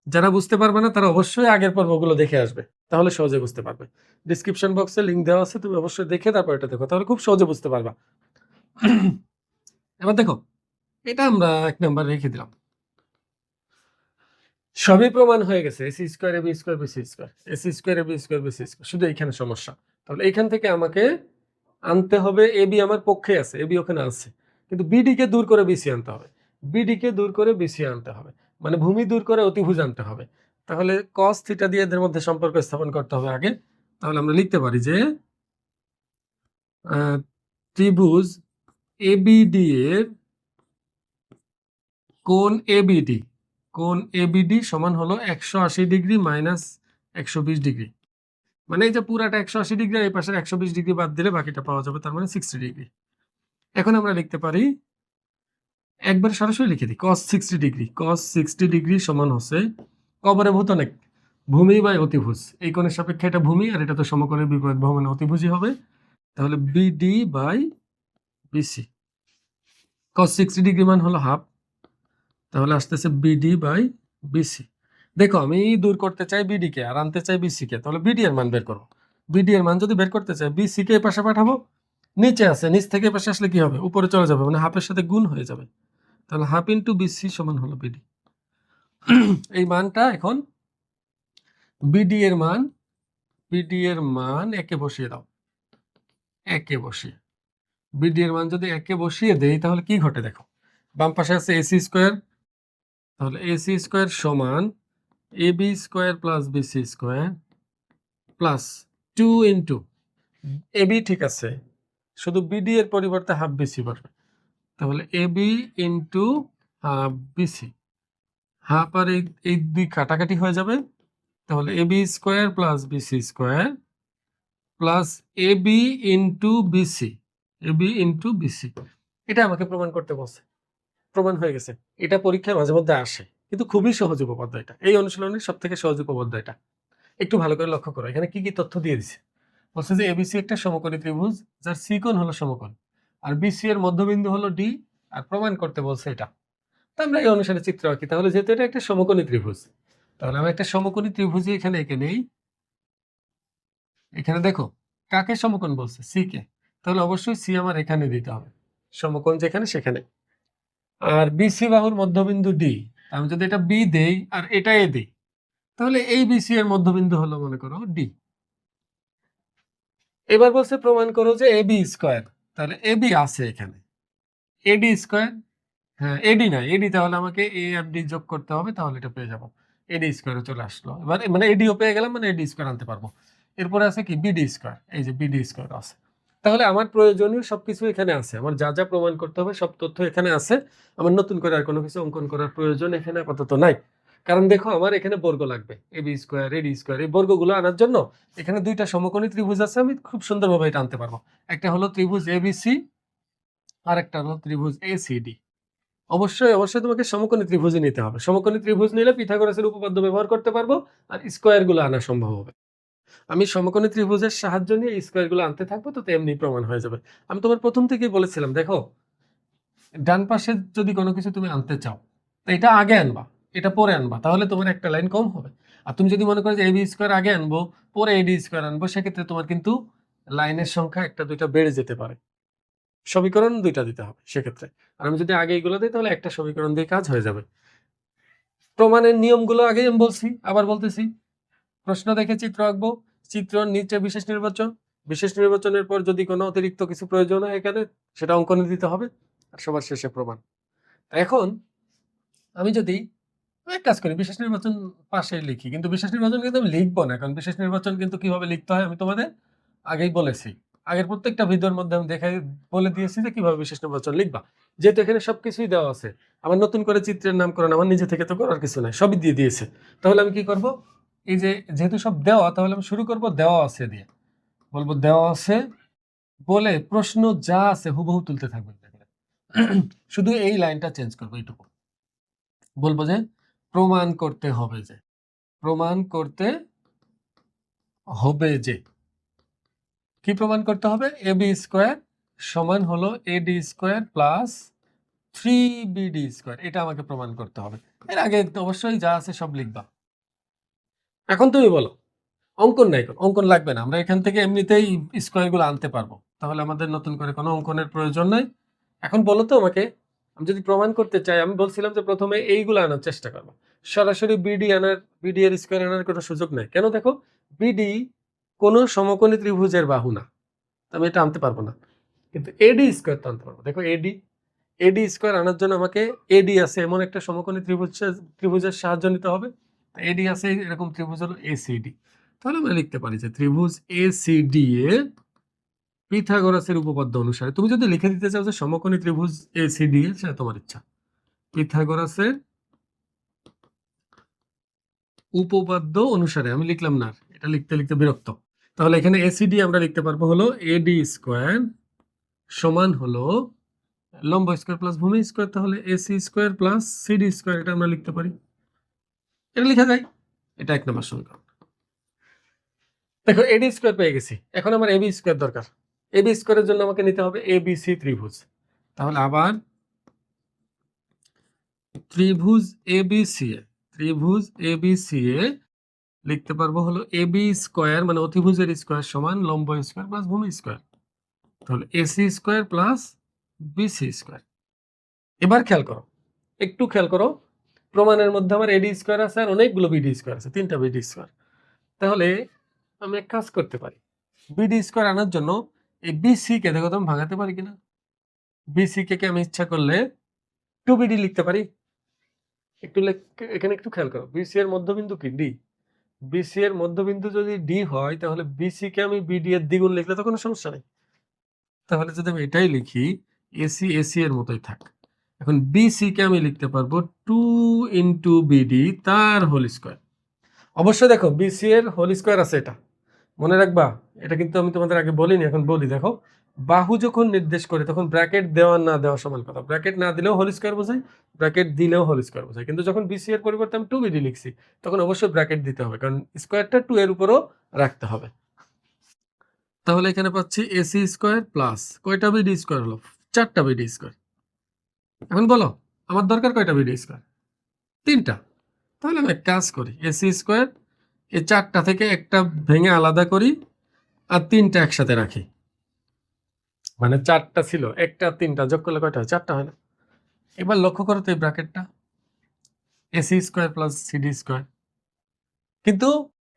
যারা বুঝতে পারবে না তারা অবশ্যই আগের পর্বগুলো দেখে আসবে, তাহলে সহজে বুঝতে পারবে। ডিসক্রিপশন বক্সে লিংক দেওয়া আছে, তুমি অবশ্যই দেখে তারপর এটা দেখো, তাহলে খুব সহজে বুঝতে পারবা। এবার দেখো, এটা আমরা এক নাম্বার রেখে দিলাম, সবই প্রমাণ হয়ে গেছে। AC square AB square BC square, AC square AB square BC square, শুধু এইখানে সমস্যা। তাহলে এইখান থেকে আমাকে আনতে হবে, এবি আমার পক্ষে আছে, এবি ওখানে আছে, কিন্তু বিডি কে দূর করে বিসি আনতে হবে, বিডি কে দূর করে বিসি আনতে হবে, মানে ভূমি দূর করে অতিভুজ আনতে হবে। তাহলে কস থিটা দিয়ে এদের মধ্যে সম্পর্ক স্থাপন করতে হবে আগে। তাহলে আমরা লিখতে পারি যে ত্রিভুজ এবিডি এর কোণ এবিডি সমান হলো 180 ডিগ্রি মাইনাস 120 ডিগ্রি, মানে এই যে পুরাটা 180 ডিগ্রি, এই পাশের 120 ডিগ্রি বাদ দিলে বাকিটা পাওয়া যাবে, তার মানে 60 ডিগ্রি। এখন আমরা লিখতে পারি, একবার সরাসরি লিখে দিই, cos 60 ডিগ্রি সমান হচ্ছে কবরে ভূত অনেক ভূমি বাই অতিভুজ, এই কোণের সাপেক্ষে এটা ভূমি আর এটা তো সমকোণের বিপরীত বাহু মানে অতিভুজই হবে। তাহলে BD by BC, cos 60 degree মান হলো হাফ, তাহলে আসতেছে বিডি বাই বিসি। দেখো আমি দূর করতে চাই বিডি কে আর আনতে চাই বিসি কে, তাহলে বিডি এর মান বের করবো। বিডি এর মান যদি বের করতে চাই, বিসি কে পাশে পাঠাবো, নিচে আছে, নিচ থেকে পাশে আসলে কি হবে, উপরে চলে যাবে, মানে হাফের সাথে গুণ হয়ে যাবে। তাহলে হাফ ইন্টু বিসি সমান হলো বিডি। এই মানটা এখন বিডি এর মান একে বসিয়ে দাও, একে বসিয়ে বিডি এর মান যদি একে বসিয়ে দেই তাহলে কি ঘটে দেখো, বাম পাশে আছে এসি স্কয়ার, তাহলে এসি স্কয়ার সমান AB square plus BC square plus 2 into AB, ঠিক আছে, শুধু বিডি এর পরিবর্তে হাফ বিসি বসবে, তাহলে AB into half BC, half আর এই দুই কাটাকাটি হয়ে যাবে, তাহলে AB square plus BC square plus AB into BC, AB into BC. এটা আমাকে প্রমাণ করতে বলছে, প্রমাণ হয়ে গেছে। এটা পরীক্ষায় মাঝে মধ্যে আসে, কিন্তু খুবই সহজ উপপাদ্য এটা, এই অনুশীলনের সব থেকে সহজ উপপাদ্য এটা। একটু ভালো করে লক্ষ্য করো, এখানে কি কি তথ্য দিয়ে দিছে। বলছে যে এবিসি একটা সমকোণী ত্রিভুজ যার সি কোণ হলো সমকোণ আর বিসি এর মধ্যবিন্দু হলো ডি, আর প্রমাণ করতে বলছে এটা। তো আমরা এই অনুসারে চিত্র আঁকি, তাহলে যেহেতু এটা একটা সমকোণী ত্রিভুজ, তাহলে আমি একটা সমকোণী ত্রিভুজই এখানে এঁকে নেই। এখানে দেখো কাকে সমকোণ বলছে, সি কে, তাহলে অবশ্যই সি আমার এখানে দিতে হবে, সমকোণ যেখানে সেখানে। আর বিসি বাহুর মধ্যবিন্দু ডি, আমি যদি এটা বি দেই আর এটা এ দিই, তাহলে এই বিসি এর মধ্যবিন্দু হলো মনে করো ডি। এবার বলছে প্রমাণ করো যে এবি স্কয়ার, তাহলে এবি আছে এখানে, এডি স্কয়ার, হ্যাঁ এডি না, এডি তাহলে আমাকে এ আর ডি যোগ করতে হবে, তাহলে এটা পেয়ে যাবো, এডি স্কয়ারে চলে আসলো। এবার মানে এডিও পেয়ে গেলাম, মানে এডি স্কয়ার আনতে পারবো। এরপরে আছে কি বিডি স্কয়ার, এই যে বিডি স্কয়ার আছে। তাহলে আমার প্রয়োজনীয় সবকিছু এখানে আছে, আমার যা যা প্রমাণ করতে হবে সব তথ্য এখানে আছে, আমার নতুন করে আর কোনো কিছু অঙ্কন করার প্রয়োজন এখানে আপাতত নাই। কারণ দেখো আমার এখানে বর্গ লাগবে, এবি স্কয়ার এডি স্কয়ার, এই বর্গগুলো আনার জন্য এখানে দুইটা সমকোণী ত্রিভুজ আছে, আমি খুব সুন্দরভাবে এটা আনতে পারবো। একটা হলো ত্রিভুজ এবিসি আর একটা হলো ত্রিভুজ এসিডি। অবশ্যই অবশ্যই তোমাকে সমকোণী ত্রিভুজই নিতে হবে, সমকোণী ত্রিভুজ নিলে পিথাগোরাসের উপপাদ্য ব্যবহার করতে পারবো আর স্কয়ার গুলো আনা সম্ভব হবে। আমি সমকোণী ত্রিভুজের সাহায্য নিয়ে স্কয়ার গুলো আনতে থাকবো, তো তেমনি প্রমাণ হয়ে যাবে। আমি তোমার প্রথম থেকেই বলেছিলাম, দেখো ডান পাশে যদি কোনো কিছু তুমি আনতে চাও তো এটা আগে আনবা, এটা পরে আনবা, তাহলে তোমার একটা লাইন কম হবে। আর তুমি যদি মনে করো যে এবি স্কয়ার আগে আনবো পরে এডি স্কয়ার আনবো, সেক্ষেত্রে তোমার কিন্তু লাইনের সংখ্যা একটা দুইটা বেড়ে যেতে পারে, সমীকরণ দুইটা দিতে হবে সেক্ষেত্রে। আর আমি যদি আগে এগুলো দিই তাহলে একটা সমীকরণ দিয়ে কাজ হয়ে যাবে। প্রমাণের নিয়মগুলো আগে আমি বলছি, আবার বলতেছি। প্রশ্ন দেখে চিত্র আঁকবো, চিত্র নিচে বিশেষ নির্বাচন, বিশেষ নির্বাচনের পর যদি কোনো অতিরিক্ত কিছু প্রয়োজন হয় এখানে সেটা অঙ্কনে দিতে হবে, আর সবার শেষে প্রমাণ। এখন আমি যদি এক কাজ করি, বিশেষ নির্বাচন পাশে লিখি, কিন্তু বিশেষ নির্বাচন কিন্তু আমি লিখবো না, কারণ বিশেষ নির্বাচন কিন্তু কিভাবে লিখতে হয় আমি তোমাদের আগেই বলেছি। আগের প্রত্যেকটা ভিডিওর মধ্যে আমি দেখাই বলে দিয়েছি যে কিভাবে বিশেষ নির্বাচন লিখবা। যেহেতু এখানে সবকিছুই দেওয়া আছে, আমার নতুন করে চিত্রের নামকরণ আমার নিজে থেকে তো করার কিছু নাই, সবই দিয়ে দিয়েছে। তাহলে আমি কি করব, এই যে যেহেতু সব দেওয়া, তাহলে আমি শুরু করব দেওয়া আছে দিয়ে। বলবো দেওয়া আছে বলে প্রশ্ন যা আছে হুবহু তুলতে থাকবে। শুধু এই লাইনটা চেঞ্জ করবো, এইটুকু বলবো যে প্রমাণ করতে হবে যে, প্রমাণ করতে হবে যে, কি প্রমাণ করতে হবে, ab স্কয়ার সমান হলো ad square plus 3bd square, এটা আমাকে প্রমাণ করতে হবে। এর আগে অবশ্যই যা আছে সব লিখবা। এখন তুমি বলো, অঙ্কন নাই, অঙ্কন লাগবে না, আমরা এখান থেকে এমনিতেই স্কয়ার গুলো আনতে পারবো, তাহলে আমাদের নতুন করে কোনো অঙ্কনের প্রয়োজন নাই। এখন বলো তো আমাকে, আমি যদি প্রমাণ করতে চাই, আমি বলছিলাম যে প্রথমে এইগুলো আনার চেষ্টা করবো, সরাসরি বিডি আনার, বিডি এর স্কয়ার আনার কোনো সুযোগ নাই। কেন, দেখো বিডি কোনো সমকোণী ত্রিভুজের বাহু না, আমি এটা আনতে পারবো না, কিন্তু এডি স্কয়ার তো আনতে পারবো। দেখো এডি, এডি স্কয়ার আনার জন্য আমাকে এডি আছে এমন একটা সমকোণী ত্রিভুজের সাহায্য নিতে হবে। এডি আছে এরকম ত্রিভুজ হলো এসিডি, তাহলে আমরা লিখতে পারি যে ত্রিভুজ এসিডি এ পিথাগোরাসের উপপাদ্য অনুসারে, তুমি যদি লিখে দিতে চাও যে সমকোণী ত্রিভুজ এসিডি এ, সেটা তোমার ইচ্ছা, পিথাগোরাসের উপপাদ্য অনুসারে, আমি লিখলাম না, এটা লিখতে লিখতে বিরক্ত। তাহলে এখানে এসিডি আমরা লিখতে পারবো হলো এডি স্কয়ার সমান হলো লম্ব স্কয়ার প্লাস ভূমি স্কয়ার, তাহলে AC square plus CD square, এটা আমরা লিখতে পারি, এটা লেখা যায়। এটা এক নম্বর সমীকরণ। দেখো এডি স্কয়ার পেয়ে গেছি, এখন আমার এবি স্কয়ার দরকার। এবি স্কয়ারের জন্য আমাকে নিতে হবে এবিসি ত্রিভুজ, তাহলে আবার ত্রিভুজ এবিসি এ, ত্রিভুজ এবিসি এ লিখতে পারবো হলো এবি স্কয়ার মানে অতিভুজের স্কয়ার সমান লম্ব স্কয়ার প্লাস ভূমি স্কয়ার, তাহলে AC square plus BC square. এবার খেয়াল করো, একটু খেয়াল করো, প্রমাণের মধ্যে আমার এডি স্কয়ার আছে আর অনেকগুলো বিডি স্কয়ার আছে, 3টা বিডি স্কয়ার। তাহলে আমি এক কাজ করতে পারি, বিডি স্কয়ার আনার জন্য এই বিসি কে দেখো তো আমি ভাঙাতে পারি কিনা। বিসি কে আমি ইচ্ছা করলে 2বিডি লিখতে পারি। একটু এখানে একটু খেয়াল করো, বিসি এর মধ্যবিন্দু কি ডি, বিসি এর মধ্যবিন্দু যদি ডি হয়, তাহলে বিসি কে আমি বিডি এর দ্বিগুণ লিখলে তো কোনো সমস্যা নেই। তাহলে যদি আমি এটাই লিখি, এসি এসি এর মতোই থাক। এখন বিসি কে আমি লিখতে পারবো 2 ইন্টু বিডি তার হোল স্কয়ার। অবশ্যই দেখো বিসি এর হোল স্কয়ার আছে, এটা মনে রাখবা। এটা কিন্তু আমি তোমাদের আগে বলিনি, এখন বলি। দেখো বাহু যখন নির্দেশ করে তখন ব্র্যাকেট দেওয়া না দেওয়া সমান কথা, ব্র্যাকেট না দিলেও হোল স্কয়ার বোঝায়, ব্র্যাকেট দিলেও হোল স্কয়ার বোঝায়। কিন্তু যখন বিসি এর পরিবর্তে আমি 2বিডি লিখছি, তখন অবশ্যই ব্র্যাকেট দিতে হবে, কারণ স্কয়ারটা 2 এর উপরও রাখতে হবে। তাহলে এখানে পাচ্ছি এসি স্কয়ার প্লাস কয়টা বিডি স্কয়ার হলো, 4টা বিডি স্কয়ার। এখন বলো আমার দরকার কয়টা বিডি স্কয়ার, 3টা। তাহলে আমি এক কাজ করি, এসি স্কয়ার এই 4টা থেকে একটা ভেঙে আলাদা করি আর 3টা একসাথে রাখি, মানে 4টা ছিল, একটা 3টা যোগ করলে কয়টা হয়, 4টা হয় না। এবার লক্ষ্য করো তো এই ব্র্যাকেটটা, AC square plus CD square, কিন্তু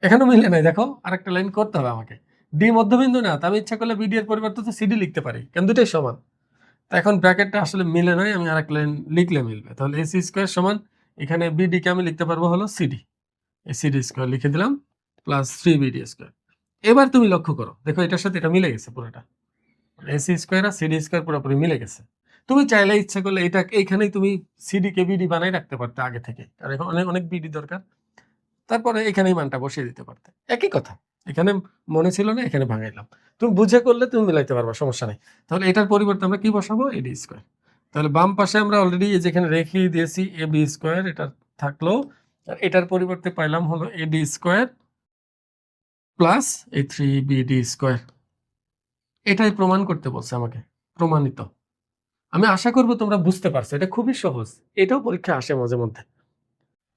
এখানেও মিলে নাই। দেখো আরেকটা লাইন করতে হবে আমাকে, ডি মধ্যবিন্দু না, আমি ইচ্ছা করলে বিডি এর পরিবর্তে তো সিডি লিখতে পারি, কারণ দুটোই সমান। তা এখন ব্র্যাকেটটা আসলে মিলে নাই, আমি আরেক লাইন লিখলে মিলবে। তাহলে এসি স্কয়ার সমান এখানে বিডি কে আমি লিখতে পারবো হলো সিডি, এই সিডি স্কয়ার লিখে দিলাম প্লাস 3বিডি স্কয়ার। এবার তুমি লক্ষ্য করো, দেখো এটার সাথে এটা মিলে গেছে পুরোটা, এসি স্কয়ার আর সিডি স্কয়ার পুরোপুরি মিলে গেছে। তুমি চাইলে ইচ্ছা করলে এটা এইখানেই তুমি সিডি কে বিডি বানাই রাখতে পারতে আগে থেকে, আর এখন অনেক অনেক বিডি দরকার, তারপরে এখানেই মানটা বসিয়ে দিতে পারতে, একই কথা। এখানে মনে ছিল না, এখানে ভাঙাইলাম, তুমি বুঝে করলে তুমি মিলাইতে পারবা, সমস্যা নেই। তাহলে এটার পরিবর্তে আমরা কি বসাবো, এডি স্কয়ার। তাহলে বাম পাশে আমরা অলরেডি যেখানে রেখে দিয়েছি এবি স্কয়ার, এটা থাকলো, আর এটার পরিবর্তে পাইলাম হলো এডি স্কয়ার প্লাস এই 3বিডি স্কয়ার। এটাই প্রমাণ করতে বলছে আমাকে, প্রমাণিত। আমি আশা করব তোমরা বুঝতে পারছো, এটা খুবই সহজ, এটাও পরীক্ষা আসে মাঝে মধ্যে।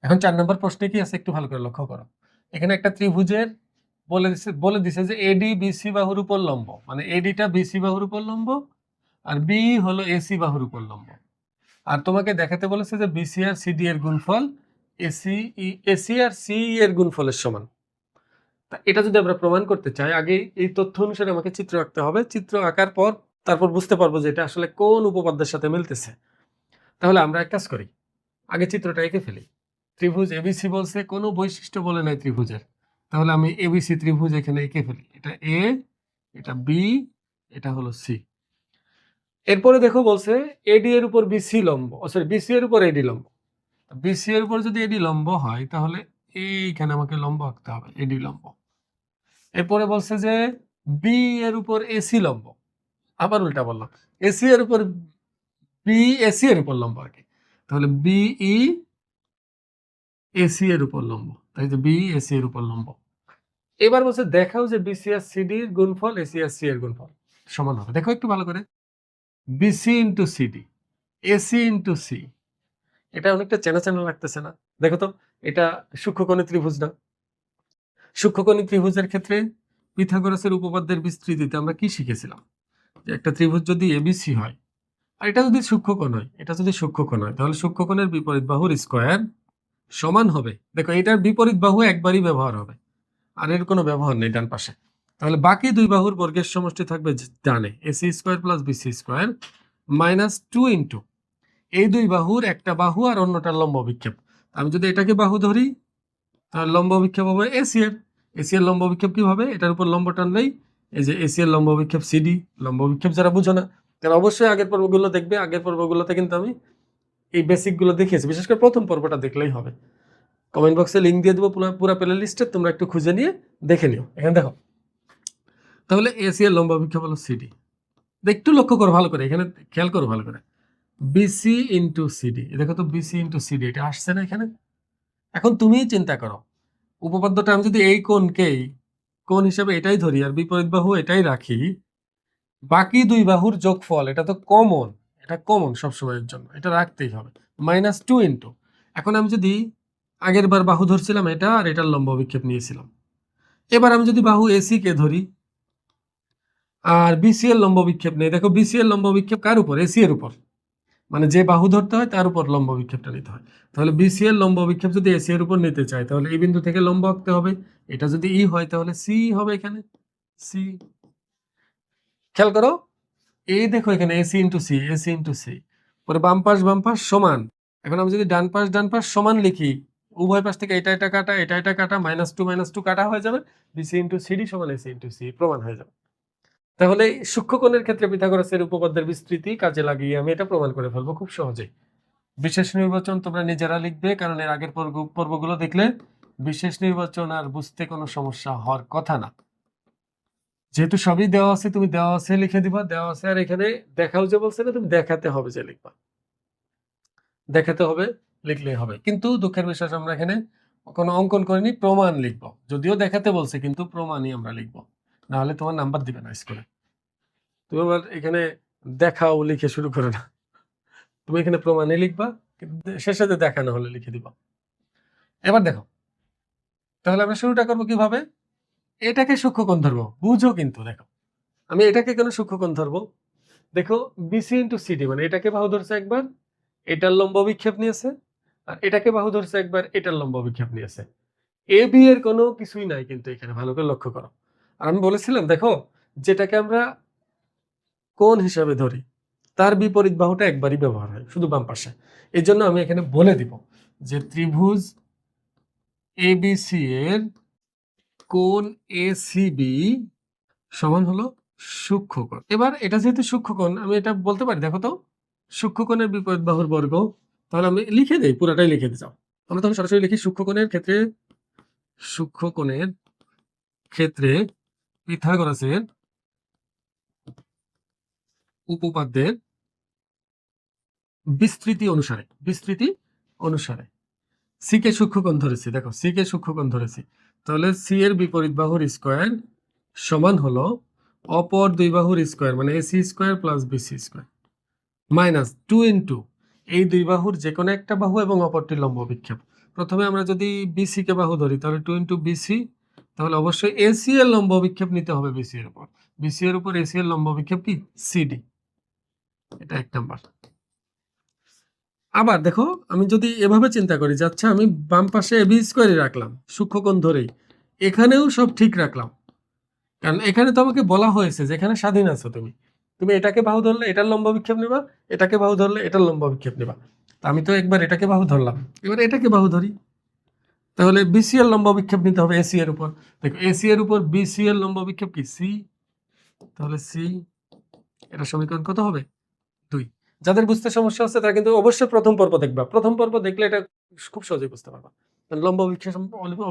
এখন 4 নম্বর প্রশ্নে কি আছে একটু ভালো করে লক্ষ্য করো। এখানে একটা ত্রিভুজের বলে দিছে যে এডি বিসি বাহুর উপর লম্ব, মানে এডিটা বিসি বাহুর উপর লম্ব আর বি হলো এসি বাহুর উপর লম্ব। আর তোমাকে দেখাতে বলেছে যে বিসি আর সিডি এর গুণফল এসি আর সি এর গুণফলের সমান। তা এটা যদি আমরা প্রমাণ করতে চাই, আগে এই তথ্য অনুসারে আমাকে চিত্র আঁকতে হবে। চিত্র আঁকার পর তারপর বুঝতে পারবো যে এটা আসলে কোন উপপাদ্যের সাথে মিলতেছে। তাহলে আমরা এক কাজ করি, আগে চিত্রটা এঁকে ফেলি। ত্রিভুজ এবিসি বলছে, কোনো বৈশিষ্ট্য বলে নাই ত্রিভুজের, তাহলে আমি এবিসি ত্রিভুজ এখানে এঁকে ফেলি। এটা এ, এটা বি, এটা হলো সি। এরপরে দেখো বলছে এডি এর উপর বিসি লম্ব, সরি বিসি এর উপর এডি লম্ব। বিসি এর উপর যদি এডি লম্ব হয় তাহলে এইখানে আমাকে লম্ব আঁকতে হবে, এডি লম্ব। এরপরে বলছে যে বি এর উপর এসি লম্ব, আবার উল্টা বললাম, এসি এর উপর বি এসি এর উপর লম্ব আর কি, তাহলে বিই এসি এর উপর লম্ব, তাই যে বি এসি এর উপর লম্ব। এবার বলছে দেখাও যে বিসি আর সিডি এর গুণফল এসি আর সি এর গুণফল সমান হবে। দেখো একটু ভালো করে, BC into CD, AC into C, এটা অনেকটা চেনা চেনা লাগতেছে না? দেখো তো, এটা সূক্ষ্মকোণী ত্রিভুজ না? সূক্ষ্মকোণী ত্রিভুজের ক্ষেত্রে পিথাগোরাসের উপপাদ্যের বিস্তৃতিতে আমরা কি শিখেছিলাম, যে একটা ত্রিভুজ যদি এবিসি হয়, আর এটা যদি সূক্ষ্মকোণ হয়, এটা যদি সূক্ষ্মকোণ হয়, তাহলে সূক্ষ্মকোণের বিপরীত বাহুর স্কয়ার সমান হবে, দেখো এটার বিপরীত বাহু একবারই ব্যবহার হবে, আর এর কোনো ব্যবহার নেই ডান পাশে, তাহলে বাকি দুই বাহুর বর্গের সমষ্টি থাকবে ডানে, AC square plus BC square minus 2 into এই দুই বাহুর একটা বাহু আর অন্যটার লম্ব বিক্ষেপ। আমি যদি এটাকে বাহু ধরি তাহলে লম্ব বিক্ষেপ হবে এসি এর, এসি এর লম্ব বিক্ষেপ কি হবে, এটার উপর লম্ব টানলেই এই যে এসি এর লম্ব বিক্ষেপ সিডি। লম্ব বিক্ষেপ যারা বুঝো না তারা অবশ্যই আগের পর্বগুলো দেখবে, আগের পর্বগুলোতে কিন্তু আমি এই বেসিক গুলো দেখিয়েছি, বিশেষ করে প্রথম পর্বটা দেখলেই হবে। কমেন্ট বক্সে লিঙ্ক দিয়ে দেবো পুরো প্লে লিস্টে, তোমরা একটু খুঁজে নিয়ে দেখে নিও। এখানে দেখো, তাহলে এসি এর লম্ব বিক্ষেপ হলো সিডি। একটু লক্ষ্য করো ভালো করে, এখানে খেয়াল করো ভালো করে, বিসি ইন্টু সিডি, দেখো তো বিসি ইন্টু সিডি, এটা আসছে না এখানে? এখন তুমি চিন্তা করো, উপপাদ্যটা আমি যদি এই কোণকেই কোণ হিসেবে এটাই ধরি আর বিপরীত বাহু এটাই রাখি, বাকি দুই বাহুর যোগফল, এটা তো কমন, এটা কমন সবসময়ের জন্য, এটা রাখতেই হবে, মাইনাস 2 ইন্টু, এখন আমি যদি আগের বার বাহু ধরছিলাম এটা আর এটার লম্ব বিক্ষেপ নিয়েছিলাম, এবার আমি যদি বাহু এসি কে ধরি আর বিসি এর লম্ব বিক্ষেপ নেই, দেখো বিসি এর লম্ব বিক্ষেপ কার উপর, এসি এর উপর, মানে যে বাহু ধরতে হয় তার উপর লম্ব বিক্ষেপটা নিতে হয়। তাহলে বিসি এর লম্ব বিক্ষেপ যদি এসি এর উপর নিতে চাই তাহলে এই বিন্দু থেকে লম্ব আঁকতে হবে, এটা যদি ই হয় তাহলে সি হবে, এখানে সি। খেয়াল করো, এই দেখো এখানে AC into C, AC into C, পরে বাম পাশ সমান। এখন আমি যদি ডান পাশ সমান লিখি, উভয় পাশ থেকে এটা কাটা, এটা কাটা, -2 কাটা হয়ে যাবে, বিসি ইন্টু সিডি সমান এসি ইন্টু সি প্রমাণ হয়ে যাবে। তাহলে সূক্ষ্মকোণের ক্ষেত্রে পিথাগোরাসের উপপাদ্যের বিস্তৃতি কাজে লাগিয়ে আমি এটা প্রমাণ করে ফেলবো খুব সহজেই। বিশেষ নির্বাচন তোমরা নিজেরা লিখবে, কারণ এর আগের পর্বগুলো দেখলে বিশেষ নির্বাচন আর বুঝতে কোনো সমস্যা হওয়ার কথা না। যেহেতু সবই দেওয়া আছে, তুমি দেওয়া আছে লিখে দিবা, দেওয়া আছে, আর এখানে দেখাও যে বলছে না, তুমি দেখাতে হবে যে লিখবা, দেখাতে হবে, লিখলেই হবে। কিন্তু দুঃখের বিষয় আমরা এখানে কোনো অঙ্কন করিনি, প্রমাণ লিখবো, যদিও দেখাতে বলছে কিন্তু প্রমাণই আমরা লিখবো, নাহলে তোমার নাম্বার দিবে না স্কুলে। তুমি আবার এখানে দেখাও লিখে শুরু করো না, তুমি এখানে প্রমাণই লিখবা, শেষে দেখানো হলে লিখে দিবা। এবার দেখো, তাহলে আমরা শুরুটা করবো কিভাবে, এটাকে সূক্ষ্মকোণ ধরবো, বুঝো কিন্তু। দেখো আমি এটাকে কেন সূক্ষ্মকোণ ধরবো, দেখো বিসি ইন্টু সিডি, মানে এটাকে বাহু ধরছে একবার, এটার লম্ব বিক্ষেপ নিয়েছে, আর এটাকে বাহু ধরছে একবার, এটার লম্ব বিক্ষেপ নিয়েছে। এ বি এর কোনো কিছুই নাই কিন্তু এখানে, ভালো করে লক্ষ্য করো। আর আমি বলেছিলাম দেখো, যেটাকে আমরা কোণ হিসাবে ধরি তার বিপরীত বাহুটা একবারই ব্যবহার হয়, শুধু বাম পাশে। এই জন্য আমি এখানে বলে দিব যে ত্রিভুজ এবিসি এর কোণ এসিবি সমান হলো সূক্ষ্মকোণ। এবার এটা যেহেতু সূক্ষ্মকোণ, আমি এটা বলতে পারি, দেখো তো সূক্ষ্মকোণের বিপরীত বাহুর বর্গ, তাহলে আমি লিখে দেই, পুরাটাই লিখে দিতাম। আমরা তখন সরাসরি লিখি সূক্ষ্মকোণের ক্ষেত্রে পিথাগোরাসের উপপাদ্যের বিস্তৃতি অনুসারে সি কে সূক্ষ্মকোণ ধরেছি, দেখো সি কে সূক্ষ্মকোণ ধরেছি, তাহলে সি এর বিপরীত বাহুর স্কয়ার সমান হলো অপর দুই বাহুর স্কয়ার, মানে AC square plus BC square minus 2 into এই দুই বাহুর যে কোনো একটা বাহু এবং অপরটির লম্ব বিক্ষেপ। প্রথমে আমরা যদি বিসি কে বাহু ধরি তাহলে 2 ইন্টু বিসি, তাহলে অবশ্যই এসি এর লম্ব বিক্ষেপ নিতে হবে বিসি এর উপর, বিসি এর উপর এসি এর লম্ব বিক্ষেপ কি সিডি, এটা এক নাম্বার। আবার দেখো, আমি যদি এভাবে চিন্তা করি যে আচ্ছা আমি বাম পাশে এবি স্কয়ারই রাখলাম সূক্ষ্মকোণ ধরেই, এখানেও সব ঠিক রাখলাম, কারণ এখানে তো আমাকে বলা হয়েছে যে এখানে স্বাধীন আছো তুমি, তুমি এটাকে বাহু ধরলে এটার লম্ব বিক্ষেপ নিবা, এটাকে বাহু ধরলে এটার লম্ব বিক্ষেপ নিবা। তা আমি তো একবার এটাকে বাহু ধরলাম, এবার এটাকে বাহু ধরি। তাহলে বিসি এর লম্ব বিক্ষেপ নিতে হবে এসি এর উপর। দেখো এসি এর উপর বিসি এর লম্ব বিক্ষেপ কি সি, তাহলে সি, এটা সমীকরণ কত হবে 2। যাদের বুঝতে সমস্যা হচ্ছে তারা কিন্তু অবশ্যই প্রথম পর্ব দেখবা, প্রথম পর্ব দেখলে এটা খুব সহজেই বুঝতে পারবা। লম্ব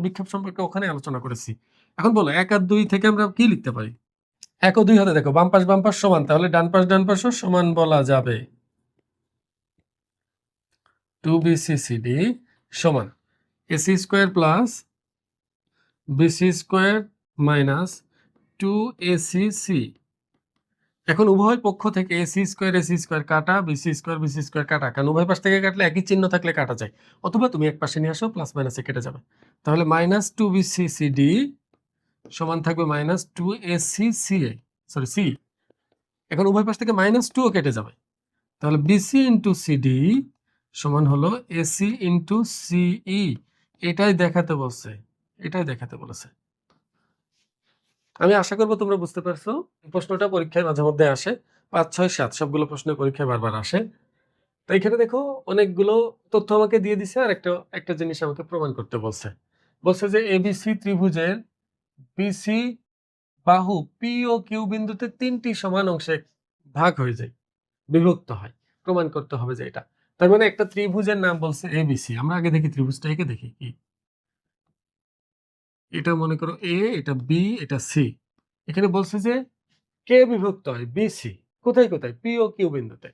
অভিক্ষেপ সম্পর্কে ওখানে আলোচনা করেছি। এখন বলো 1 আর 2 থেকে আমরা কি লিখতে পারি? 1 ও 2 হাতে দেখো বাম পাশ সমান, তাহলে ডান পাশও সমান বলা যাবে। 2BCCD সমান AC square plus BC square minus 2ACC। এখন উভয় পক্ষ থেকে AC স্কয়ার কাটা, BC স্কয়ার কাটা, কারণ উভয় পাশ থেকে কাটলে একই চিহ্ন থাকলে কাটা যায়, অথবা তুমি এক পাশে নিয়ে আসো প্লাস মাইনাসে কেটে যাবে। তাহলে মাইনাস 2BCCD সমান থাকবে মাইনাস 2ACCA, সরি সি। এখন উভয় পাশ থেকে -2 ও কেটে যাবে, তাহলে BC ইন্টু CD সমান হলো AC ইন্টু CE। এটাই দেখাতে বলছে, এটাই দেখাতে বলেছে। আমি আশা করবো তোমরা বুঝতে পারছো। প্রশ্নটা পরীক্ষায় মাঝে মধ্যে আসে, 5, 6, 7 সবগুলো প্রশ্ন পরীক্ষায় বারবার আসে। তো এখানে দেখো অনেকগুলো তথ্য আমাকে দিয়ে দিছে, আর একটা জিনিস আমাকে প্রমাণ করতে বলছে। বলছে যে ABC ত্রিভুজের BC বাহু P ও Q বিন্দুতে 3টি সমান অংশে ভাগ হয়ে যায়, বিভক্ত হয়। প্রমাণ করতে হবে যে এটা। তার মানে একটা ত্রিভুজের নাম বলছে ABC। আমরা আগে দেখি ত্রিভুজটা, একে দেখি কি। এটা মনে করো A, এটা B, এটা C। এখানে বলছে যে কে বিভক্ত হয় BC কোথায় কোথায়? P ও Q বিন্দুতে।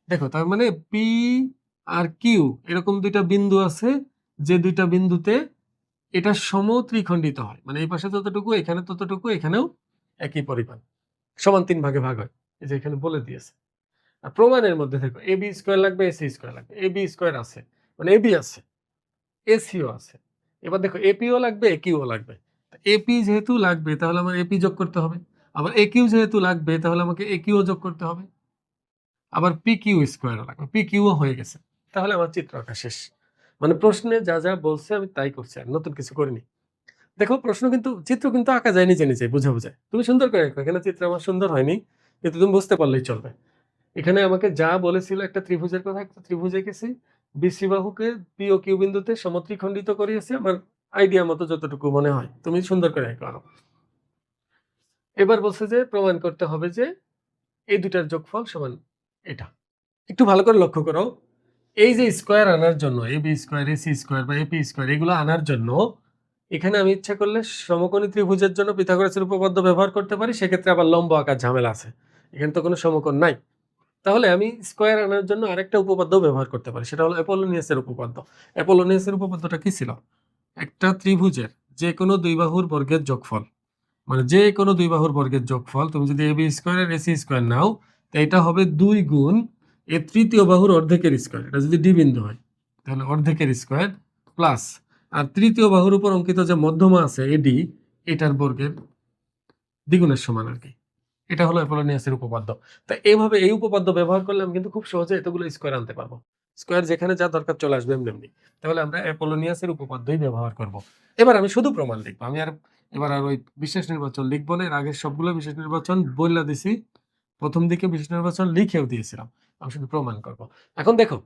দেখো তার মানে P আর Q এরকম দুইটা বিন্দু আছে, যে দুইটা বিন্দুতে এটা সমত্রিখণ্ডিত হয়, মানে এই পাশে ততটুকু, এখানে ততটুকু, এখানেও একই পরিমাণ, সমান 3 ভাগে ভাগ হয়। এই যে এখানে বলে দিয়েছে। আর প্রমাণের মধ্যে দেখো AB স্কয়ার লাগবে, AC স্কয়ার লাগবে। AB স্কয়ার আছে মানে AB আছে, ACও আছে। এবার দেখো APও লাগবে, AQও লাগবে। AP যেহেতু লাগবে তাহলে আমার AP যোগ করতে হবে, আবার AQ যেহেতু লাগবে তাহলে আমাকে AQও যোগ করতে হবে, আবার PQ স্কয়ারও লাগবে, PQও হয়ে গেছে। তাহলে আমার চিত্র আঁকা শেষ। মানে প্রশ্নে যা যা বলছে আমি তাই করছি, আর নতুন কিছু করিনি। দেখো প্রশ্ন কিন্তু, চিত্র কিন্তু আঁকা যায় নিজে নিজে, বুঝা বুঝায়। তুমি সুন্দর করে রাখো, এখানে চিত্র আমার সুন্দর হয়নি, কিন্তু তুমি বুঝতে পারলেই চলবে। এখানে আমাকে যা বলেছিল একটা ত্রিভুজের কথা, একটা ত্রিভুজ এঁকেছি, BC বাহুকে P ও Q বিন্দুতে সমত্রিখণ্ডিত করিয়েছি আমার আইডিয়া মতো যতটুকু মনে হয়। তুমি সুন্দর করে আঁকো। এবার বলছে যে প্রমাণ করতে হবে যে এই দুটার যোগফল সমান এটা। একটু ভালো করে লক্ষ্য করো, এই যে স্কয়ার আনার জন্য AB স্কয়ার, AC স্কয়ার বা AP স্কয়ার এগুলো আনার জন্য এখানে আমি ইচ্ছা করলে সমকোণী ত্রিভুজের জন্য পিথাগোরাসের উপপাদ্য ব্যবহার করতে পারি, সেক্ষেত্রে আবার লম্ব আঁকার ঝামেলা আছে, এখানে তো কোনো সমকোণ নাই। তাহলে আমি স্কয়ার আনার জন্য আরেকটা উপপাদ্য ব্যবহার করতে পারি, সেটা হলো অ্যাপোলোনিয়াসের উপপাদ্য। অ্যাপোলোনিয়াসের উপপাদ্যটা কি ছিল? একটা ত্রিভুজের যে কোনো দুই বাহুর বর্গের যোগফল, মানে যে কোনো দুই বাহুর বর্গের যোগফল, তুমি যদি AB স্কয়ার আর AC স্কয়ার নাও, তো এটা হবে 2 গুণ এর তৃতীয় বাহুর অর্ধেকের স্কয়ার। এটা যদি ডি বিন্দু হয় তাহলে অর্ধেকের স্কয়ার প্লাস, আর তৃতীয় বাহুর উপর অঙ্কিত যে মধ্যমা আছে AD, এটার বর্গের দ্বিগুণের সমান আর কি। এটা হলো অ্যাপোলোনিয়াসের উপপাদ্য। তাই এইভাবে এই উপপাদ্য ব্যবহার করলে আমি কিন্তু খুব সহজে এতগুলো স্কয়ার আনতে পারবো। স্কয়ার যেখানে যা দরকার চলে আসবে এমনি। তাহলে আমরা অ্যাপোলোনিয়াসের উপপাদ্যই ব্যবহার করব। এবার আমি শুধু প্রমাণ লিখবো, আমি আর এবার আর ওই বিশেষ নির্বাচন লিখবো না। এর আগের সবগুলো বিশেষ নির্বাচন বইলা দিছি, প্রথম দিকে বিশেষ নির্বাচন লিখেও দিয়েছিলাম, আমি শুধু প্রমাণ করব। এখন দেখো,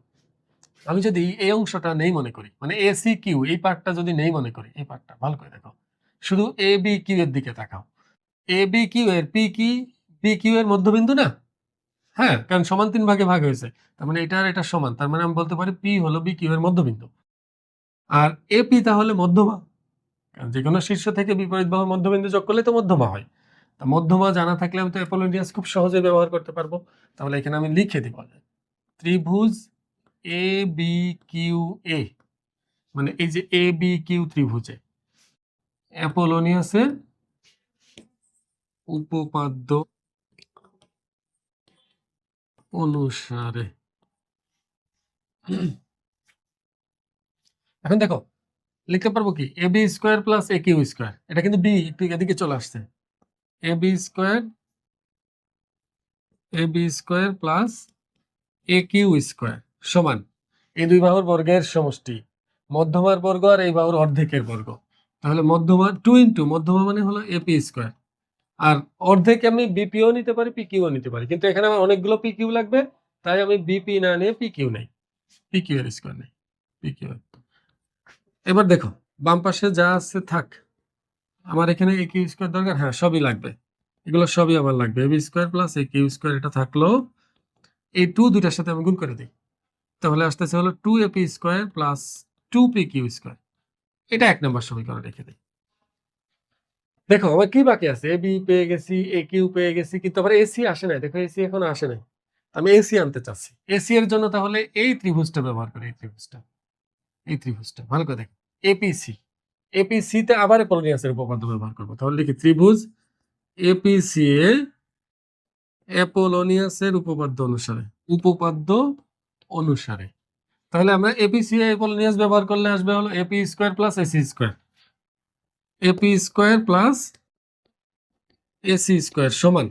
আমি যদি এই অংশটা নেই মনে করি, মানে ACQ এই পার্টটা যদি নেই মনে করি, এই পার্টটা ভালো করে দেখো, শুধু ABQ এর দিকে তাকাও। ABQ এর P কি BQ এর মধ্যবিন্দু না? হ্যাঁ, কারণ সমান 3 ভাগে ভাগ হয়েছে, তার মানে এটা আর এটা সমান, তার মানে আমি বলতে পারি P হলো BQ এর মধ্যবিন্দু। আর AP তাহলে মধ্যমা, কারণ যে কোনো শীর্ষ থেকে বিপরীত বাহুর মধ্যবিন্দু যোগ করলে তো মধ্যমা হয়। তা মধ্যমা জানা থাকলে আমি তো অ্যাপোলোনিয়াস খুব সহজে ব্যবহার করতে পারবো। তাহলে এখানে আমি লিখে দিব ত্রিভুজ ABQA, মানে এই যে ABQ ত্রিভুজে অ্যাপোলোনিয়াসের উপপাদ্য অনুসারে। এখন দেখো লিখতে পারবো কি AB square plus AQ square, এটা কিন্তু B একটু এদিকে চলে আসছে। AB square plus AQ square সমান এই দুই বাহুর বর্গের সমষ্টি, মধ্যমার বর্গ আর এই বাহুর অর্ধেকের বর্গ। তাহলে মধ্যমা 2 ইন্টু মধ্যমা মানে হলো AP স্কয়ার, আর অর্ধেক আমি BPও নিতে পারি, PQও নিতে পারি, কিন্তু এখানে আমার অনেকগুলো PQ লাগবে, তাই আমি BP না নিয়ে PQ নেই। পি কিউ এর স্কোয়ার নেই, পি কিউ। এবার দেখো বাম পাশে যা আছে থাক, আমার এখানে এ কিউ স্কোয়ার দরকার, হ্যাঁ সবই লাগবে, এগুলো সবই আমার লাগবে। এ B square plus A Q square এটা থাকলো, এই টু দুইটার সাথে আমি গুণ করে দিই, তাহলে আসতেছে হলো two A P square plus two P Q square. এটা এক নম্বর সমীকরণ রেখে দিই। দেখো আমার কি বাকি আছে, এ বি পেয়ে গেছি, এ কিউ পেয়ে গেছি, কিন্তু আবার এসি আসে নাই। দেখো এসি এখনো আসে নাই, আমি এসি আনতে চাচ্ছি। এসি এর জন্য তাহলে এই ত্রিভুজটা ব্যবহার করি, এই ত্রিভুজটা ভালো করে দেখো, এপিসি। এপিসি তে আবার অ্যাপোলোনিয়াসের উপপাদ্য ব্যবহার করবো, তাহলে লিখি ত্রিভুজ এপিসি এ অ্যাপোলোনিয়াসের উপপাদ্য অনুসারে। তাহলে আমরা এপিসি এ অ্যাপোলোনিয়াস ব্যবহার করলে আসবে হলো AP square plus AC square, AP square plus AC square সমান,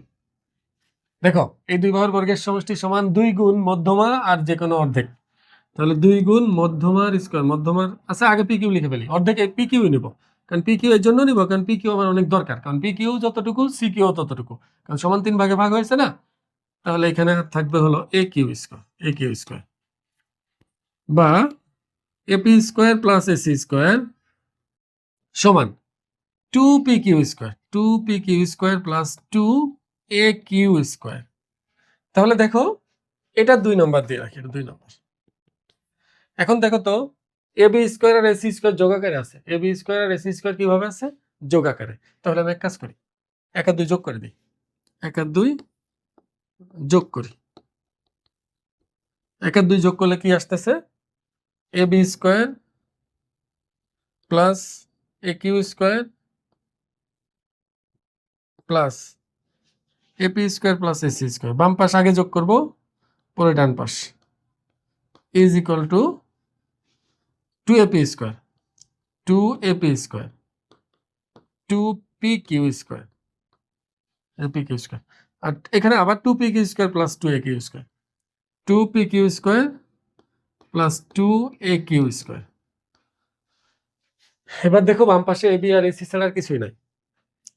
দেখো এই দুই বাহুর বর্গের সমষ্টি সমান 2 গুণ মধ্যমা আর যে কোনো অর্ধেক। তাহলে 2 গুণ মধ্যমার স্কোয়ার, মধ্যমার আচ্ছা আগে পি কিউ লিখে ফেলি, অর্ধেক পি কিউ নিব, কারণ পি কিউ এর জন্য নিব, কারণ পি কিউ আমার অনেক দরকার, কারণ পি কিউ যতটুকু সি কিউ ততটুকু, কারণ সমান 3 ভাগে ভাগ হয়েছে না। তাহলে এখানে থাকবে হলো এ কিউ স্কোয়ার বা AP square plus AC square সমান 2 P Q square plus 2 A Q square. তাহলে দেখো এটা 2 নম্বর দিয়ে রাখি, এটা 2 নম্বর। এখন দেখো তো এ বি স্কোয়ার আর এসি স্কোয়ার যোগ আকারে আছে, এ বি স্কোয়ার আর এসি স্কোয়ার কিভাবে আছে, যোগ আকারে। তাহলে আমি এক কাজ করি, 1 আর 2 যোগ করে দিই, 1 আর 2 যোগ করি, 1 আর 2 যোগ করলে কি আসতেছে, A B square plus A Q square plus AP square plus AC square. বাম পাশ আগে যোগ করব, পরে ডান পাশ is equal to 2 square 2 P Q square, আর এখানে আবার 2 P Q square plus 2 Q square, 2 P Q square plus 2 Q square. এবার দেখো বাম পাশে এ বি আর এসি ছাড়া আর কিছুই নাই,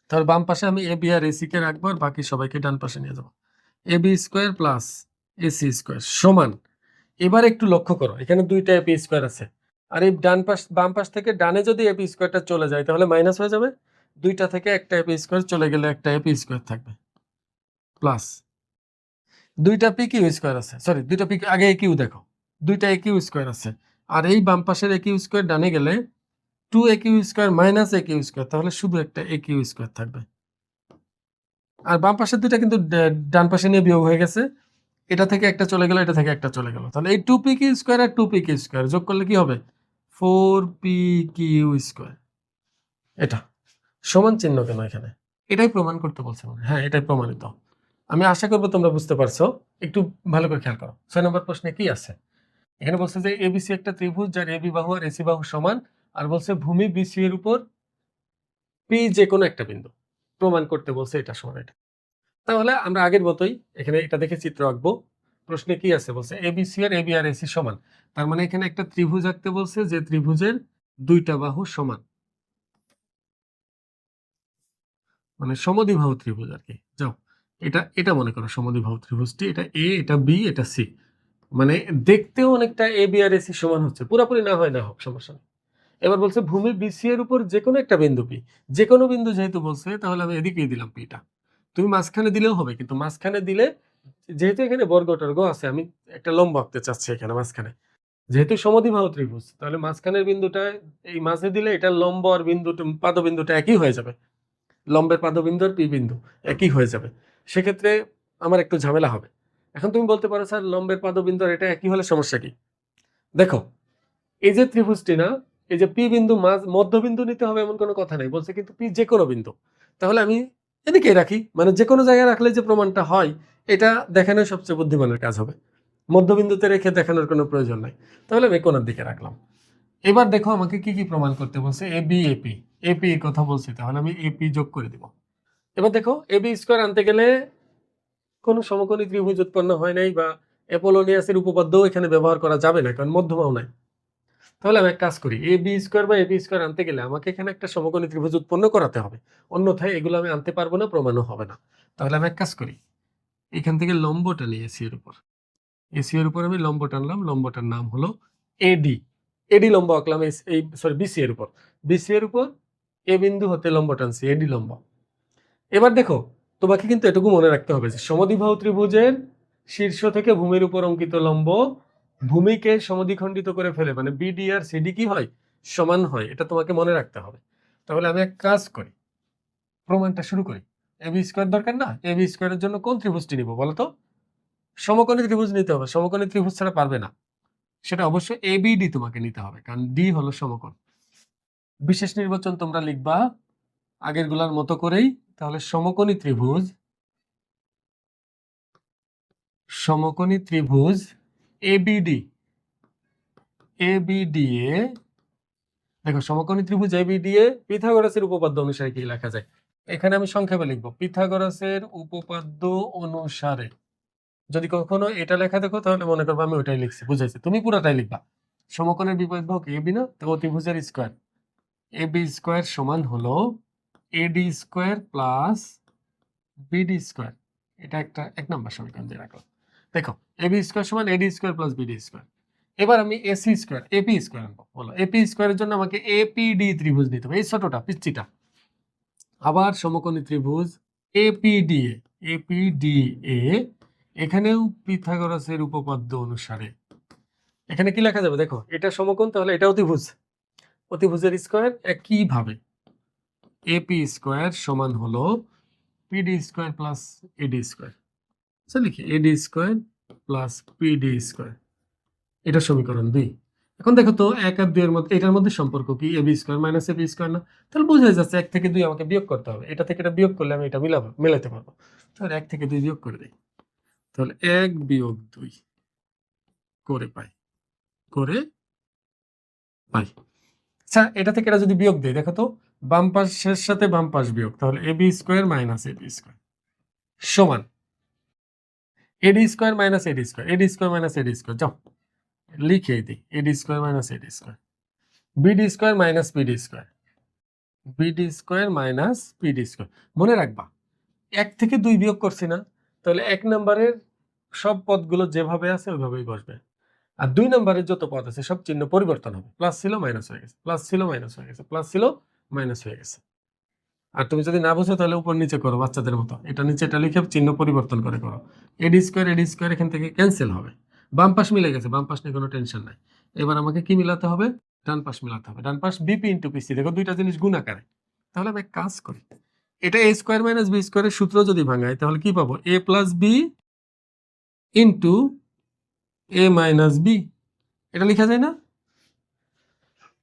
তাহলে বাম পাশে আমি এ বি আর এসি কে রাখবো, আর বাকি সবাইকে ডান পাশে নিয়ে যাবো। A B square plus AC square সমান, এবার একটু লক্ষ্য করো এখানে 2টা এপি স্কোয়ার আছে, আর এই বাম পাশ থেকে ডানে যদি এপি স্কোয়ারটা চলে যায় তাহলে মাইনাস হয়ে যাবে, 2টা থেকে একটা এপি স্কোয়ার চলে গেলে একটা এপি স্কোয়ার থাকবে, প্লাস 2টা পি কিউ স্কোয়ার আছে, সরি 2টা পি আগে এ কিউ দেখো, 2টা এ কিউ স্কোয়ার আছে, আর এই বাম পাশের এ কিউ স্কোয়ার ডানে গেলে 2 কিউ স্কোয়ার মাইনাস এ কিউ স্কোয়ার, তাহলে শুধু একটা এ কিউ স্কোয়ার থাকবে। আর বাম পাশের 2টা কিন্তু ডান পাশে নিয়ে বিয়োগ হয়ে গেছে, এটা থেকে একটা চলে গেল, এটা থেকে একটা চলে গেল, তাহলে এই 2 পি কিউ স্কোয়ার আর 2 পি কিউ স্কোয়ার যোগ করলে কি হবে, 4 পি কিউ স্কোয়ার। এটা সমান চিহ্ন কেন এখানে, এটাই প্রমাণ করতে বলছে মনে হয়। হ্যাঁ এটাই প্রমাণিত, আমি আশা করবো তোমরা বুঝতে পারছো। একটু ভালো করে খেয়াল করো, 6 নম্বর প্রশ্নে কি আছে, এখানে বলছে যে এবিসি একটা ত্রিভুজ যার এবি বাহু আর এসি বাহু সমান, আর বলছে ভূমি বিসি এর উপর পি যে কোনো একটা বিন্দু প্রমাণ করতে বলছে এটা সমান এটা। তাহলে আমরা আগের মতোই এখানে এটা দেখে চিত্র আঁকবো। প্রশ্নে কি আছে, বলছে এবিসি আর এবি আর এসি সমান, তার মানে এখানে একটা ত্রিভুজ আঁকতে বলছে যে ত্রিভুজের 2টা বাহু সমান, মানে সমদ্বিবাহু ত্রিভুজ আর কি। যাও এটা মনে করো সমদ্বিবাহু ত্রিভুজটি, এটা এ, এটা বি, এটা সি, মানে দেখতেও অনেকটা এ বি আর এসি সমান হচ্ছে, পুরোপুরি না হয় না হোক সমস্যা নেই। এবার বলছে ভূমি বিসি এর উপর যে কোনো একটা বিন্দু পি, যে কোনো বিন্দু যেহেতু বলছে তাহলে আমি এদিকেই দিলাম পিটা, তুমি মাঝখানে দিলেও হবে, কিন্তু মাঝখানে দিলে যেহেতু এখানে বর্গ টর্গ আছে, আমি একটা লম্ব আঁকতে চাচ্ছি এখানে মাঝখানে, যেহেতু সমদ্বিবাহু ত্রিভুজ তাহলে মাঝখানের বিন্দুটা এই মাঝে দিলে এটা লম্ব আর বিন্দুটা পাদবিন্দুটা একই হয়ে যাবে, লম্বের পাদবিন্দু আর পি বিন্দু একই হয়ে যাবে, সেক্ষেত্রে আমার একটু ঝামেলা হবে। এখন তুমি বলতে পারো স্যার লম্বের পাদবিন্দু আর এটা একই হলে সমস্যা কি, দেখো এই যে ত্রিভুজটি না, এই যে পি বিন্দু মধ্যবিন্দু নিতে হবে এমন কোনো কথা নেই, বলছে কিন্তু পি যে কোনো বিন্দু, তাহলে আমি এদিকে রাখি, মানে যে কোনো জায়গায় রাখলে যে প্রমাণটা হয় এটা দেখানোই সবচেয়ে বুদ্ধিমানের কাজ হবে, মধ্যবিন্দুতে রেখে দেখানোর কোনো প্রয়োজন নাই, তাহলে আমি কোণের দিকে রাখলাম। এবার দেখো আমাকে কি কি প্রমাণ করতে বলছে, এ বি এপি, এপি কথা বলছি, তাহলে আমি এপি যোগ করে দিব। এবার দেখো এ বি স্কোয়ার আনতে গেলে কোনো সমকোণী ত্রিভুজ উৎপন্ন হয় নাই, বা অ্যাপোলোনিয়াসের উপপাদ্যও এখানে ব্যবহার করা যাবে না, কারণ মধ্যমাও নাই। তাহলে আমি এক কাজ করি, এ বি স্কোয়ার বা এ বি স্কোয়ার আনতে গেলে আমাকে এখানে একটা সমকোণী ত্রিভুজ উৎপন্ন করাতে হবে, অন্যথায় এগুলো আমি আনতে পারবো না, প্রমাণও হবে না। তাহলে আমি এক কাজ করি, এখান থেকে লম্বটা নিয়েছি এর উপর, এসি এর উপর আমি লম্ব টানলাম, লম্বটার নাম হলো এডি। এডি লম্ব আঁকলাম বিসি এর উপর। বিসি এর উপর এ বিন্দু হতে লম্ব টানছি, এডি লম্ব। এবার দেখো, তোমাকে কিন্তু এটুকু মনে রাখতে হবে যে সমদ্বিবাহু ত্রিভুজের শীর্ষ থেকে ভূমির উপর অঙ্কিত লম্ব ভূমিকে সমদ্বিখণ্ডিত করে ফেলে, মানে বিডি আর সিডি কি হয়, সমান হয়। এটা তোমাকে মনে রাখতে হবে। তাহলে আমি এক কাজ করি, প্রমাণটা শুরু করি। এবি স্কোয়ার দরকার না? এবি স্কোয়ারের জন্য কোন ত্রিভুজটি নিব বলো তো? সমকোণী ত্রিভুজ নিতে হবে। সমকোণী ত্রিভুজ ছাড়া পারবে না, সেটা অবশ্যই এবিডি তোমাকে নিতে হবে, কারণ ডি হলো সমকোণ। বিশেষ নির্বাচন তোমরা লিখবা আগের গুলার মতো করেই। তাহলে সমকোণী ত্রিভুজ এবিডি, এবিডি এ দেখো, সমকোণী ত্রিভুজ এবিডি এ পিথাগোরাসের উপপাদ্য অনুসারে কি লেখা যায়? এখানে আমি সংক্ষেপে লিখবো, পিথাগোরাসের উপপাদ্য অনুসারে। যদি কখনো এটা লেখা দেখো তাহলে মনে করবো আমি ওইটাই লিখছি, বুঝাইছি। তুমি পুরাটাই লিখবা। সমকোণের বিপরীত বাহু এবি না, তো ত্রিভুজের স্কোয়ার এবি স্কোয়ার সমান হলো এডি স্কোয়ার প্লাস বিডি স্কোয়ার। এটা একটা 1 নম্বর সমীকরণ দিয়ে রাখলাম। দেখো, এবি স্কোয়ার সমান AD square plus BD square. এবার আমি এসি স্কোয়ার এপি স্কোয়ার আনবো। বলো, এপি স্কোয়ারের জন্য আমাকে এপিডি ত্রিভুজ নিতে হবে, এই ছোটটা পিচ্চিটা। আবার সমকোণী ত্রিভুজ এপিডি এ এখানেও পিথাগোরাসের উপপাদ্য অনুসারে। এখানে কি লেখা যাবে দেখো, এটা সমকোণ, তাহলে এটা অতিভুজ, অতিভুজের স্কোয়ার একইভাবে এপি স্কোয়ার সমান হলো PD square plus AD square. লিখি AD square plus PD square, এটা সমীকরণ 2। এখন দেখো তো 1 আর 2 এর মধ্যে, এটার মধ্যে সম্পর্ক কি? AB square minus AB square না? তাহলে বোঝাই যাচ্ছে 1 থেকে 2 আমাকে বিয়োগ করতে হবে। এটা থেকে এটা বিয়োগ করলে আমি এটা মেলাতে পারবো। তাহলে 1 থেকে 2 বিয়োগ করে দিই। তাহলে 1 বিয়োগ 2 করে পাই। আচ্ছা, এটা থেকে এটা যদি বিয়োগ দেই, দেখো তো বাম পাশের সাথে বাম পাশ বিয়োগ, তাহলে AB square minus AB square সমান AD square minus AD square, AD square minus AD square. যাও লিখে দিই, AD square minus AD square, BD square minus PD square, BD square minus PD square. মনে রাখবা 1 থেকে 2 বিয়োগ করছি না, তাহলে 1 নম্বরের সব পদগুলো যেভাবে আছে ওইভাবেই বসবে। আর 2 নম্বরের যত পদ আছে সব চিহ্ন পরিবর্তন হবে। প্লাস ছিল মাইনাস হয়ে গেছে, প্লাস ছিল মাইনাস হয়ে গেছে, প্লাস ছিল মাইনাস হয়ে গেছে। আর তুমি যদি না বুঝো তাহলে উপর নিচে করো বাচ্চাদের মতো, এটা নিচে এটা লিখে চিহ্ন পরিবর্তন করে করো। এডি স্কোয়ার এখান থেকে ক্যান্সেল হবে। বাম পাশ মিলে গেছে, বাম পাশ নিয়ে কোনো টেনশন নাই। এবার আমাকে কি মিলাতে হবে? ডান পাশ মিলাতে হবে। ডান পাশ বিপি ইন্টু পিসি, দেখো দুইটা জিনিস গুণ আকারে। তাহলে আমি এক কাজ করি, এটা এ স্কোয়ার মাইনাস বি স্কোয়ারের সূত্র যদি ভাঙাই তাহলে কি পাবো? এ প্লাস বি ইন্টু এ মাইনাস বি। এটা লেখা যায় না?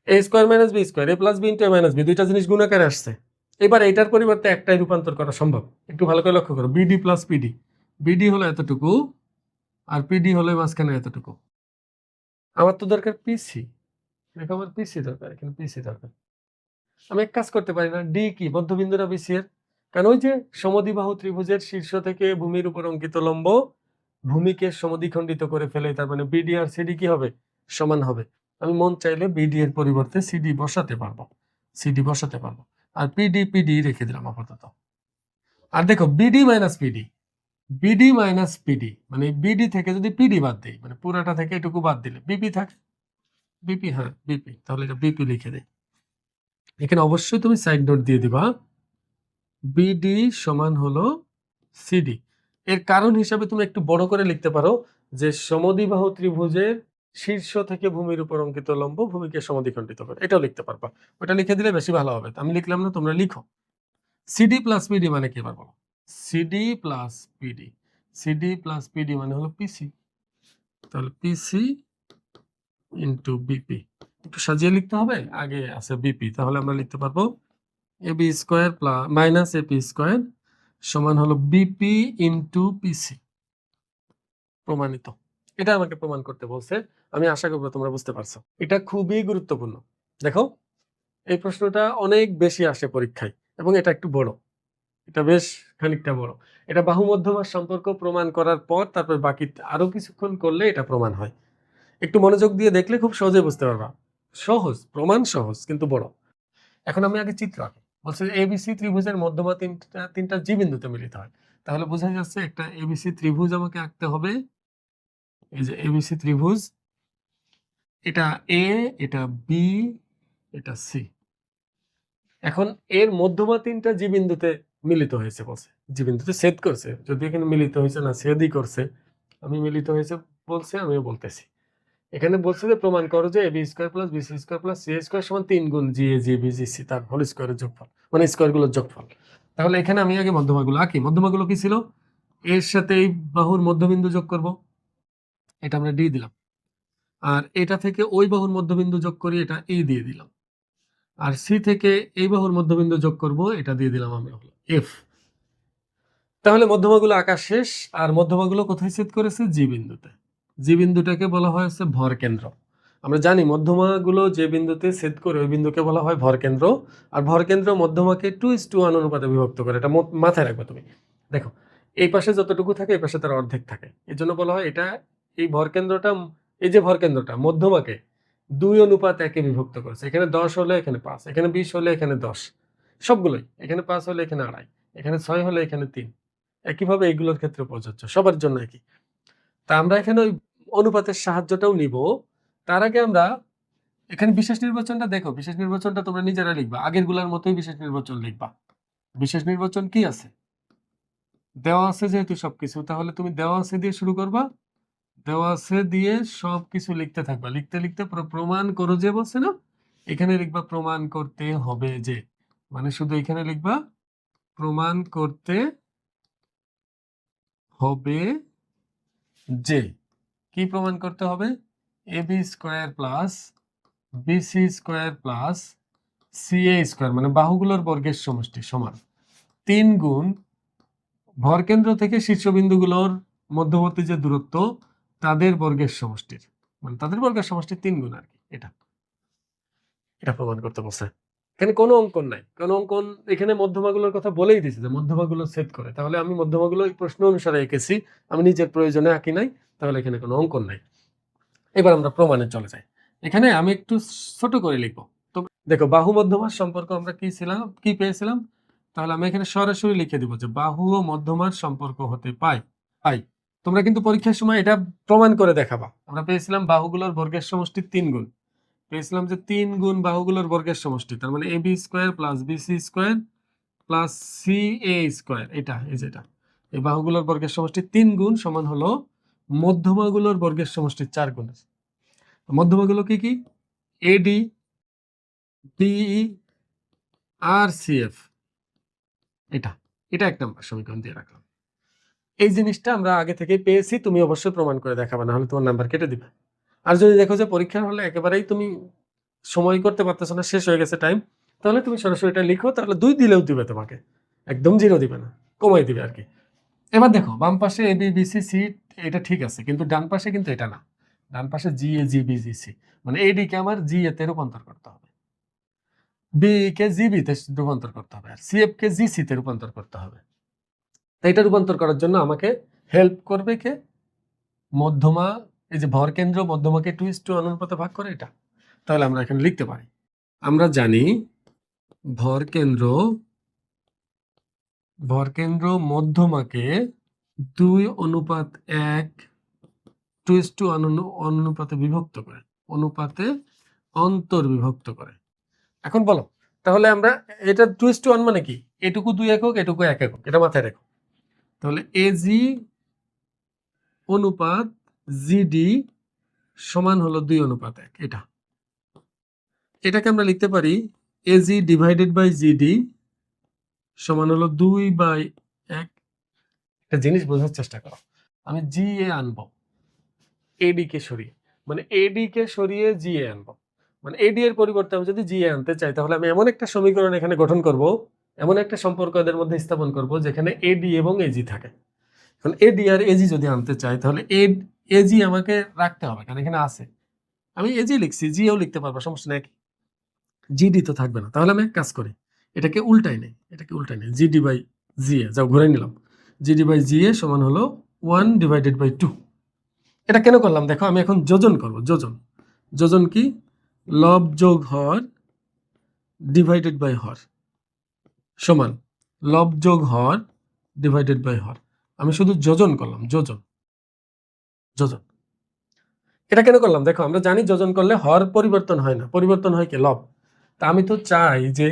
এ স্কোয়ার মাইনাস বি স্কোয়ার, এ প্লাস বি ইন্টু এ মাইনাস বি, দুইটা জিনিস গুণ আকারে আসছে। এবার এটার পরিবর্তে একটাই রূপান্তর করা সম্ভব। একটু ভালো করে লক্ষ্য করো, বিডি প্লাস পিডি, বিডি হলো এতটুকু আর পিডি হলো মাঝখানে এতটুকু। আমার তো দরকার পিসি, দেখো আমার পিসি দরকার, এখানে পিসি দরকার। আমি এক কাজ করতে পারি না, ডি কি মধ্যবিন্দু না বিসি এর? কারণ ওই যে সমদ্বিবাহু ত্রিভুজের শীর্ষ থেকে ভূমির উপর অঙ্কিত লম্ব ভূমিকে সমদ্বিখণ্ডিত করে ফেলে, তার মানে বিডি আর সিডি কি হবে? সমান হবে। আমি মন চাইলে বিডি এর পরিবর্তে সিডি বসাতে পারবো, সিডি বসাতে পারবো। আর পিডি রেখে দিলাম আপাতত। আর দেখো BD minus PD, BD minus PD মানে বিডি থেকে যদি পিডি বাদ দেই, মানে পুরাটা থেকে এটুকু বাদ দিলে বিপি থাকে, বিপি, হ্যাঁ বিপি, তাহলে এটা বিপি লিখে দেই। এখানে অবশ্যই তুমি সাইড নোট দিয়ে দিবা, বিডি সমান হলো সিডি। এর কারণ হিসাবে তুমি একটু বড় করে লিখতে পারো যে সমদ্বিবাহু ত্রিভুজের শীর্ষ থেকে ভূমির উপর অঙ্কিত লম্ব ভূমিকে সমদ্বিখণ্ডিত করে, এটাও লিখতে পারবা। ওটা লিখে দিলে বেশি ভালো হবে। আমি লিখলাম না, তোমরা লিখো। সিডি প্লাস পিডি মানে কি পারবো? CD plus PD, CD plus PD মানে হলো পিসি। তাহলে পিসি ইন্টু বিপি। একটু সাজিয়ে লিখতে হবে, আগে আছে বিপি। তাহলে আমরা লিখতে পারবো AB square plus minus AP square সমান হলো বিপি ইন্টু পিসি। প্রমাণিত। এটা আমাকে প্রমাণ করতে বলছে। আমি আশা করবো তোমরা বুঝতে পারছো। এটা খুবই গুরুত্বপূর্ণ। দেখো, এই প্রশ্নটা অনেক বেশি আসে পরীক্ষায় এবং এটা একটু বড়, এটা বেশ খানিকটা বড়। এটা বাহু মধ্যমার সম্পর্ক প্রমাণ করার পর তারপর বাকি আরো কিছুক্ষণ করলে এটা প্রমাণ হয়। একটু মনোযোগ দিয়ে দেখলে খুব সহজে বুঝতে পারবা। সহজ প্রমাণ, সহজ কিন্তু বড়। এখন আমি আগে চিত্র আঁকি। বলছে এবিসি ত্রিভুজের মধ্যমা তিনটা জি বিন্দুতে মিলিত হয়। তাহলে বোঝা যাচ্ছে একটা এবিসি ত্রিভুজ আমাকে আঁকতে হবে এই যে এবিসি ত্রিভুজ, এটা এ, এটা বি, এটা সি। এখন এর মধ্যমা তিনটা জি বিন্দুতে মিলিত হয়েছে বলছে, জি বিন্দুতে ছেদ করছে। যদি এখানে মিলিত হয়েছে না, ছেদই করছে। আমি মিলিত হয়েছে বলছে, আমিও বলতেছি। এখানে বলছে যে প্রমাণ করো যে AB square plus BC square plus C square সমান 3 গুণ G A G B G C তার হোল স্কোয়ারের যোগফল, মানে স্কোয়ারগুলোর যোগফল। তাহলে এখানে আমি আগে মধ্যমাগুলো আঁকি। মধ্যমাগুলো কি ছিল? এর সাথে এই বাহুর মধ্যবিন্দু যোগ করব, এটা আমরা ডি দিলাম। আর এটা থেকে ওই বাহুর মধ্যবিন্দু যোগ করি, এটা ই দিয়ে দিলাম। আর সি থেকে এই বাহুর মধ্যবিন্দু যোগ করব, এটা দিয়ে দিলাম আমি হলো এফ। তাহলে মধ্যমাগুলো আঁকা শেষ। আর মধ্যমাগুলো কোথায় ছেদ করেছে? জি বিন্দুতে। জি বিন্দুটাকে বলা হয়েছে ভর কেন্দ্র। আমরা জানি মধ্যমাগুলো যে বিন্দুতে ছেদ করে ওই বিন্দুকে বলা হয় ভর কেন্দ্র। আর ভর কেন্দ্র মধ্যমাকে 2:1 অনুপাতে বিভক্ত করে, এটা মাথায় রাখবে তুমি। দেখো, এই পাশে যতটুকু থাকে এই পাশে তার অর্ধেক থাকে, এর জন্য বলা হয় এটা, এই ভর কেন্দ্রটা, এই যে ভর কেন্দ্রটা মধ্যমাকে 2:1 বিভক্ত করেছে। এখানে 10 হলে এখানে 5, এখানে 20 হলে এখানে 10, সবগুলোই। এখানে 5 হলে এখানে 2.5, এখানে 6 হলে এখানে 3। একইভাবে এগুলোর ক্ষেত্রে প্রযোজ্য, সবার জন্য একই। তা আমরা এখানে ওই অনুপাতের সাহায্যটাও নিব। তার আগে আমরা এখানে বিশেষ নির্বাচনটা দেখো, বিশেষ নির্বাচনটা তোমরা নিজেরা লিখবা, আগের গুলার মতোই বিশেষ নির্বাচন লিখবা। বিশেষ নির্বাচন কি আছে? দেওয়া আছে যেহেতু সবকিছু, তাহলে তুমি দেওয়া আছে দিয়ে শুরু করবা, দেওয়া আছে দিয়ে সবকিছু লিখতে থাকবা। লিখতে লিখতে প্রমাণ করো যে বলছে না, এখানে লিখবা প্রমাণ করতে হবে যে, মানে শুধু এখানে লিখবা প্রমাণ করতে হবে যে। কি প্রমাণ করতে হবে? AB square plus BC square plus CA square, মানে বাহুগুলোর বর্গের সমষ্টি সমান 3 গুণ ভরকেন্দ্র থেকে শীর্ষবিন্দুগুলোর মধ্যবর্তী যে দূরত্ব তাদের বর্গের সমষ্টির, মানে তাদের বর্গের সমষ্টির 3 গুণ আর কি। এটা এটা প্রমাণ করতে বলছে। এখানে কোনো অঙ্কন নাই, কোনো অঙ্কন। এখানে মধ্যমাগুলোর কথা বলেই দিয়েছে যে মধ্যমাগুলো ছেদ করে। তাহলে আমি মধ্যমাগুলো এই প্রশ্ন অনুসারে এঁকেছি, আমি নিজের প্রয়োজনে আঁকি নাই। তাহলে এখানে কোনো অঙ্কন নাই। এবার আমরা প্রমাণে চলে যাই। এখানে আমি একটু ছোট করে লিখবো। তো দেখো, বাহু মধ্যমার সম্পর্ক আমরা কি পেয়েছিলাম? তাহলে আমি এখানে সরাসরি লিখে দিব যে বাহু ও মধ্যমার সম্পর্ক হতে পাই। তোমরা কিন্তু পরীক্ষার সময় এটা প্রমাণ করে দেখাবা। আমরা পেয়েছিলাম বাহুগুলোর বর্গের সমষ্টি 3 গুণ, পেয়েছিলাম যে 3 গুণ বাহুগুলোর বর্গের সমষ্টি, তার মানে AB square plus BC square plus C A square, এটা এই যেটা, এই বাহুগুলোর বর্গের সমষ্টি 3 গুণ সমান হলো মধ্যমাগুলোর বর্গের সমষ্টি 4 গুণ। মধ্যমাগুলো কি কি? এডি, বিই আর সিএফ। এটা এটা 1 নম্বর সমীকরণ দিয়ে রাখলাম। এই জিনিসটা আমরা আগে থেকে পেয়েছি, তুমি অবশ্যই প্রমাণ করে দেখাবে, না হলে তোমার নাম্বার কেটে দিবে। আর যদি দেখো যে পরীক্ষার হলে একেবারেই তুমি সময় করতে পারতেছো না, শেষ হয়ে গেছে টাইম, তাহলে তুমি সরাসরি এটা লিখো, তাহলে 2 দিলেও দিবে তোমাকে, একদম 0 দিবে না, কমাই দিবে আর কি। এবার দেখো, বাম পাশে এবি বিসি সি, এটা ঠিক আছে, কিন্তু ডান পাশে কিন্তু এটা না। ডান পাশে জি A G B G C, মানে এডি কে আমার জি এ তে রূপান্তর করতে হবে, বি কে জিবি তে রূপান্তর করতে হবে, আর সিএফ কে জিসি তে রূপান্তর করতে হবে। তাই এটা রূপান্তর করার জন্য আমাকে হেল্প করবে কে? মধ্যমা। এই যে ভর কেন্দ্র মধ্যমাকে 2:1 অনুপাতে ভাগ করে এটা। তাহলে আমরা এখানে লিখতে পারি, আমরা জানি ভর কেন্দ্র মধ্যমাকে 2:1 অনুপাতে বিভক্ত করে, অনুপাতে অন্তর্বিভক্ত করে। এখন বলো, তাহলে আমরা এটা 2:1 মানে কি? এটুকু 2 একক, এটুকু 1 একক, এটা মাথায় রাখো। তাহলে এজি অনুপাত জিডি সমান হলো 2:1। এটাকে আমরা লিখতে পারি এজি ডিভাইডেড বাই জিডি সমান হলো 2/1। একটা জিনিস বোঝার চেষ্টা করো, আমি জি এ আনবো এডি কে সরিয়ে, মানে এডি কে সরিয়ে জি এ আনবো, মানে এডি এর পরিবর্তে আমি যদি জি এ আনতে চাই, তাহলে আমি এমন একটা সমীকরণ এখানে গঠন করব, এমন একটা সম্পর্ক এদের মধ্যে স্থাপন করব যেখানে এডি এবং এজি থাকে। এখন এডি আর এজি যদি আনতে চাই, তাহলে এজি আমাকে রাখতে হবে, কারণ এখানে আছে। আমি এজি লিখছি, জিও লিখতে পারবো, সমস্যা নেই। জিডি তো থাকবে না, তাহলে আমি এক কাজ করি, এটাকে উল্টাই নেই, জিডি বাই জি এ, যাও ঘুরে নিলাম, জিডি বাই জি এ সমান হলো 1/2। এটা কেন করলাম দেখো, আমি এখন যোজন করব। যোজন কি? লব যোগ হর ডিভাইডেড বাই হর সমান লব যোগ হর ডিভাইডেড বাই হর। আমি শুধু যোজন করলাম, যোজন। এটা কেন করলাম দেখো, আমরা জানি যোজন করলে হর পরিবর্তন হয় না, পরিবর্তন হয় কি লব। তা আমি তো চাই যে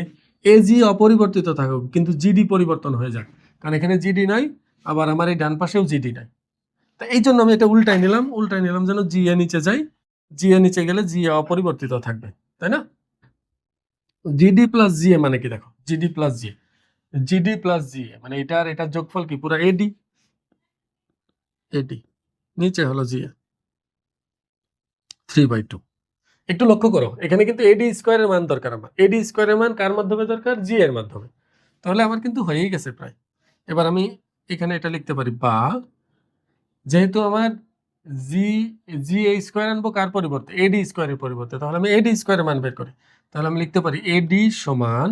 এজি অপরিবর্তিত থাকুক কিন্তু জিডি পরিবর্তন হয়ে যাক, কারণ এখানে জিডি নাই, আবার আমার এই ডান পাশেও জিডি নাই। তা এই জন্য আমি এটা উল্টাই নিলাম যেন জি এ নিচে যাই, জি এ নিচে গেলে জি এ অপরিবর্তিত থাকবে, তাই না? জিডি প্লাস জি এ মানে কি দেখো, জিডি প্লাস জি জিডি প্লাস জি এ মানে এটার যোগফল কি পুরো এডি, এডি নিচে হলো জি এ 3/2। একটু লক্ষ্য করো এখানে কিন্তু এডি স্কোয়ারের মান দরকার, আমার এডি স্কোয়ারের মান কার মাধ্যমে দরকার, জি এর মাধ্যমে। তাহলে আমার কিন্তু হয়েই গেছে প্রায়। এবার আমি এখানে এটা লিখতে পারি, বা যেহেতু আমার জি জি এ স্কোয়ার আনবো কার পরিবর্তে, এডি স্কোয়ারের পরিবর্তে, তাহলে আমি এডি স্কোয়ারের মান বের করি। তাহলে আমি লিখতে পারি এডি সমান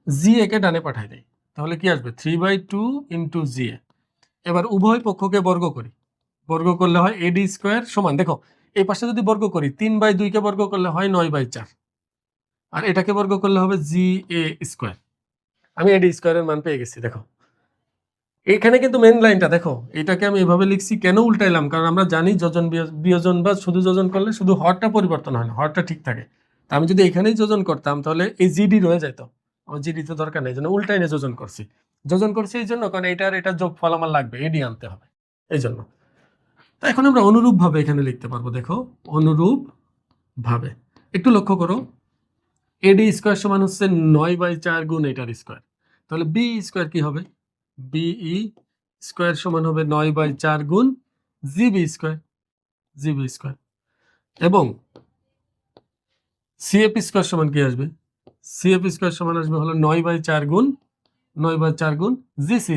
জি এ কে ডানে পাঠাই দেয়, তাহলে কি আসবে 3/2 ইন্টু জি এ। এবার উভয় পক্ষকে বর্গ করি, বর্গ করলে হয় এডি স্কোয়ার সমান, দেখো এই পাশে যদি বর্গ করি 3/2 কে বর্গ করলে হয় 9/4, আর এটাকে বর্গ করলে হবে জি এ স্কোয়ার। আমি এডি স্কোয়ারের মান পেয়ে গেছি। দেখো এখানে কিন্তু মেন লাইনটা দেখো, এটাকে আমি এভাবে লিখছি কেন উল্টাইলাম, কারণ আমরা জানি যোজন বিয়োজন বা শুধু যোজন করলে শুধু হরটা পরিবর্তন হয় না, হরটা ঠিক থাকে। তা আমি যদি এখানেই যোজন করতাম তাহলে এই জিডি রয়ে যেত, আমার জিডি তো দরকার নেই, জন্য উল্টাই নিয়ে যোজন করছি এই জন্য, কারণ এটার যোগফল আমার লাগবে, এডি আনতে হবে এই জন্য। তা এখন আমরা অনুরূপ ভাবে এখানে লিখতে পারবো, দেখো অনুরূপ ভাবে একটু লক্ষ্য করো, এডি স্কোয়ার সমান হচ্ছে 9/4 গুণ এটার স্কোয়ার, তাহলে বি স্কোয়ার কি হবে, বিই স্কোয়ার সমান হবে 9/4 গুণ জিবি স্কোয়ার, এবং সিএফ স্কোয়ার সমান কি আসবে, সিএফ স্কোয়ার সমান আসবে হলো 9/4 গুণ জিসি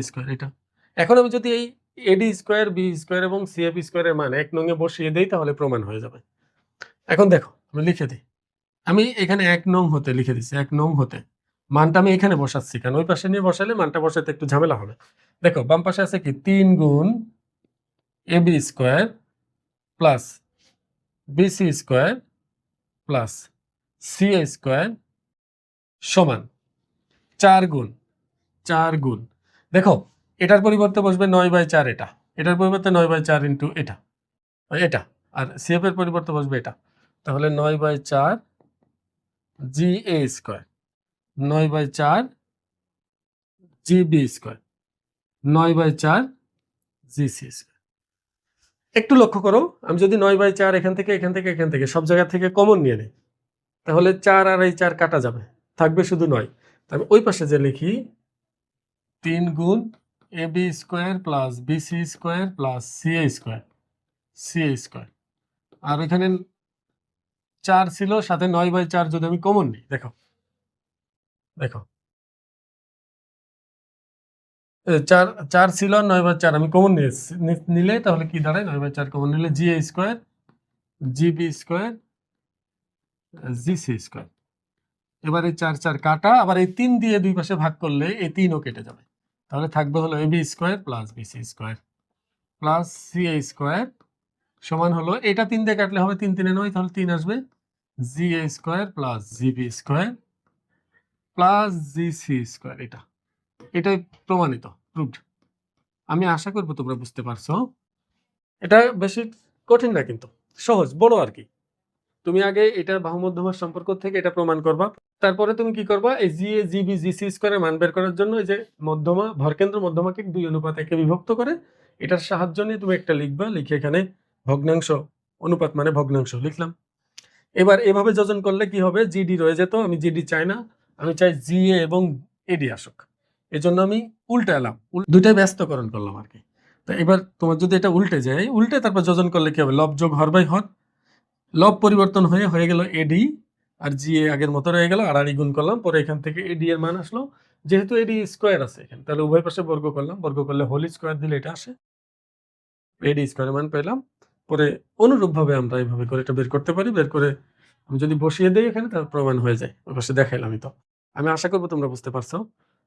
স্কোয়ার এটা। এখন আমি যদি এই এডি স্কোয়ার, বি স্কোয়ার এবং সিএফ স্কোয়ারের মান 1 নং এ বসিয়ে দেই তাহলে প্রমাণ হয়ে যাবে। এখন দেখো আমি লিখে দিই, আমি এখানে 1 নং হতে লিখে দিচ্ছি, 1 নং হতে মানটা আমি এখানে বসাচ্ছি, কারণ ওই পাশে নিয়ে বসালে মানটা বসাতে একটু ঝামেলা হবে। দেখো বাম পাশে আছে কি 3 গুণ AB square plus BC square plus CA square সমান 4 গুণ দেখো এটার পরিবর্তে বসবে 9/4, এটার পরিবর্তে 9/4 ইন্টু এটা আর সিএফ এর পরিবর্তে বসবে এটা, তাহলে 9/4 G A square, 9/4 GB square, 9/4 GC square. একটু লক্ষ্য করো, আমি যদি 9/4 এখান থেকে সব জায়গা থেকে কমন নিয়ে নিই, তাহলে 4 আর এই 4 কাটা যাবে, থাকবে শুধু 9। আমি ওই পাশে যে লিখি 3 গুণ AB square plus BC square plus CA square, আর এখানে 4 ছিল, সাথে 9/4 যদি আমি কমন নিই, দেখো 4 ছিল আর 9/4 আমি কমন নিলে তাহলে কি দাঁড়ায়, 9/4 কমন নিলে G A square, GB square, GC square. এবার এই 4 কাটা, আবার এই 3 দিয়ে দুই পাশে ভাগ করলে এই 3ও কেটে যাবে, তাহলে থাকবে হলো AB square plus BC square plus CA square সমান হলো, এটা 3 দিয়ে কাটলে হবে 3 3 9, তাহলে 3 আসবে G A square plus GB square plus GC square. এটাই প্রমাণিত, প্রুভড। আমি আশা করবো তোমরা বুঝতে পারছো। এটা বেশি কঠিন না, কিন্তু সহজ, বড় আর কি। তুমি আগে এটা বাহু মধ্যমার সম্পর্ক থেকে এটা প্রমাণ করবা, তারপরে তুমি কি করবা, এই জি এ জিবি জিসি স্কোয়ারের মান বের করার জন্য এই যে মধ্যমা ভরকেন্দ্র মধ্যমাকে 2 অনুপাতে বিভক্ত করে এটার সাহায্য নিয়ে তুমি একটা লিখবা, লিখে এখানে ভগ্নাংশ অনুপাত মানে ভগ্নাংশ লিখলাম। এবার এভাবে যোজন করলে কি হবে, জিডি রয়ে যেত, আমি জিডি চাই না, আমি চাই জি এ এবং এডি আসুক, এজন্য আমি উল্টে এলাম, দুইটাই ব্যস্তকরণ করলাম আর কি। তো এবার তোমার যদি এটা উল্টে যায়, উল্টে তারপর যোজন করলে কি হবে, লব যোগ হর বাই হর, লব পরিবর্তন হয়ে গেল এডি, আর জি এ আগের মতো রয়ে গেল, আড়াআড়ি গুণ করলাম, পরে এখান থেকে এডি এর মান আসলো, যেহেতু এডি স্কোয়ার আছে এখানে তাহলে উভয় পাশে বর্গ করলাম, বর্গ করলে হোল স্কোয়ার দিলে এটা আসে, এডি স্কোয়ারের মান পেলাম। পরে অনুরূপভাবে আমরা এইভাবে করে এটা বের করতে পারি, বের করে আমি যদি বসিয়ে দিই এখানে তার প্রমাণ হয়ে যায়, ওই পাশে দেখাইলামই তো। আমি আশা করবো তোমরা বুঝতে পারছো।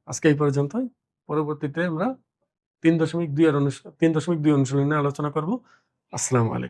আজকে এই পর্যন্তই, পরবর্তীতে আমরা 3.2 অনুশীলনে আলোচনা করব। আসসালামু আলাইকুম।